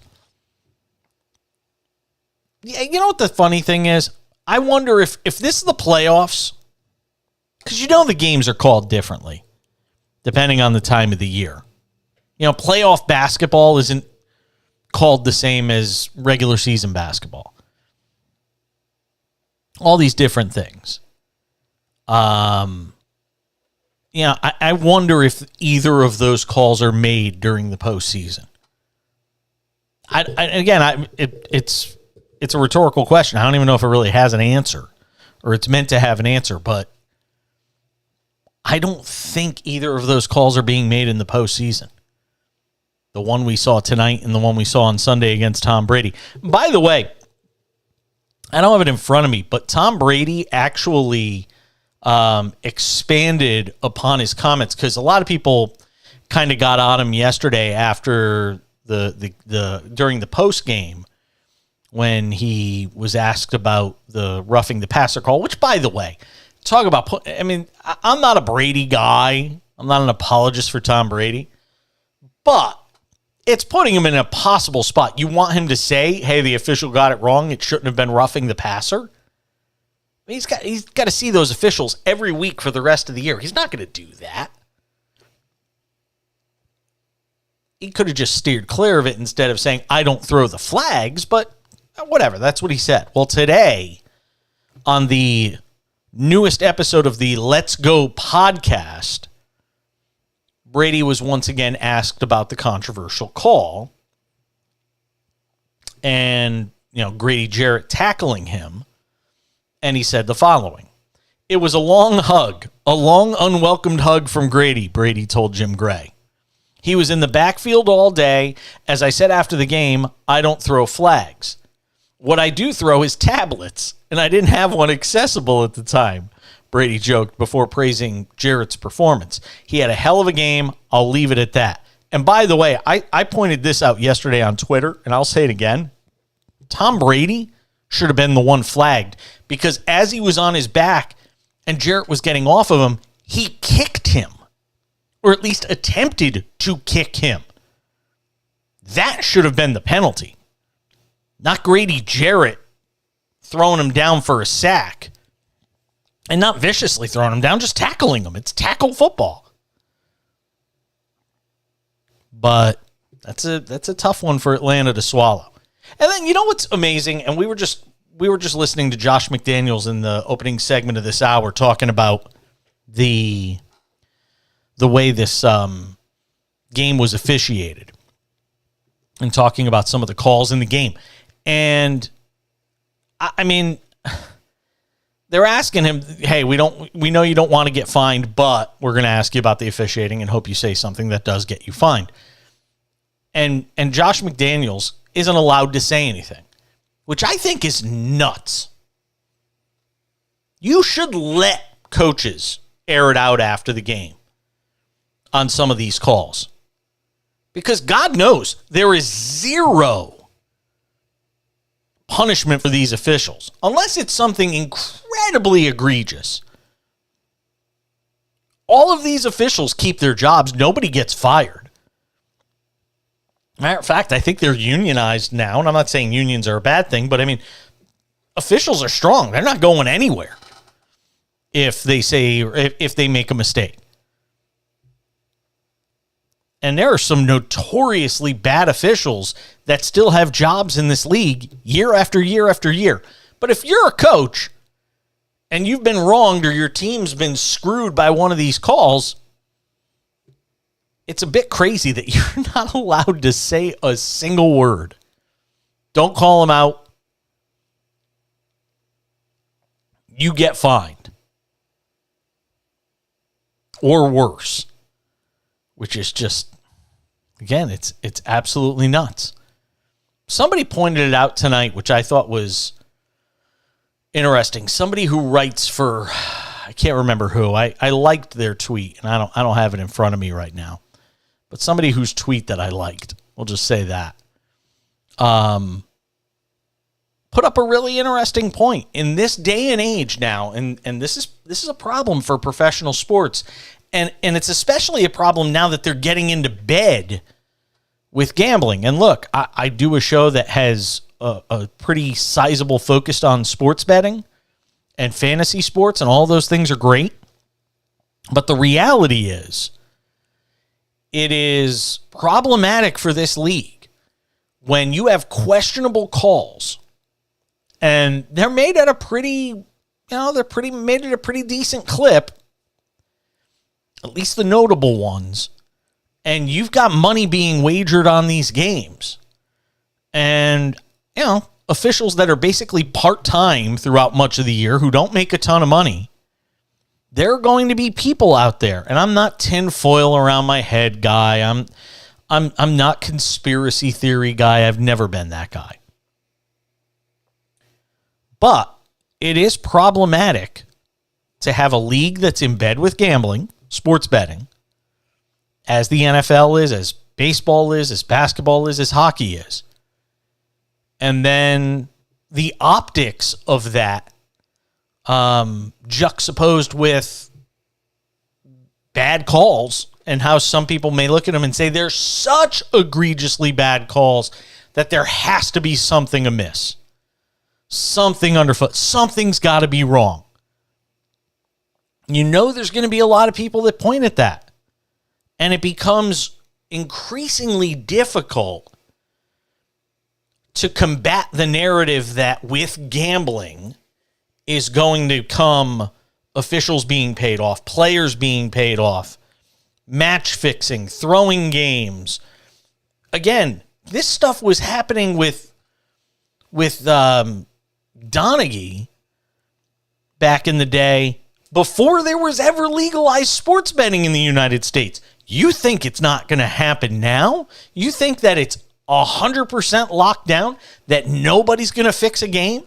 yeah, you know what the funny thing is? I wonder if this is the playoffs, because you know the games are called differently depending on the time of the year. You know, playoff basketball isn't called the same as regular season basketball. All these different things. Yeah, I wonder if either of those calls are made during the postseason. It's a rhetorical question. I don't even know if it really has an answer, or it's meant to have an answer, but I don't think either of those calls are being made in the postseason. The one we saw tonight and the one we saw on Sunday against Tom Brady. By the way, I don't have it in front of me, but Tom Brady actually expanded upon his comments, because a lot of people kind of got on him yesterday after during the post game when he was asked about the roughing the passer call. Which, by the way, talk about. I mean, I'm not a Brady guy. I'm not an apologist for Tom Brady, but it's putting him in a possible spot. You want him to say, "Hey, the official got it wrong. It shouldn't have been roughing the passer." He's got to see those officials every week for the rest of the year. He's not going to do that. He could have just steered clear of it instead of saying, "I don't throw the flags," but whatever. That's what he said. Well, today, on the newest episode of the Let's Go podcast, Brady was once again asked about the controversial call and, Grady Jarrett tackling him. And he said the following: "It was a long hug, a long unwelcomed hug from Grady," Brady told Jim Gray. "He was in the backfield all day. As I said after the game, I don't throw flags. What I do throw is tablets, and I didn't have one accessible at the time," Brady joked before praising Jarrett's performance. "He had a hell of a game. I'll leave it at that." And by the way, I pointed this out yesterday on Twitter, and I'll say it again. Tom Brady should have been the one flagged, because as he was on his back and Jarrett was getting off of him, he kicked him, or at least attempted to kick him. That should have been the penalty. Not Grady Jarrett throwing him down for a sack, and not viciously throwing him down, just tackling him. It's tackle football. But that's a tough one for Atlanta to swallow. And then, you know what's amazing? And we were just listening to Josh McDaniels in the opening segment of this hour talking about the way this game was officiated and talking about some of the calls in the game. And I mean, they're asking him, "Hey, we know you don't want to get fined, but we're going to ask you about the officiating and hope you say something that does get you fined." And Josh McDaniels isn't allowed to say anything, which I think is nuts. You should let coaches air it out after the game on some of these calls, because God knows there is zero punishment for these officials unless it's something incredibly egregious. All of these officials keep their jobs. Nobody gets fired. Matter of fact, I think they're unionized now, and I'm not saying unions are a bad thing, but I mean, officials are strong. They're not going anywhere if they make a mistake. And there are some notoriously bad officials that still have jobs in this league year after year after year. But if you're a coach and you've been wronged or your team's been screwed by one of these calls, it's a bit crazy that you're not allowed to say a single word. Don't call them out. You get fined. Or worse. Which is just, again, it's absolutely nuts. Somebody pointed it out tonight, which I thought was interesting. Somebody who writes for, I can't remember who. I liked their tweet, and I don't have it in front of me right now. But somebody whose tweet that I liked, we'll just say that, put up a really interesting point. In this day and age now, and this is a problem for professional sports, and it's especially a problem now that they're getting into bed with gambling. And look, I do a show that has a pretty sizable focus on sports betting and fantasy sports, and all those things are great. But the reality is, it is problematic for this league when you have questionable calls, and they're made at a pretty, made at a pretty decent clip, at least the notable ones, and you've got money being wagered on these games. And, officials that are basically part-time throughout much of the year who don't make a ton of money, there are going to be people out there, and I'm not tinfoil around my head guy. I'm not conspiracy theory guy. I've never been that guy. But it is problematic to have a league that's in bed with gambling, sports betting, as the NFL is, as baseball is, as basketball is, as hockey is. And then the optics of that juxtaposed with bad calls, and how some people may look at them and say they're such egregiously bad calls that there has to be something amiss. Something underfoot. Something's got to be wrong. There's going to be a lot of people that point at that. And it becomes increasingly difficult to combat the narrative that with gambling is going to come officials being paid off, players being paid off, match fixing, throwing games. Again, this stuff was happening with Donaghy back in the day before there was ever legalized sports betting in the United States. You think it's not going to happen now? You think that it's 100% locked down, that nobody's going to fix a game?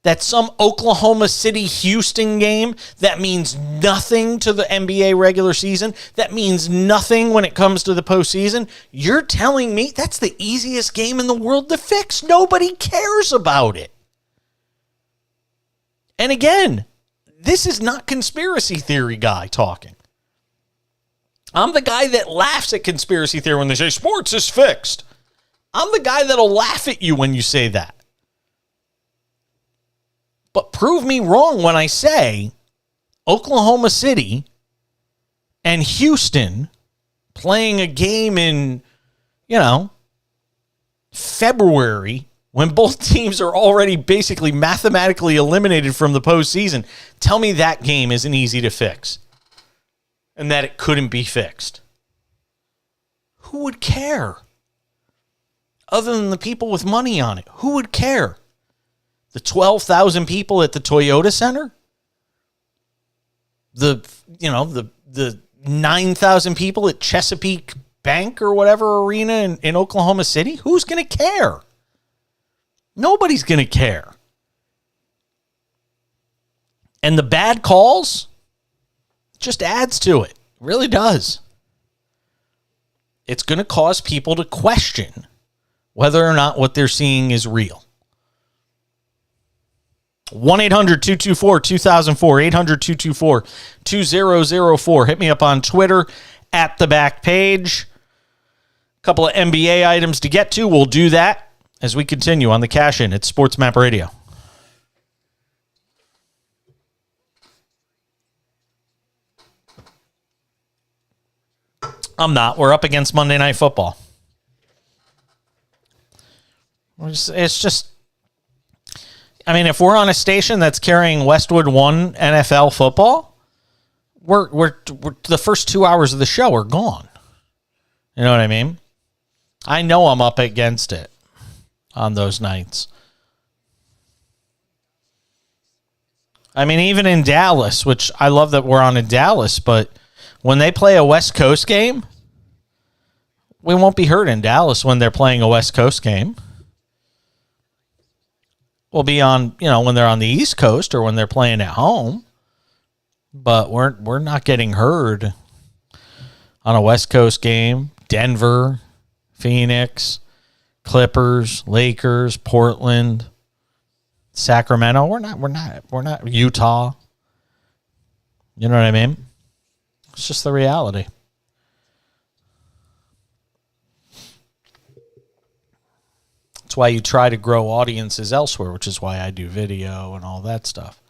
That some Oklahoma City Houston game that means nothing to the NBA regular season, that means nothing when it comes to the postseason? You're telling me that's the easiest game in the world to fix? Nobody cares about it. And again, this is not conspiracy theory guy talking. I'm the guy that laughs at conspiracy theory when they say sports is fixed. I'm the guy that'll laugh at you when you say that. But prove me wrong when I say Oklahoma City and Houston playing a game in, February, when both teams are already basically mathematically eliminated from the postseason. Tell me that game isn't easy to fix and that it couldn't be fixed. Who would care? Other than the people with money on it, who would care? The 12,000 people at the Toyota Center? The 9,000 people at Chesapeake Bank or whatever arena in Oklahoma City? Who's going to care? Nobody's going to care. And the bad calls just adds to it. It really does. It's going to cause people to question whether or not what they're seeing is real. 1-800-224-2004, 800-224-2004. Hit me up on Twitter at The Back Page. A couple of NBA items to get to. We'll do that as we continue on the Cash In at Sports Map Radio. I'm not. We're up against Monday Night Football. It's just, if we're on a station that's carrying Westwood 1 NFL football, we're the first 2 hours of the show are gone. You know what I mean? I know I'm up against it on those nights. I mean, even in Dallas, which I love that we're on in Dallas, but when they play a West Coast game, we won't be heard in Dallas when they're playing a West Coast game. We'll be on, when they're on the East Coast or when they're playing at home. But we're not getting heard on a West Coast game. Denver, Phoenix, Clippers, Lakers, Portland, Sacramento. We're not Utah. You know what I mean? It's just the reality. That's why you try to grow audiences elsewhere, which is why I do video and all that stuff.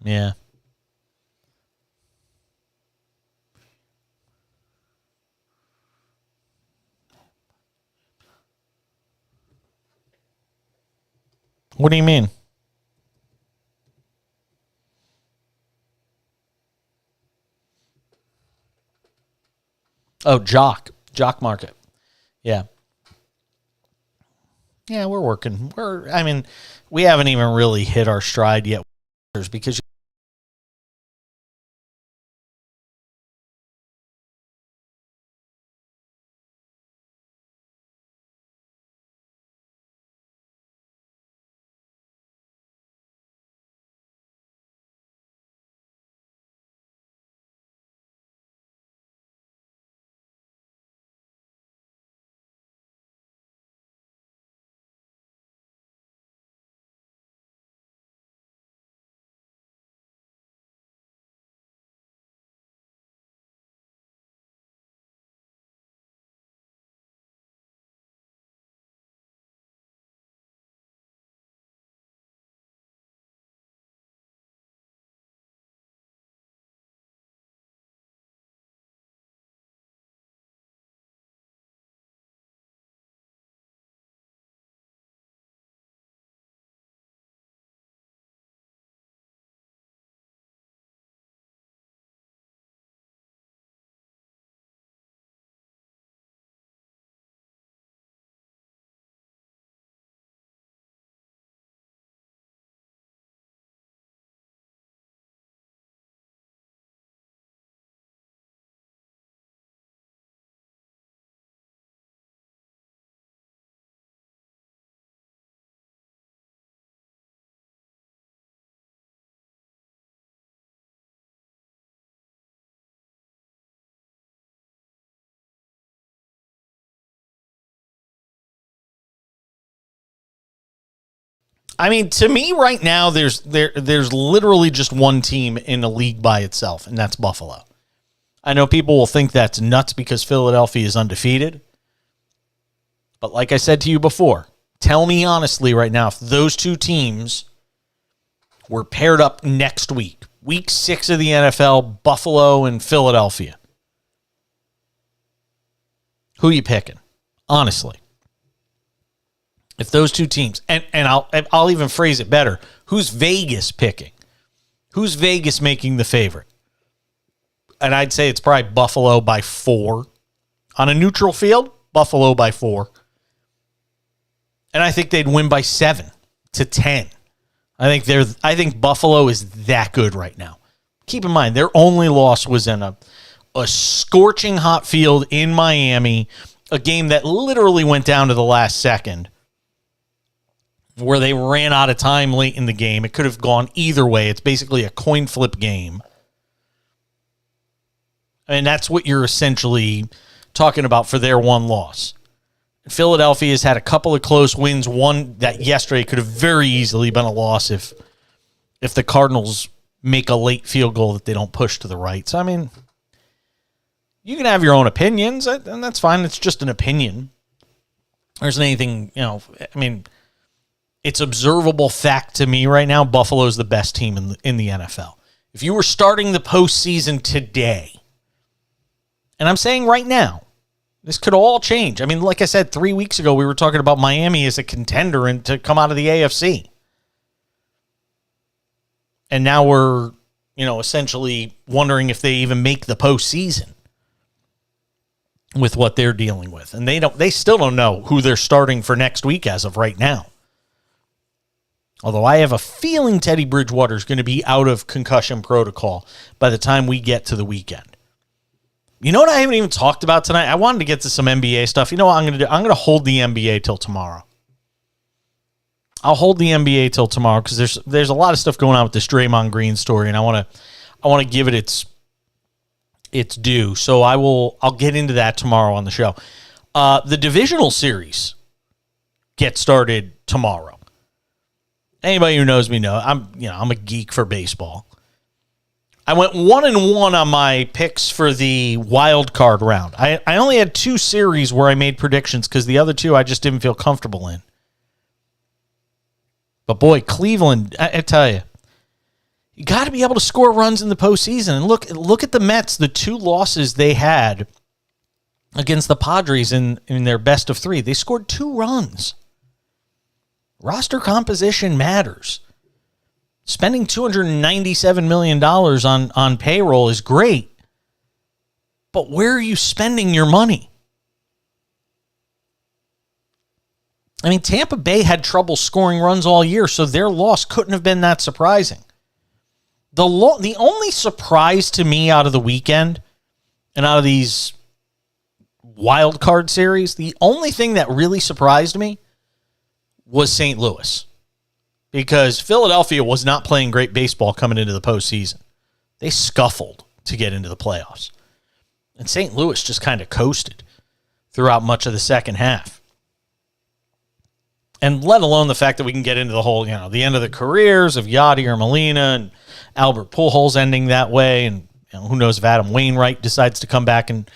Yeah. What do you mean? Oh, Jock Market. Yeah. Yeah, we're working. We haven't even really hit our stride yet because to me right now, there's literally just one team in the league by itself, and that's Buffalo. I know people will think that's nuts because Philadelphia is undefeated. But like I said to you before, tell me honestly right now, if those two teams were paired up next week, week 6 of the NFL, Buffalo and Philadelphia, who are you picking? Honestly. If those two teams, and I'll even phrase it better, who's Vegas picking? Who's Vegas making the favorite? And I'd say it's probably Buffalo by 4. On a neutral field, Buffalo by 4. And I think they'd win by 7-10. I think Buffalo is that good right now. Keep in mind, their only loss was in a scorching hot field in Miami, a game that literally went down to the last second, where they ran out of time late in the game. It could have gone either way. It's basically a coin flip game. And that's what you're essentially talking about for their one loss. Philadelphia has had a couple of close wins. One that yesterday could have very easily been a loss if the Cardinals make a late field goal that they don't push to the right. So, you can have your own opinions, and that's fine. It's just an opinion. There isn't anything, it's observable fact to me right now. Buffalo's the best team in the NFL. If you were starting the postseason today, And I'm saying right now, this could all change. I mean, like I said, 3 weeks ago, we were talking about Miami as a contender and to come out of the AFC. And now we're, essentially wondering if they even make the postseason with what they're dealing with. And they still don't know who they're starting for next week as of right now. Although I have a feeling Teddy Bridgewater is going to be out of concussion protocol by the time we get to the weekend. You know what I haven't even talked about tonight? I wanted to get to some NBA stuff. You know what I'm going to do? I'm going to hold the NBA till tomorrow. I'll hold the NBA till tomorrow because there's a lot of stuff going on with this Draymond Green story, and I want to give it its due. So I'll get into that tomorrow on the show. The divisional series gets started tomorrow. Anybody who knows me know I'm a geek for baseball. I went 1-1 on my picks for the wild card round. I only had 2 series where I made predictions because the other 2 I just didn't feel comfortable in. But boy, Cleveland, I tell you, you got to be able to score runs in the postseason. And look at the Mets, the 2 losses they had against the Padres in their best of 3. They scored 2 runs. Roster composition matters. Spending $297 million on payroll is great. But where are you spending your money? I mean, Tampa Bay had trouble scoring runs all year, so their loss couldn't have been that surprising. The only surprise to me out of the weekend and out of these wild card series, the only thing that really surprised me was St. Louis. Because Philadelphia was not playing great baseball coming into the postseason. They scuffled to get into the playoffs. And St. Louis just kind of coasted throughout much of the second half. And let alone the fact that we can get into the whole, the end of the careers of Yadier Molina and Albert Pujols ending that way. And who knows if Adam Wainwright decides to come back and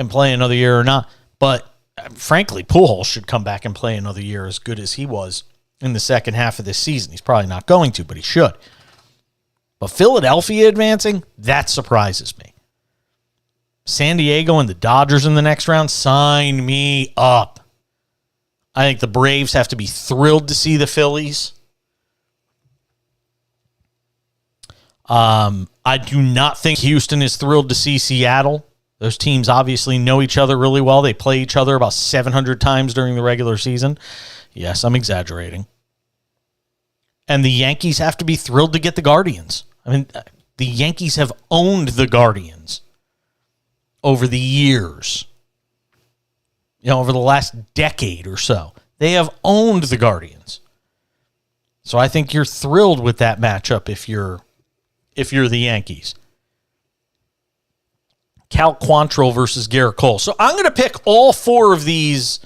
play another year or not. But frankly, Pujols should come back and play another year as good as he was in the second half of this season. He's probably not going to, but he should. But Philadelphia advancing, that surprises me. San Diego and the Dodgers in the next round, sign me up. I think the Braves have to be thrilled to see the Phillies. I do not think Houston is thrilled to see Seattle. Those teams obviously know each other really well. They play each other about 700 times during the regular season. Yes, I'm exaggerating. And the Yankees have to be thrilled to get the Guardians. I mean, the Yankees have owned the Guardians over the years. Over the last decade or so. They have owned the Guardians. So I think you're thrilled with that matchup if you're the Yankees. Cal Quantrill versus Garrett Cole. So I'm going to pick all 4 of these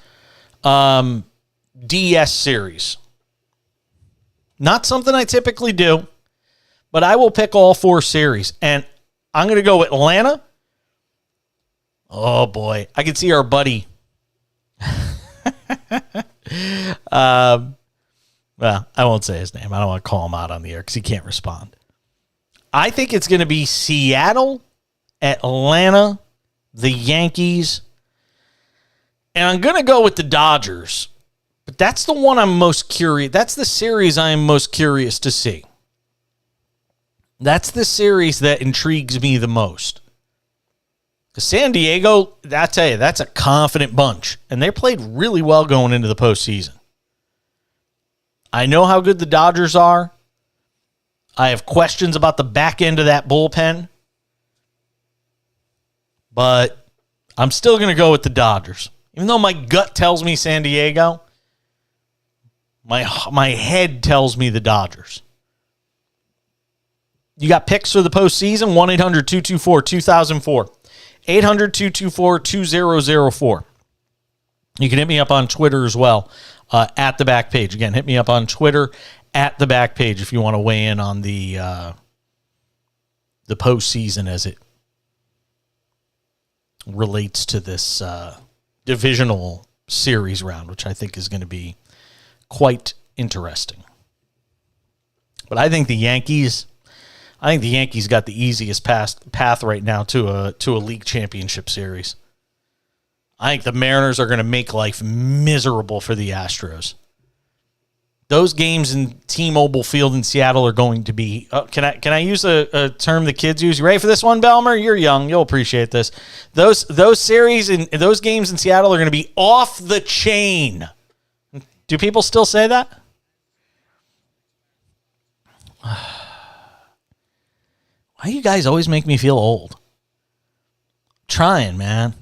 DS series. Not something I typically do, but I will pick all 4 series. And I'm going to go Atlanta. Oh, boy. I can see our buddy. Well, I won't say his name. I don't want to call him out on the air because he can't respond. I think it's going to be Seattle, Atlanta, the Yankees, and I'm going to go with the Dodgers. But that's the one I'm most curious. That's the series I am most curious to see. That's the series that intrigues me the most. San Diego, I tell you, that's a confident bunch. And they played really well going into the postseason. I know how good the Dodgers are. I have questions about the back end of that bullpen. But I'm still going to go with the Dodgers. Even though my gut tells me San Diego, my head tells me the Dodgers. You got picks for the postseason? 1-800-224-2004. 800-224-2004. You can hit me up on Twitter as well, at the back page. Again, hit me up on Twitter at the back page if you want to weigh in on the postseason as it relates to this divisional series round, which I think is going to be quite interesting. But I think the Yankees, I think the Yankees got the easiest path right now to a league championship series. I think the Mariners are going to make life miserable for the Astros. Those games in T-Mobile Field in Seattle are going to be. Can I use a term the kids use? You ready for this one, Belmer? You're young. You'll appreciate this. Those series and those games in Seattle are going to be off the chain. Do people still say that? Why you guys always make me feel old? Trying, man.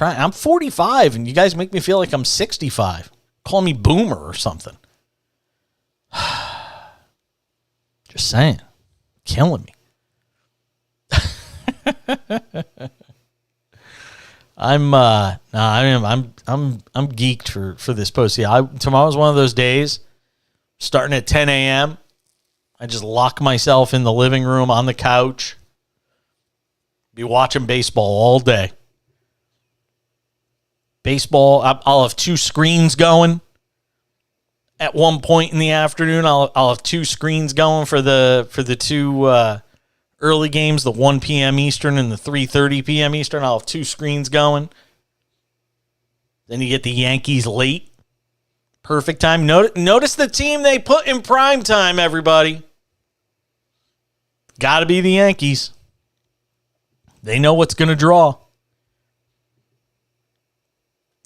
I'm 45, and you guys make me feel like I'm 65. Call me boomer or something. Just saying. Killing me. I'm geeked for this post. Yeah, tomorrow's one of those days. Starting at 10 a.m. I just lock myself in the living room on the couch. Be watching baseball all day. Baseball, I'll have 2 screens going. At one point in the afternoon, I'll have 2 screens going for the 2 early games, the 1 p.m. Eastern and the 3:30 p.m. Eastern. I'll have 2 screens going. Then you get the Yankees late. Perfect time. Notice the team they put in prime time, everybody. Got to be the Yankees. They know what's going to draw.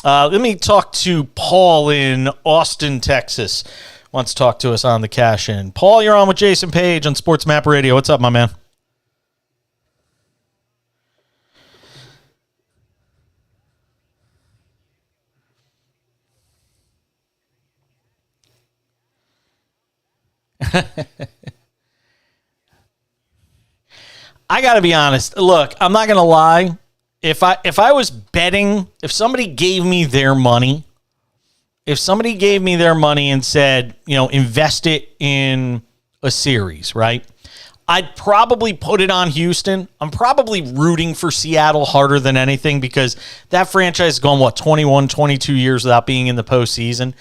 Let me talk to Paul in Austin, Texas. Wants to talk to us on the cash in. Paul, you're on with Jason Page on Sports Map Radio. What's up, my man? I got to be honest. Look, I'm not going to lie. If I was betting, if somebody gave me their money and said, invest it in a series, right? I'd probably put it on Houston. I'm probably rooting for Seattle harder than anything because that franchise has gone, 21, 22 years without being in the postseason.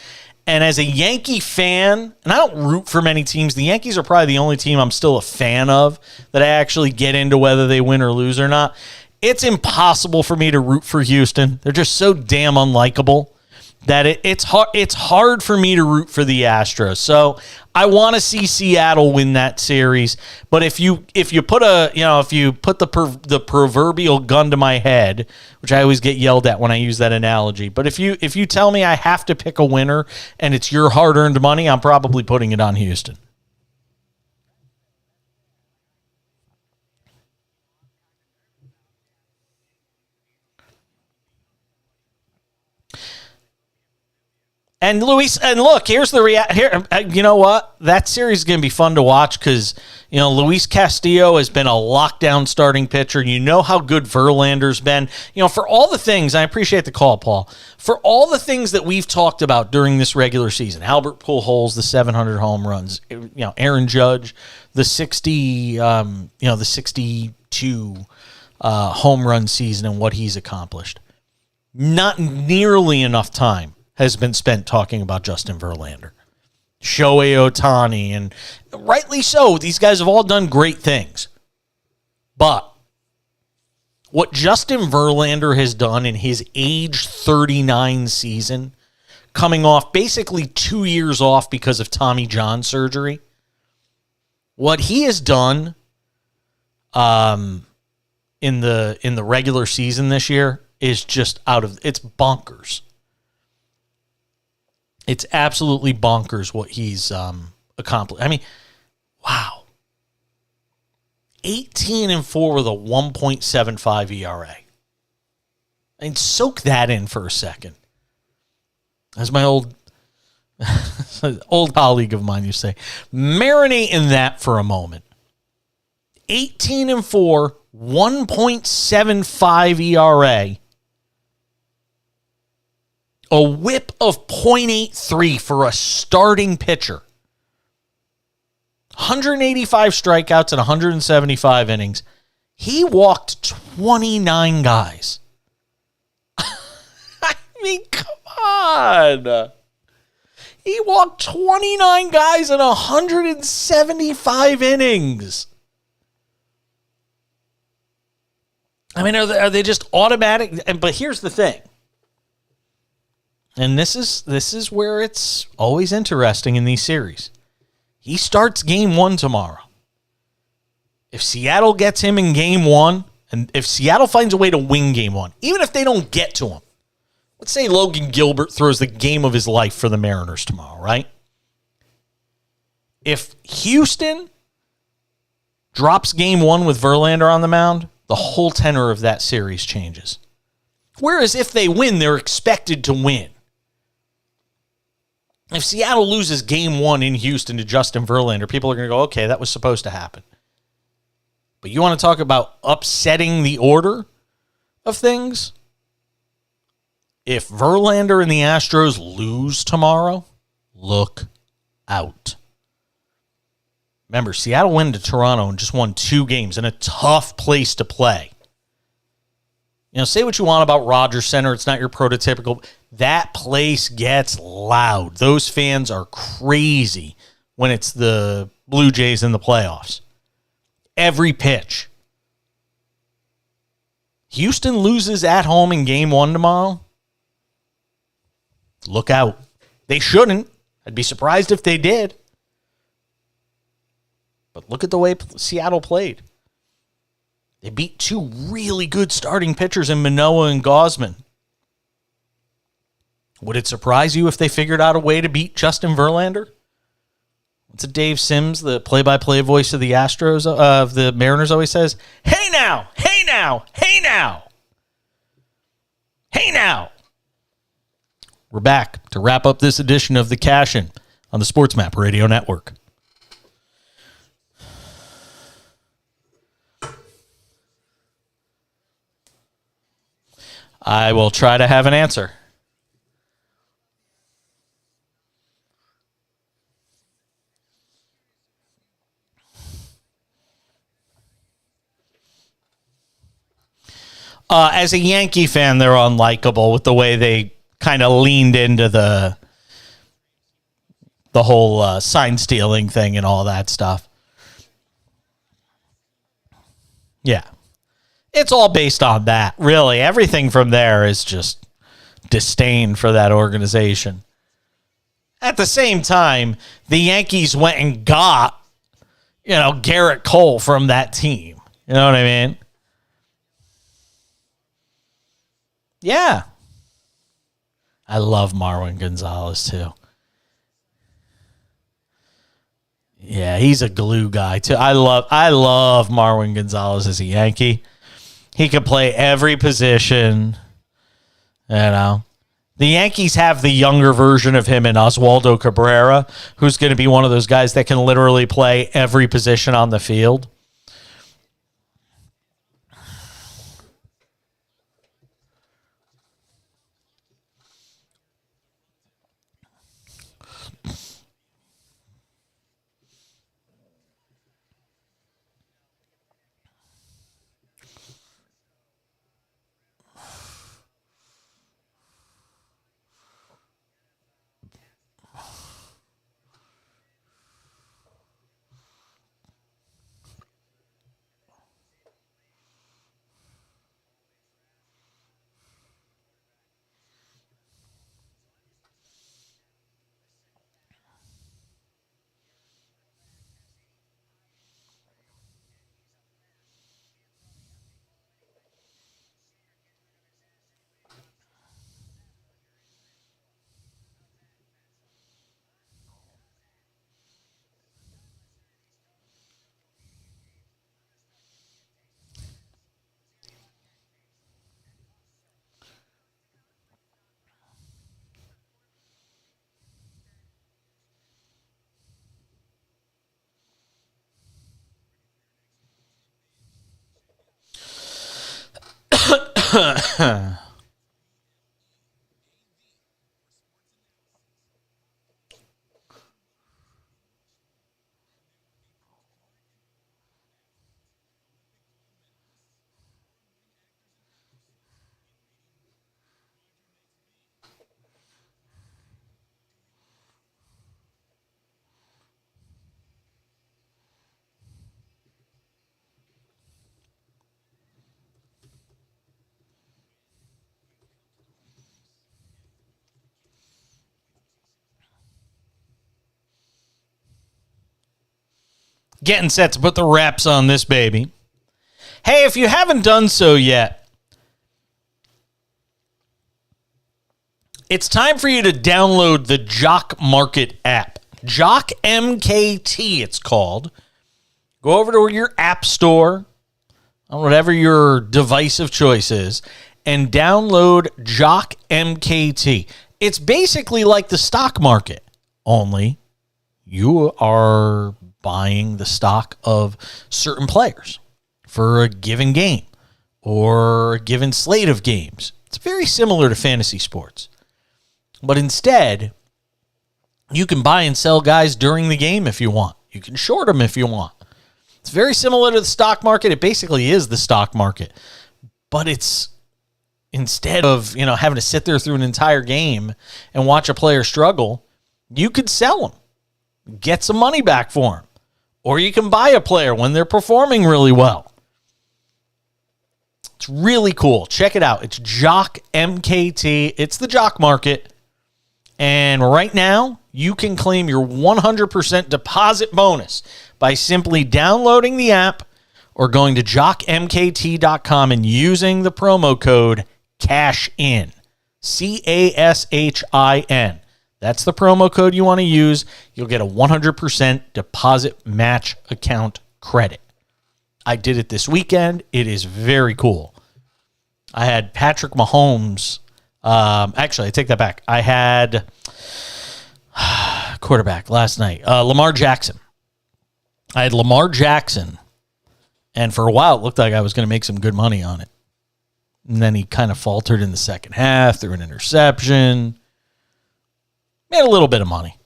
And as a Yankee fan, and I don't root for many teams, the Yankees are probably the only team I'm still a fan of that I actually get into whether they win or lose or not. It's impossible for me to root for Houston. They're just so damn unlikable that it's hard for me to root for the Astros. So I want to see Seattle win that series. But if you put the proverbial gun to my head, which I always get yelled at when I use that analogy, but if you tell me I have to pick a winner and it's your hard-earned money, I'm probably putting it on Houston. And Luis, and look, here's the here. You know what? That series is going to be fun to watch because Luis Castillo has been a lockdown starting pitcher. You know how good Verlander's been. For all the things, I appreciate the call, Paul. For all the things that we've talked about during this regular season, Albert Pujols, the 700 home runs, Aaron Judge, the 62 home run season, and what he's accomplished. Not nearly enough time has been spent talking about Justin Verlander, Shohei Ohtani, and rightly so. These guys have all done great things. But what Justin Verlander has done in his age 39 season, coming off basically 2 years off because of Tommy John surgery, what he has done in the regular season this year is just it's bonkers. It's absolutely bonkers what he's accomplished. I mean, wow. 18-4 with a 1.75 ERA. I mean, soak that in for a second. As my old colleague of mine used to say, marinate in that for a moment. 18-4, 1.75 ERA. A whip of .83 for a starting pitcher. 185 strikeouts and 175 innings. He walked 29 guys. I mean, come on. He walked 29 guys in 175 innings. I mean, are they just automatic? But here's the thing. And this is where it's always interesting in these series. He starts game 1 tomorrow. If Seattle gets him in game 1, and if Seattle finds a way to win game 1, even if they don't get to him, let's say Logan Gilbert throws the game of his life for the Mariners tomorrow, right? If Houston drops game 1 with Verlander on the mound, the whole tenor of that series changes. Whereas if they win, they're expected to win. If Seattle loses game 1 in Houston to Justin Verlander, people are going to go, okay, that was supposed to happen. But you want to talk about upsetting the order of things? If Verlander and the Astros lose tomorrow, look out. Remember, Seattle went to Toronto and just won 2 games in a tough place to play. You know, say what you want about Rodgers Center. It's not your prototypical. That place gets loud. Those fans are crazy when it's the Blue Jays in the playoffs. Every pitch. Houston loses at home in game 1 tomorrow. Look out. They shouldn't. I'd be surprised if they did. But look at the way Seattle played. They beat 2 really good starting pitchers in Manoah and Gausman. Would it surprise you if they figured out a way to beat Justin Verlander? What's it Dave Sims, the play-by-play voice of the Astros, of the Mariners, always says? Hey now! Hey now! Hey now! Hey now! We're back to wrap up this edition of The Cash-In on the Sports Map Radio Network. I will try to have an answer. As a Yankee fan, they're unlikable with the way they kind of leaned into the whole sign stealing thing and all that stuff. Yeah. It's all based on that, really. Everything from there is just disdain for that organization. At the same time, the Yankees went and got, Garrett Cole from that team. You know what I mean? Yeah. I love Marwin Gonzalez, too. Yeah, he's a glue guy, too. I love Marwin Gonzalez as a Yankee. He can play every position. The Yankees have the younger version of him in Oswaldo Cabrera, who's going to be one of those guys that can literally play every position on the field. getting set to put the wraps on this baby. Hey, if you haven't done so yet, it's time for you to download the Jock Market app. Jock MKT, it's called. Go over to your app store, on whatever your device of choice is, and download Jock MKT. It's basically like the stock market, only you are buying the stock of certain players for a given game or a given slate of games. It's very similar to fantasy sports. But instead, you can buy and sell guys during the game if you want. You can short them if you want. It's very similar to the stock market. It basically is the stock market. But it's instead of, having to sit there through an entire game and watch a player struggle, you could sell them, get some money back for them. Or you can buy a player when they're performing really well. It's really cool. Check it out. It's Jock MKT. It's the Jock Market. And right now, you can claim your 100% deposit bonus by simply downloading the app or going to jockmkt.com and using the promo code CASHIN. CASHIN. That's the promo code you want to use. You'll get a 100% deposit match account credit. I did it this weekend. It is very cool. I had Patrick Mahomes. Actually, I take that back. I had quarterback last night, Lamar Jackson. I had Lamar Jackson, and for a while it looked like I was going to make some good money on it. And then he kind of faltered in the second half, threw an interception. Made a little bit of money.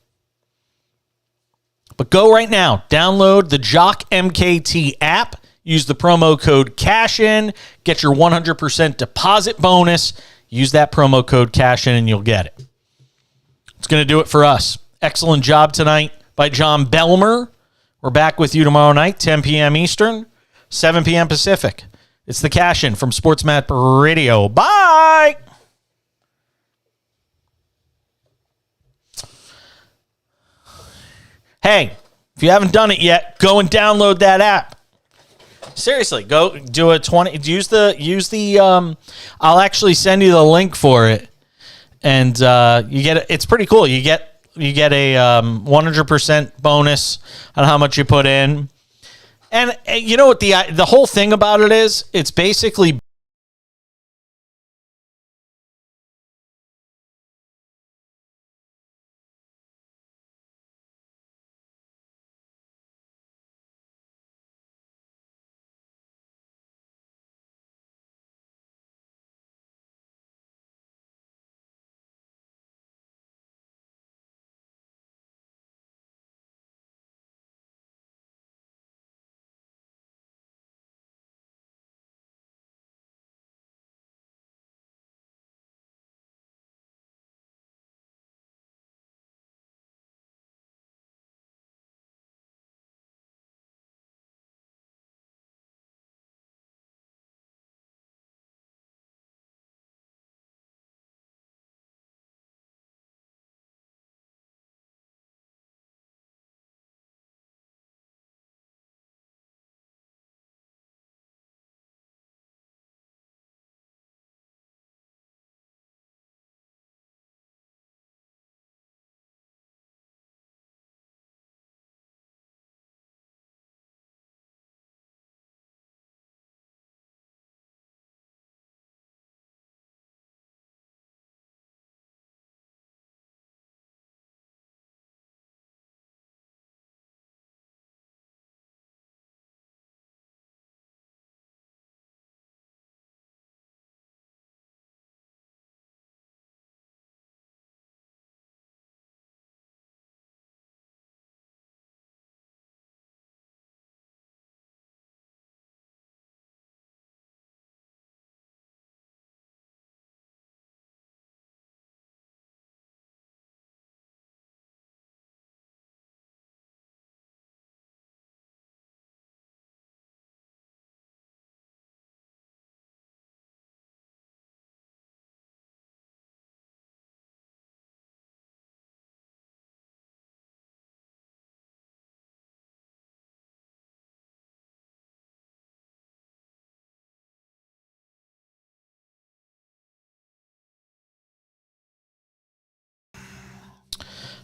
But go right now, download the Jock MKT app, use the promo code CASHIN, get your 100% deposit bonus. Use that promo code CASHIN and you'll get it. It's going to do it for us. Excellent job tonight by John Belmer. We're back with you tomorrow night, 10 p.m. Eastern, 7 p.m. Pacific. It's the Cash-In from Sports Map Radio. Bye! Hey, if you haven't done it yet, go and download that app. Seriously, go do a 20. Use the. I'll actually send you the link for it, and you get. It's pretty cool. You get a 100% bonus on how much you put in, and you know what the whole thing about it is? It's basically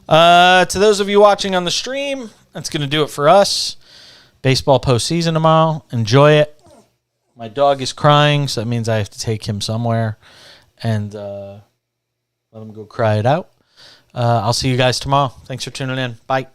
To those of you watching on the stream, that's going to do it for us. Baseball postseason tomorrow. Enjoy it. My dog is crying, so that means I have to take him somewhere and let him go cry it out. I'll see you guys tomorrow. Thanks for tuning in. Bye.